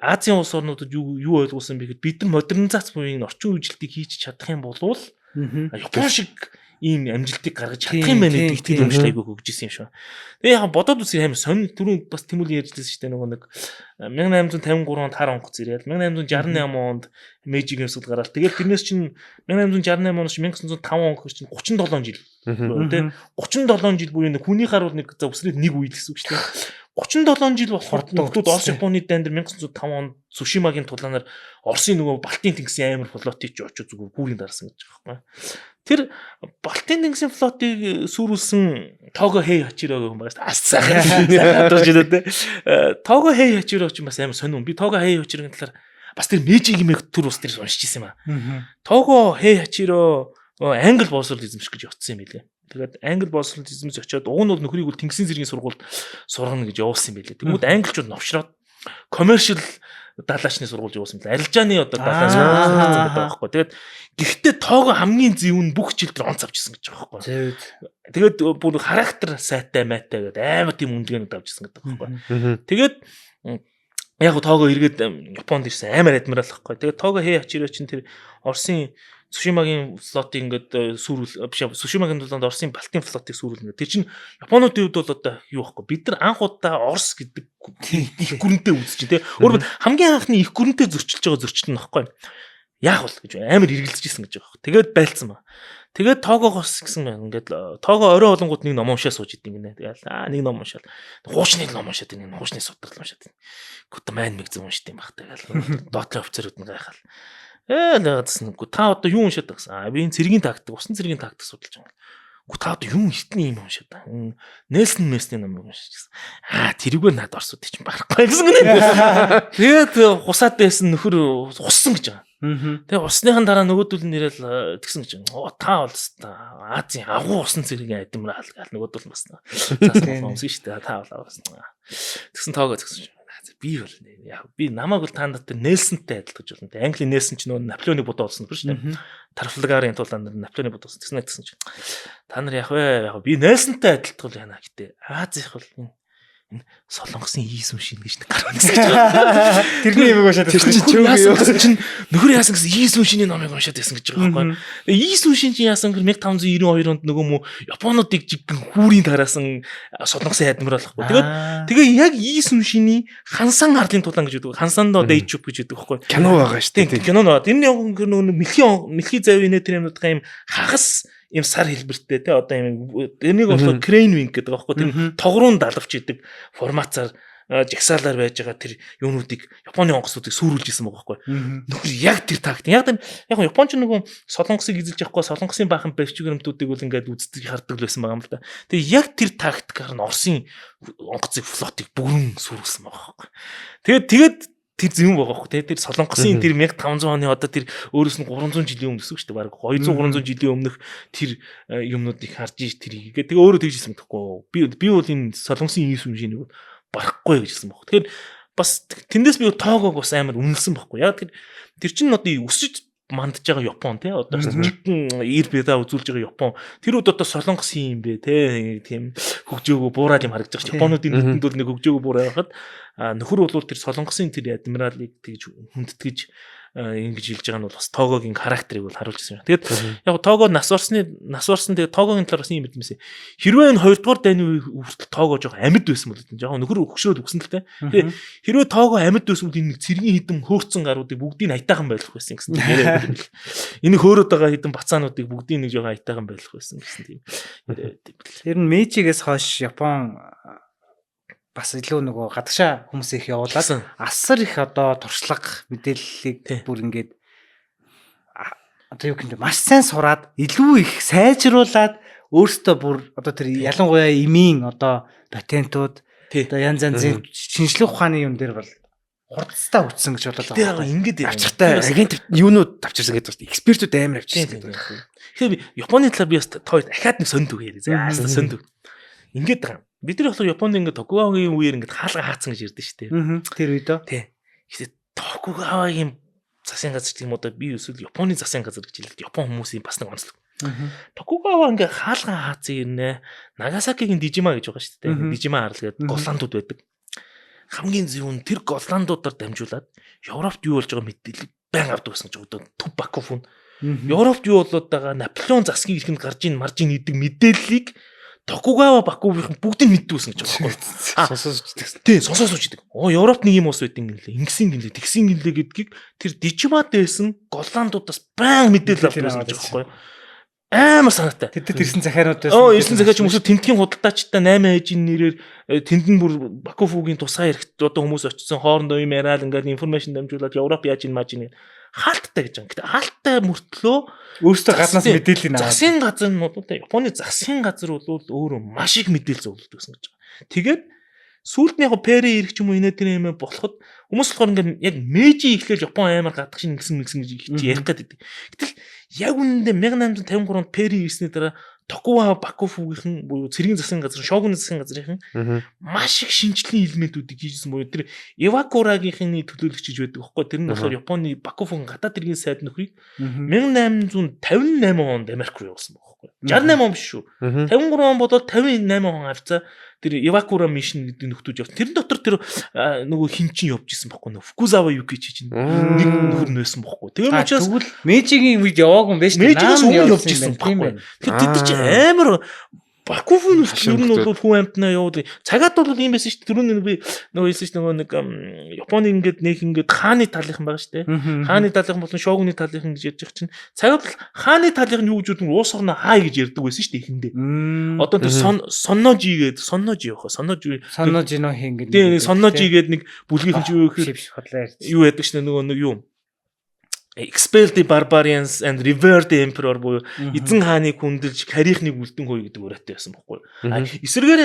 Азийн улс орнуудад юу ойлгуулсан бэ гэхэд бид нар модернизац буюу энэ орчин үежилтийг хийж чадах юм бол Япон шиг ийм амжилтыг гаргаж чадах юм байна гэдэг итгэл үнэмшлийг өгж ирсэн юм шүү. Тэгээ яг бодоод үзэх юм сонь түрүүн бас Тэмүлийн ярьжсэн шүү дээ нөгөө нэг 1853 онд хар онгоц ирээд 1868 онд Мэйжигийн өсгөл гараад тэгээд тэрнээс чинь 1868 оноос 1905 он хүртэл чинь 37 жил тий 37 жил буюу нэг хүний харуул нэг өсрээд нэг үед гэсэн үг шүү дээ. 37 жил болохоор нөхдүүд Орос Японы дайн дээр 1905 онд Сушимагийн тулаанаар Оросын нөгөө Балтийн тэнгисийн амар флотыг ч очиж зүгээр гүүрийн дарсан гэж байгаа байхгүй. Тэр Балтийн тэнгисийн флотыг сүрүүлсэн Того Хэй Хачиро гэх юм байна. Асцаа дурж ирээд Того Хэй Хачиро ч бас амар сонирн. Би Того Хэй Хачирогийн талаар бас тэр Мэйжигийн төр ус дээр уншиж ирсэн юм аа. Того Хэй Хачиро англи боловсрол эзэмших гэж явцсан юм билээ. Тэгээд англи боловсрол эзэмшиж очиод уг нь бол нөхрийг бол Тэнгисийн зэргийн сургуульд сургана гэж явуулсан юм билээ. Тэгмүүд англичууд новшроод commercial даалгачны сургуульд явуулсан юм билээ. Арилжааны одоо даалгавар сургууль гэдэг байхгүй. Тэгээд гэхдээ тоогоо хамгийн зөв нь бүх хичээл дээр онц авчихсан гэж байгаа байхгүй. Тэгээд бүр характер сайтай майтай гэдэг амар тийм үнэлгээнд авчихсан гэдэг байхгүй. Тэгээд яг тоогоо эргээд Японд ирсэн амар адмирал байхгүй. Тэгээд тоогоо Хэй Хачиро чинь тэр Оросын Сушимагийн флотыг ингээд сүрүүл биш Сушимагийн тулаанд Оросын Балтийн флотыг сүрүүлнэ. Тэр чинь Японуудын хувьд бол одоо юу байхгүй. Бид нар анх удаа Орос гэдэг их гүрэнтэй үзэж тий. Өөрөөр хамгийн анхны их гүрэнтэй зөрчилж байгаа зөрчил нь байхгүй. Яах вэ гэж амар эргэлзэж исэн гэж байгаа. Тэгээд байлцсан ба. Тэгээд тоогоогоос гэсэн ингээд тоогоо орой олонгууд нэг ном уншаа сууж идэв гинэ. Тэгээд нэг ном уншаад хуучны ном уншаад нэг хуучны судалгаа уншаад. Гүт майн мэг зөв уншд юм баг. Тэгээд доотлын офицерууд нь гайхал. Нээдсэн. Та одоо юу уншаад байгаа гэсэн. Би энэ цэргийн тактик, усан цэргийн тактик судалж байгаа. Та одоо юу хитний юм уншаад байгаа. Нэлсэн Мессний ном уншиж гэсэн. Тэрүүгээр надад орсууд чинь барахгүй гэсэн гэнэ. Тэгээд хусаад байсан нөхөр уссан гэж байгаа. Тэгээ усныхан дараа нөгөөдөл нь ирээл тэгсэн гэж. Та бол Азийн агуу усан цэргийн адмирал гал нөгөөдөл нь бас. Заасан юмсан шүү дээ. Та бол тэгсэн тоогоо тэгсэн. Би бол яг би намайг бол таандаа Нельсонтэй адилтгаж болно. Англи Нельсон ч нөө Наполеоны будаа болсон нөхөр шүү дээ. Трафалгарын тулаанд Наполеоны будаа болсон гэсэн чинь. Та нар яг би Нельсонтэй адилтгал яана гэдэг. Азих бол энэ солонгосын ийс үншин гэж нэг гарна гэсэн чинь. Тэрний юм уушаад тэр чинь нөхөр яасан гэсэн ийс үншиний номыг уншаад байсан гэж байгаа байхгүй. Ийс үншин чинь яасан гэхээр 1592 онд нөгөө мө Японуудыг жиггэн хүүрийн тараасан солонгосын адмирал байхгүй. Тэгээ яг ийс үншиний Хансан арлын тулаан гэж үүдэг. Хансандо Дэйчуп гэж үүдэг байхгүй. Кино байгаа шүү дээ. Кино нөө. Тэрний нөгөө мэлхий завийн тэр юмнуудаа юм хагас ийм сар хэлбэртэй те одоо ийм энийг болохоор crane wing гэдэг байгаа байхгүй. Тэр тогруун далавч идэг формацаар жагсаалаар байж байгаа тэр юунуудыг Японы онгоцуудыг сүрүүлж исэн байгаа байхгүй. Нөхөр яг тэр тактик. Яг Японч нөгөө солонгосыг эзэлж явахгүй солонгосын баахан барьчгэрэмтүүдийг бол ингээд үздэг хардаг л байсан байгаа юм л да. Тэгээ яг тэр тактикаар нь Оросын онгоцыг флотыг бүрэн сүрүүлсэн байгаа байхгүй. Тэгээд тэр зөв байгаа хөө те тэр солонгосын тэр 1500 оны одоо тэр өөрөөс нь 300 жилийн өмнө гэсэн үг шүү дээ баг 200 300 жилийн өмнөх тэр юмнуудыг харж иж тэрийг тэгээ өөрөө тэгж хэлсэн мэдэхгүй би бол энэ солонгосын ийс үншинийг барахгүй гэж хэлсэн баг. Тэгэхээр бас тэндээс би тоогоог бас амар үнэлсэн байхгүй. Яг тэр чинь одоо өсөж мандж байгаа Япон тий одоо жигэн ир беда үзүүлж байгаа Япон тэр үед одоо солонгос юм бэ тий тийм хөгжөөгөө буураад юм харагдаж байгаа. Японуудын нүдэнд бол нэг хөгжөөгөө буураа байхад нөхөр бол тэр солонгосын тэр адмиралыг тэгж хүндэтгэж ингэж хэлж байгаа нь бол бас Тогогийн характерыг бол харуулж ирсэн юм. Тэгээд яг Того нас орсон тэгээд Тогогийн талаар бас юм мэдмэсэ. Хэрвээ энэ 2 дугаар дайны хүртэл Того жоохон амьд байсан бол жоохон нөхөр өгшрөөд өгсөн л дээ. Тэгээд хэрвээ Того амьд байсан бол энэ цэргийн хідэн хөөрцөн гаруудыг бүгдийг аятайхан байлгах байсан гэсэн яриад байл. Энэ хөөрөд байгаа хідэн бацаануудыг бүгдийг нэг жоохон аятайхан байлгах байсан гэсэн тийм яриад байл. Тэр нь Мэйжигээс хойш Япон бас илүү нөгөө гадагшаа хүмүүс их явуулаад асар их одоо туршлага мэдээллийг бүр ингээд одоо юу гэнэ маш сайн сураад илүү их сайжруулад өөртөө бүр одоо тэр ялангуяа эмийн одоо патентууд одоо янз янзын шинжлэх ухааны юм дээр бол хурдцтай хүчсэн гэж бодлоо. Тэгээ ингээд авчиртай агент юунууд авчирсан гэдэг байна. Экспертүүд амар авчирсан гэдэг байна. Тэгэхээр Японы талаар би бас тоо дахиад нэг сонд үг яриа. За сонд үг. Ингээд байгаа. Бид нар болохоор Японд ингээд Токугавагийн үеэр ингээд хаалга хаацсан гэж ярьдэн шүү дээ. Тэр үед тий. Гэхдээ Токугавагийн засгийн газар гэх юм уу би эсвэл Японы засгийн газар гэж хэлээд Япон хүмүүсийн бас нэг онцлог. Токугава ингээд хаалга хаацсан ирнэ. Нагасакигийн Дижима гэж байгаа шүү дээ. Дижима харал гэдэг голландууд байдаг. Хамгийн зөв нь тэр голландуудаар дамжуулаад Европт юу болж байгаа мэдээлэл байн авдаг гэсэн ч одоо төв Бакуфун. Европт юу болоод байгаа Наполеон засгийн ихэнд гарж ийн марж ийн гэдэг мэдээллийг Токугава Бакугийн бүгдийг мэддүүсэн гэж байгаа байхгүй. Сонсож үздэг. Тийм, сонсож үздэг. Европт нэг юм уус байт юм гэлээ. Ингэсэн гэлээ, тэгсэн гэлээ гэдгийг тэр Дижима дээсэн голландуудаас баян мэдээлэл авдаг гэж байгаа байхгүй. Амар санаатай. Тэд ирсэн захиануудаас ирсэн захиач хүмүүс тэмдгийн худалдаачтай 8 ээжийн нэрээр тэнд нь бүр Бакуфугийн тусгай хэрэгт одоо хүмүүс очсон хоорондоо юм яриад ингээд информашн дамжуулаад Европ яаж ин маж ин хаалттай гэж байгаа. Гэтэ хаалттай мөртлөө өөртөө гаднаас мэдээлэл аваад засгийн газар нь бол Японы засгийн газар бол өөрөө маш их мэдээлэл зөвлөдөг гэсэн гэж байгаа. Тэгээд сүүлд нь яг Перри ирэх ч юм уу инээ тэр юм болоход хүмүүс болохоор ингээд яг Мэйжи ихлээр Япон амар гадах шиг гэсэн гэж ярих гэдэг. Гэтэл яг үнэндээ 1853 онд Перри ирсний дараа Токугава Бакуфугийн буюу цэргийн засгийн газар, шогуны засгийн газрын маш их шинжлэлийн элементүүдийг хийжсэн буюу тэр Ивакурагийнхын төлөөлөгч гэж байдаг байхгүй. Тэр нь болохоор Японы Бакуфугийн гадаад иргэн сайд нөхрийг 1858 онд Америк руу явуулсан байхгүй. 68 он биш шүү. 53 он бодоод 58 он авцаа тэр Ивакура мишн гэдэг нөхдүүд явсан. Тэрэн дотор тэр нөгөө хинчин явж исэн байхгүй. Фукузава Юкичи чинь нэг нөхөр нөөсөн байхгүй. Тэгээд учраас тэгвэл Мэйжигийн үед яваагүй юм байна шүү дээ. Мэйжигээс өмнө явж исэн байхгүй. Тэгэхээр тэд чинь амар Бакуфун ер нь бол хүн амтнаа явуулдаг. Цагаад бол ийм байсан шүү дээ. Түрүүн би нөгөө хэлсэн шүү дээ нэг Японы ингээд нэг ингээд хааны талынхан байгаа шүү дээ. Хааны талынхан болон шогуны талынхан гэж ярьж байгаа чинь цагаад бол хааны талынхан юу гэж үүдэн уус орно хай гэж ярьдаг байсан шүү дээ ихэндээ. Одоо тэр сонножи гэдэг сонножи явах. Сонножи нөө хин гэдэг. Тийм сонножи гэдэг нэг бүлгийнхэн юу гэхээр юу яадаг шүү дээ нөгөө нэг юу Expel the barbarians and revere the emperor буюу эзэн хааныг хүндэлж харийнхныг үлдэн хөөе гэдэг уриатай байсан байхгүй. Эсвэргээр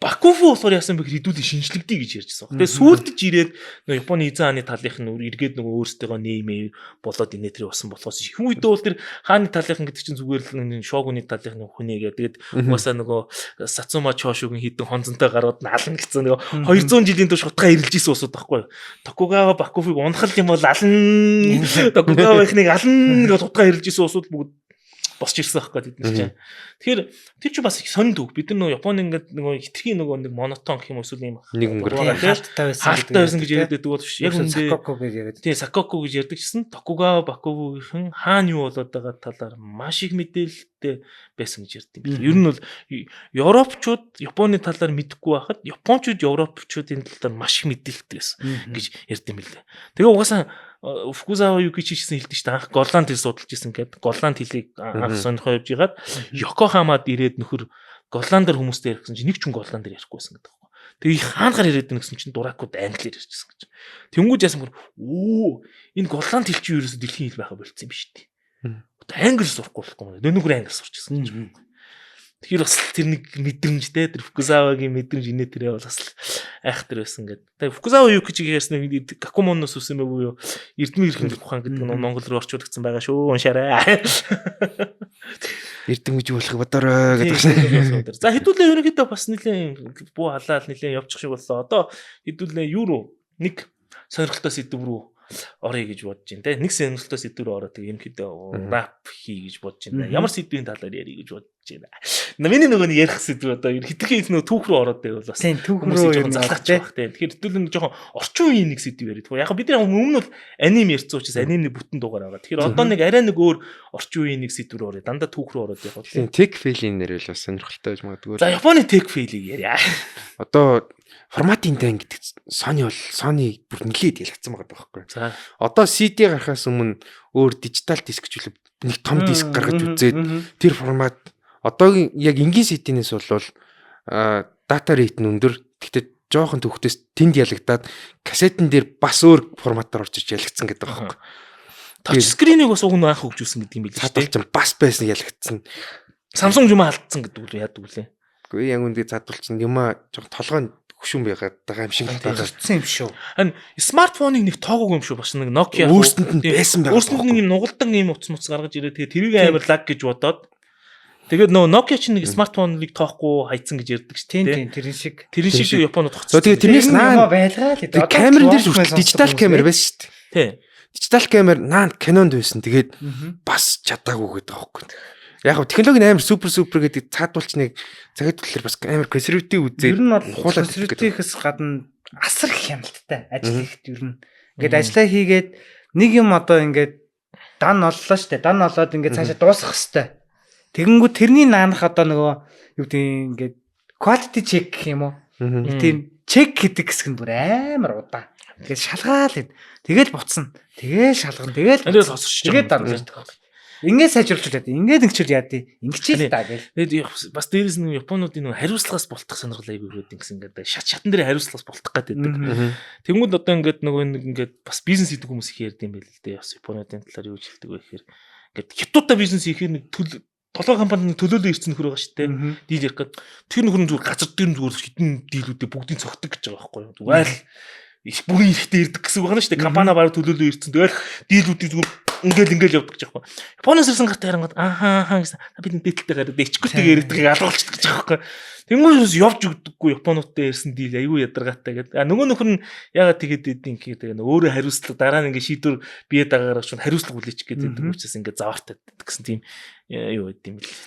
Бакуфу болохоор яасан бэ гэхээр хэдүүлээ шинжлэгдээ гэж ярьжсэн. Тэгээ сүүлдэж ирээд нөгөө Японы эзэн хааны талынх нь эргээд нөгөө өөрсдөө неймээ болоод инээ тэр болсон болохоос их үедээ бол тэр хааны талынхан гэдэг чинь зүгээр л шогуны талынхны хүнийгээ тэгээд угаасаа нөгөө Сацума Чошугийн хідэн хонцонтой гарууд нь ална гэсэн нөгөө 200 жилийн турш шутгаа ирэлж исэн усуд байхгүй. Токугава Бакуфыг унахал юм бол ална. Токугавахныг ална гэж шутгаа ирэлж исэн усуд бүгд босч ирсэн байхгүй тэд нар чинь. Тэгэхээр тэр чинь бас их сонд үг. Бид нар нөгөө Японы ингээд нөгөө хитрхийн нөгөө нэг монотон гэх юм эсвэл юм нэг өнгөр хаалттай байсан гэж яриад байдаг бол биш. Яг үндэ Сакоку гэж яриад. Тийм Сакоку гэж ярьдаг гэсэн Токугава Бакугийн хаана юу болоод байгаа талаар маш их мэдээлэлтэй байсан гэж ярьд юм. Ер нь бол Европчууд Японы талаар мэдэхгүй байхад Япончууд Европчуудын талаар маш их мэдээлэлтэй байсан гэж ярьд юм билээ. Тэгээ угаасаа Фукузава Юкичи гэсэн хэлдэг шүү дээ. Анх Голланд хэл судалж исэн гэдэг. Голланд хэлийг анх сонирхоо явж байгаад Йокохамад ирээд нөхөр голландэр хүмүүстэй ярих гэсэн чинь нэг ч хүн голландэр ярихгүй байсан гэдэг байна. Тэгээ хаангаар ирээд байна гэсэн чинь дуракууд англиэр ярьжсэн гэж. Тэнгүүд яасан бүр энэ голланд хэл чинь ерөөсө дэлхийн хэл байха болцсон юм биш үү? Одоо англи сурахгүй болохгүй. Нөнөөр англи сурчихсан гэж. Тэгэхээр бас тэр нэг мэдрэмжтэй тэр Фукузавагийн мэдрэмж инээ тэрээ бол бас айхтар байсан гэдэг. Тэгээ Фукузава Юкичигээс нэг Гакумоноос үсэн мэггүй юу? Эрдмийн эрхэм ухаан гэдэг нь Монгол руу орчуулагдсан байгаа шүү. Уншаарай. Эрдэм гэж болох бодорой гэдэг. За хэдүүлээ ерөнхийдөө бас нэлээд буу халаал нэлээд явчих шиг боллоо. Одоо хэдүүлээ юу руу нэг сонирхолтой сэдв рүү орё гэж бодож байна те. Нэг сонирхолтой сэдвээр ороод тийм ерөнхийдөө рап хий гэж бодож байна. Ямар сэдвийн талаар ярих гэж бодож байна. Миний нөгөө нэг ярих сэдв одоо хитрхи нөгөө түүх рүү ороод байвал бас тийм түүх рүү жоохон залхаж байх те. Тэгэхээр хэдүүлэн жоохон орчин үеийн нэг сэдв яриад. Яг бид нар өмнө нь аним ярьсан учраас анимны бүтэн дугаар байгаа. Тэгэхээр одоо нэг арай нэг өөр орчин үеийн нэг сэдв рүү орё. Дандаа түүх рүү ороод явах. Тийм tech fail-ийн нэрэл бас сонирхолтой гэж магадгүй. За Японы tech fail-ийг яриа. Одоо форматын тань гэдэг Sony бүр нэлээд ялгцсан байгаа байхгүй. За Одоо CD гарахаас өмнө өөр дижитал диск ч үлээ нэг том диск гаргаж үзээд тэр формат одоогийн яг энгийн CD-нээс бол дата рейт нь өндөр. Гэхдээ жоохон төвхтөөс тэнд ялагдаад кассетын дээр бас өөр форматаар орж иж ялгцсан гэдэг байгаа байхгүй. тач скриныг бас уг нь анх хөгжүүлсэн гэдэг юм билээ шүү дээ. Ч бас байсан ялгцсан. Samsung юм алдсан гэдэг үү яадаг үлээ. Гэхдээ яг үндэ задулсан юм жоохон толгойн хөшүүн байгаад байгаа юм шиг байгаа. Ирсэн юм шүү. Харин смартфоныг нэг тоогоогүй юм шүү. Бас нэг Nokia Өөрсөнд нь байсан байгаа. Өөрсөнд нь юм нугалдан юм утас гаргаж ирээ. Тэгээ тэрийг амар лаг гэж бодоод тэгээд нөгөө Nokia чинь нэг смартфоныг тоохгүй хайцсан гэж ярьдаг шүү. Тийм тэрэн шиг. Тэрэн шиг Японод тогтсон. Тэгээд тэрнээс наа байлгаа л дээ. камерын дээр хүртэл дижитал камер байсан шүү дээ. Тий. Дижитал камер наанд Canon-д байсан. Тэгээд бас чадаагүй гэдэг байгаа байхгүй. Яг хөө технологи амар супер гэдэг цаадуулч нэг цагт болохоор бас амар консерватив үзээд ер нь бол консервативээс гадна асар их хяналттай ажил хийхэд ер нь ингээд ажиллаа хийгээд нэг юм одоо ингээд дан оллоо штэ. Дан олоод ингээд цаашаа дуусгах хэвээр. Тэгэнгүүт тэрний наанах одоо нөгөө юу гэдэг ингээд quality check гэх юм уу? Тийм check гэдэг хэсэг нь бүр амар удаан. Тэгээд шалгаал. Тэгэл буцсан. Тэгэл шалгана. Тэгэл хосорч тэгээд дараалдаг. Ингээд сайжруулж удаад. Ингээд ингэчүүл яа тий. Ингэчээ л та гэл. Тэгээд бас дээрээс нь Японуудын нэг хариуцлагаас болтох сонирхол айгүй өгөөд ингэсэн ингээд шатн дээр хариуцлагаас болтох гэдэг. Тэнгүүд одоо ингээд нөгөө нэг ингээд бас бизнес хийдэг хүмүүс их ярьд юм байл л дээ. Бас Японуудын талаар юу хэлдэг вэ гэхээр ингээд хятадтай бизнес хийхээр нэг толгой компанид төлөөлөө ирсэн нөхөр байгаа шүү дээ. Дийл ярих гээд тэр нөхөр нь зүгээр газар дээр зүгээр хитэн дийлүүдээ бүгдийг цогтөг гэж байгаа байхгүй юу. Зүгээр л их бүгэн ирэхтэй ирдэг гэсэн үг байна шүү дээ. Компани бараг төлөөлөө ирсэн. Тэгэл дийлүүдийг зүгээр ингээл явдаг гэж байгаа байхгүй. Японоос ирсэн гартаа харангууд аа гэсэн бид энэ дээлтэй гараад ичгүүтэйгээр ирдэг алгуулчихдаг гэж байгаа байхгүй. Тэнгүүрээс явж өгдөггүй Японуудтай ирсэн дийл айгүй ядаргаатай гэдэг. Нөгөө нөхөр нь ягаад тэгээд идэв гэдэг өөрөө хариуцлага дараа нь ингээ шийдвэр бие дагаараа шууд хариуцлага хүлээчих гэдэг учраас ингээ заваартай гэсэн тийм юу гэдэг юм бэл.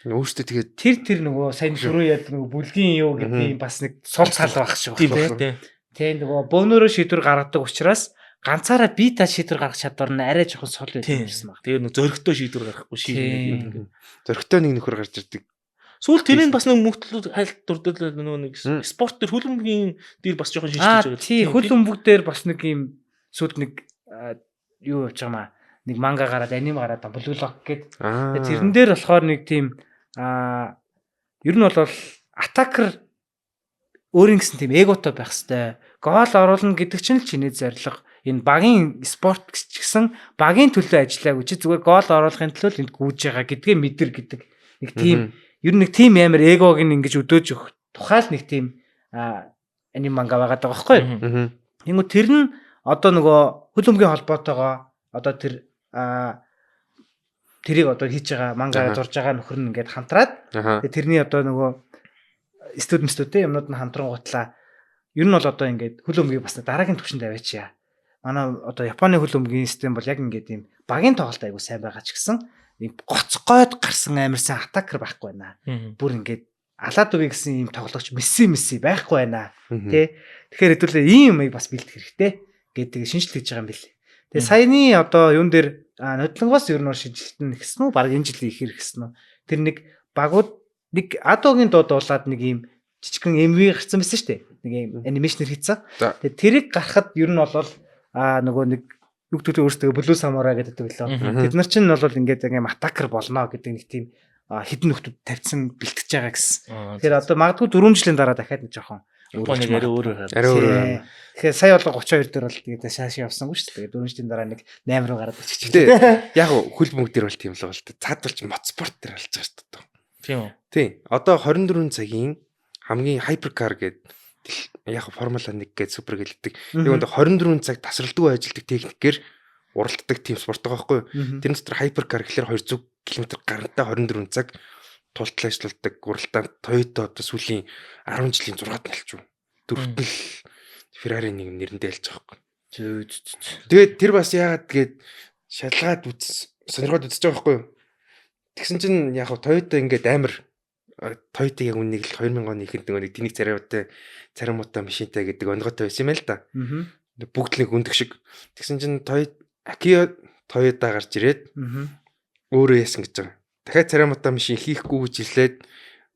Өөртөө тэгээд тэр нөгөө сайн шүрүү яд нөгөө бүлгийн юу гэдэг бас нэг сул тал байх шиг байна. Тийм нөгөө бөөнөрөө шийдвэр гаргадаг учраас ганцаараа би та шийдвэр гаргах чадвар нь арай жоохон сул байдаг юмсан баг. Тэгээд нэг зөрөгтэй шийдвэр гаргахгүй шийдвэр. Зөрөгтэй нэг нөхөр гарч ирдэг. Сүүл тэрийг бас нэг мөнгөлүүд хайлт дурдал нөгөө нэг спорт төр хөлбөмбөгийн дээр бас жоохон шийдэж байгаа. Тийм хөлбөмбөг дээр бас нэг юм сүүл нэг юу явж байгаа маа. Нэг манга гараад аним гараад блоглог гэдэг. Тэрэн дээр болохоор нэг тийм ер нь бол атакер өөрийн гэсэн тийм эготой байх хэвээр. Гол оруулна гэдэг чинь л чиний зорилго. Энэ багийн спорт гэсэн багийн төлөө ажиллаагүй чи зүгээр гол оруулахын төлөө энд гүйж байгаа гэдгээ мэдэр гэдэг. Нэг тийм ер нь нэг тийм амар эгог нь ингэж өдөөж өгөх тухайл нэг тийм аним манга байгаа даа байхгүй юу? Тэнгүү тэр нь одоо нөгөө хөлбөмбөгийн холбоотойгоо одоо тэрийг одоо хийж байгаа манга зурж байгаа нөхөр нь ингээд хамтраад тэрний одоо нөгөө студентүүдтэй юмнууд нь хамтрангуутлаа. Ер нь бол одоо ингээд хөлбөмбөгийг бас дараагийн түвшинд аваачаа. Манай одоо Японы хөлбөмбөгийн систем бол яг ингээд ийм багийн тоглолт айгу сайн байгаа ч гэсэн ийм гоцгойд гарсан амарсан атакер байхгүй байна. Бүр ингээд алаад үгүй гэсэн ийм тоглогч месси байхгүй байна. Тэ. Тэгэхээр хэдүүлээ ийм юмыг бас бэлдэх хэрэгтэй гэдэг шинжлэх хийж байгаа юм билээ. Тэгээ саяны одоо юун дээр нодлонгоос ер нь шинжилтэн ихсэн үү? Бараг энэ жилийн ихэр ихсэн үү? Тэр нэг багууд нэг адогийн дуудуулаад нэг ийм жижигхэн MV гарсан байсан шүү дээ. Нэг ийм анимашнэр хийсэн. Тэгээ тэрийг гарахад ер нь бол нөгөө нэг юг төлөө өөрсдөө Blue Samurai гэдэг лөө. Тэд нар чинь бол ингээд юм атакер болно гэдэг нэг тийм хідэн нөхдүүд тавьсан бэлтгэж байгаа гэсэн. Тэгэхээр одоо магадгүй 4 жилийн дараа дахиад нэг жоохон өөрөөр. Тэгэхээр сая бол 32 дээр бол тэгээд шааш явсангүй шүү дээ. 4 жилийн дараа нэг 8 руу гараад ирчих. Яг хөлбөмбөг дээр бол тийм л бол цаадуулч мотоспорт дээр болж байгаа шүү дээ. Тийм үү. Тийм. Одоо 24 цагийн хамгийн хайперкар гэдэг яг Формула 1 гэдэг супер гэлдэг. Яг өндөр 24 цаг тасралтгүй ажилдаг техникээр уралддаг тийм спорт байгаа байхгүй юу? Тэр дотор хайперкар гэхэлэр 200 км гарантай 24 цаг тултал ажилладаг уралдаанд Toyota одоо сүүлийн 10 жилийн 6-д нэлж үү. Дөрөвт нь Ferrari нэг нэрэндээ ялж байгаа байхгүй. Тэгээд тэр бас яагаад тэгээд шалгаад сонирхоод үзэж байгаа байхгүй юу? Тэгсэн чинь яг хав Toyota ингээд амар Toyota яг үннийг л 2000 оны ихэнд нэг тэнийг царамуутай машинтай гэдэг онгойтой байсан юм л да. Бүгд л нэг өндөг шиг. Тэгсэн чинь Kia Toyota гарч ирээд өөрөө яасан гэж байгаа. Дахиад царамуутай машин хийхгүй гэж хэлээд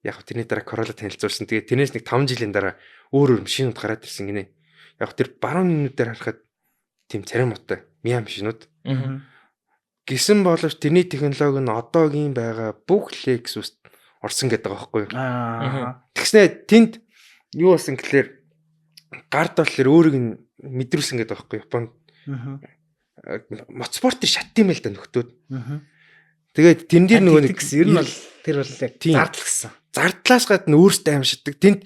яг хав тэрний дараа Corolla танилцуулсан. Тэгээд тэрнээс нэг 5 жилийн дараа өөр машинууд гараад ирсэн гинэ. Яг тэр баруун нүдээр харахад тийм царамуутай Mia машинууд. Гисэн боловч тэрний технологи нь одоогийн байгаа бүх Lexus орсон гэдэг байгаа байхгүй юу? Тэгснэ тэнд юу болсон гэхээр гард болохоор өөрийг нь мэдрүүлсэн гэдэг байгаа байхгүй юу? Японд. Мотоспорт шат юм л да нөхдөөд. Тэгээд тэн дээр нөгөө нэг ер нь бол тэр бол яг зардал гэсэн. Зардлаас гадна өөртөө аимшигдаг. Тэнд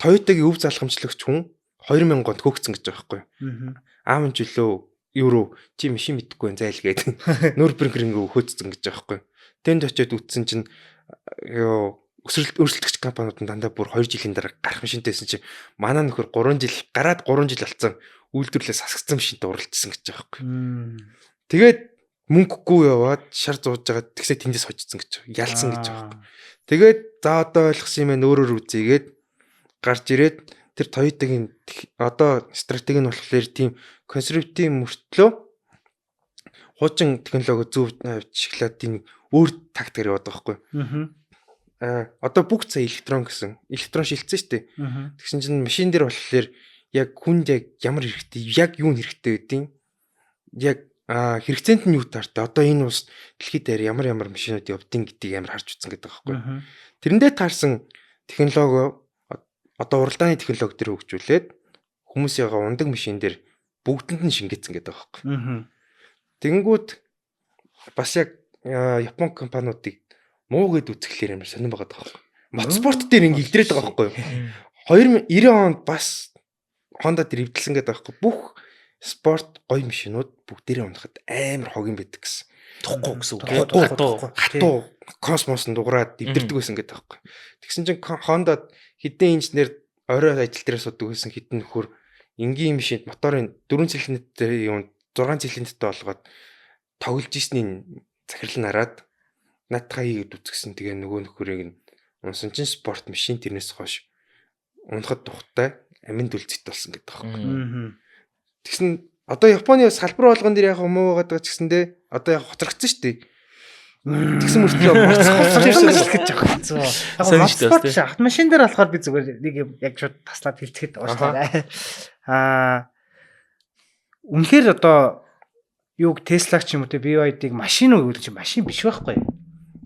Toyota-гийн өв залхамжлагч хүн 2000 онд хөөгцөн гэж байгаа байхгүй юу? Аав нь жилөө евро чи машин мэдхгүй байх зайл гээд Нürburgring хөөцсөн гэж байгаа байхгүй юу? Тэнд очиод үтсэн чинь өрсөлдөгч компаниуд дандаа бүр 2 жилийн дараа гарах машинтайсэн чи манай нөхөр 3 жил гараад 3 жил болсон үйлдвэрлэлээс хасгацсан машинтай уралдсан гэж байгаа байхгүй юу? Тэгээд мөнгөгүй яваад шар зууж байгаа тэгсээ тэндээс хожицсан гэж ялсан гэж байгаа байхгүй юу? Тэгээд за одоо ойлгосон юм байна өөрөөр үзээгээд гарч ирээд тэр Toyota-гийн одоо стратеги нь болохоор тийм консерватив мөртлөө хуучин технологи зөв шоколадын өөр тактикээр яваад байгаа байхгүй. Одоо бүх цаа электрон гэсэн. Электрон шилжсэн шүү дээ. Тэгсэн чинь машин дээр болохоор яг хүнд яг ямар хэрэгтэй, яг юу хэрэгтэй гэдгийг яг хэрэгцээнд нь юу таартай. Одоо энэ ус дэлхийд дээр ямар машинууд явдгийг гэдгийг амар харж үзсэн гэдэг байгаа байхгүй. Тэрэндээ таарсан технологи одоо уралдааны технологи дээр хөгжүүлээд хүмүүсийн ундаг машин дээр бүгдэнд нь шингээсэн гэдэг байгаа байхгүй. Тэгэнгүүт бас яг Япон компаниудыг муу гэд үзэхлээр амар сонирн байгаа байхгүй. Мотоспорт дээр ингэ илдрээд байгаа байхгүй. 2090 онд бас Honda дээр эвдэлсэн гэдэг байхгүй. Бүх спорт гоё машинууд бүгдээрээ унахад амар хог юм байдаг гэсэн. Тухгүй гэсэн үг. Хатуу космосын дуграад эвдэрдэг байсан гэдэг байхгүй. Тэгсэн чинь Honda хэдэн инженер орой ажил дээр суудаг байсан хэдэн нөхөр энгийн машинд моторын 4 цилиндртэй юм 6 цилиндртэй болгоод тоглож ийсний захирал нь хараад наатахаа хийгээд үзгсэн. Тэгээ нөгөө нөхөрийг нь унсан чинь спорт машин тэрнээс хойш унахад тухтай аминд үлзэт болсон гэдэг байхгүй. Тэгсэн одоо Японы салбар болгон дээр яг муу байгаа ч гэсэндээ одоо яг хоцрогдсон шүү дээ. Тэгсэн мөртлөө хоцрогдсон гэж байгаа. Спорт автомашин дээр болохоор би зүгээр нэг яг шууд таслаад хэлцэхэд уучлаарай. Үнэхээр одоо юуг Tesla ч юм уу те BYD-г машин уу гэж машин биш байхгүй.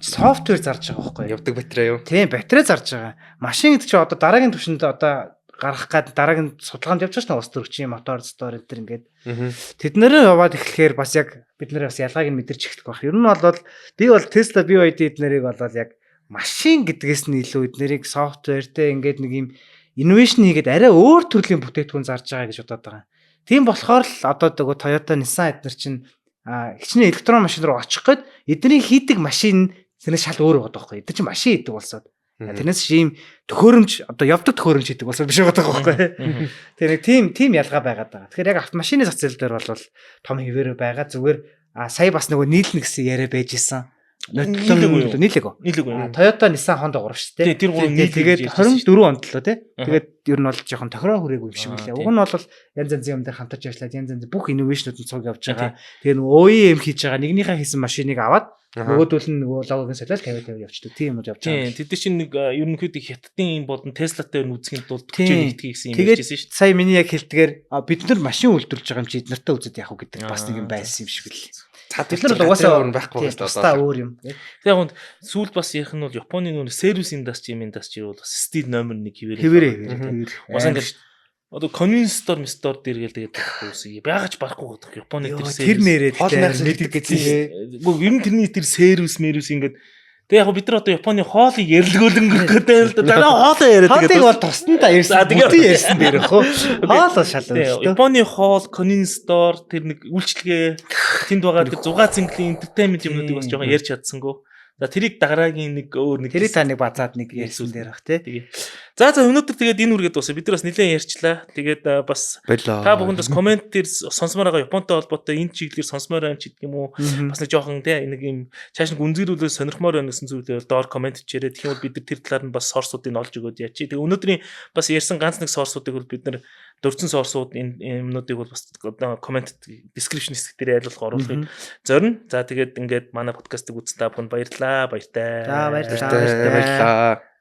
Софтвер зарж байгаа байхгүй. Явдаг батарей юу? Тийм, батарей зарж байгаа. Машин гэдэг чинь одоо дараагийн түвшинд одоо гарах гад дараагийн судалгаанд явж байгаа ш нь ус төрөгчийн мотор стор энэ ингээд. Тэд нэрээ яваад эхлэхээр бас яг бид нэр бас ялгааг нь мэдэрч эхлэх байх. Ер нь бол би бол Tesla BYD эднэрийг бол яг машин гэдгээс нь илүү эднэрийг софтвертэй ингээд нэг юм инновашн хийгээд арай өөр төрлийн бүтээгдэхүүн зарж байгаа гэж бодоод байгаа. Тийм болохоор л одоо нөгөө Toyota, Nissan эднэр чинь хичнээн электрон машин руу очих гээд эдний хийдэг машин тэрнээс шал өөр байгаа байхгүй. Эдгээр чинь машин хийдэг болсоод тэрнээс ийм төхөөрөмж одоо явдаг төхөөрөмж хийдэг болсоо биш байгаа байхгүй. Тэр нэг тийм ялгаа байгаад байгаа. Тэгэхээр яг автомашины зах зээл дээр бол том хэвээр байгаа. Зүгээр сая бас нөгөө нийлнэ гэсэн яриа байж исэн. Нийлээгөө. Toyota, Nissan, Honda гурав шүү дээ. Тэр гурав тэгээд 24 онд л тий. Тэгээд ер нь бол жоохон тохироо хүрээгүй юм шиг үлээ. Уг нь бол янз янзын юм дээр хамтарч ажиллаад янз янз бүх инновашнууд нь цуг явж байгаа. Тэгээд OEM хийж байгаа нэгнийхээ хийсэн машиныг аваад нөгөөдөл нь нөгөө логогийн солиод тавиад явчихдаг. Тийм юм явж байгаа. Тэд чинь нэг ерөнхийдөө хятадын болон Tesla-тай үзэхийн тулд төчөө нэгтгэх гэсэн юм байсан шүү дээ. Сая миний яг хэлдгээр бид нар машин үйлдвэрлэж байгаа юм чи эднэртэй үзээд явах гэдэг бас нэг юм байсан юм шиг л. Бид нар угаасаа өөр байхгүй гэж байна. Өөр юм. Яг сүүлд бас ярих нь бол Японы нүүр сервис индастри бол стил номер 1 хэвээрээ. Угаасаа ингээд одоо convenience store дээр гээл тэгээд байхгүй байгаач барахгүй гэдэг Японы тэр нэрээд хоол найрсан гэдэг гэсэн. Гэхдээ ер нь тэрний тэр сервис ингээд тэгээ яг бид нар одоо Японы хоолыг ярилгуулангөх гэдэг л да. Дараа хоолоо яриад тэгээд хоолыг бол тусдаа ярьсан. Бүгдийг ярьсан дээр хөө. Хоол шал шүү дээ. Японы хоол, convenience store тэр нэг үйлчлэгээ тэнд байгаа тэр 6 цэнгэлийн entertainment юмнуудыг бас жоохон ярьж чадсангүй. За тэрийг дараагийн нэг өөр нэг тэрийг та нэг базаад нэг ярьсан дээр бах тий. Тэгээ. За өнөөдөр тэгээд энэ үргээд дуусаа. Бид нар бас нэлээд ярьчлаа. Тэгээд бас та бүхэнд бас комент дээр сонсомоор байгаа Японтой холбоотой энэ чиглэлээр сонсомоор байна ч гэдэг юм уу. Бас нэг жоохон тий нэг юм цааш нэг үнзгэрүүлээ сонирхмоор байна гэсэн зүйлээр доор комент хийрээ. Тэгэх юм бол бид нар тэр талаар нь бас сорсуудыг олж өгөөд яач. Тэгээ өнөөдрийн бас ярьсан ганц нэг сорсуудыг бол бид нар дурдсан сорсууд энэ юмнуудыг бол бас одоо комент description хэсэг дээр айлуулах оруулахыг зорино. За тэгээд ингээд манай подкастыг үзсэн та бүхэнд баярлалаа. Баяртай. За баярлалаа. Баярлалаа.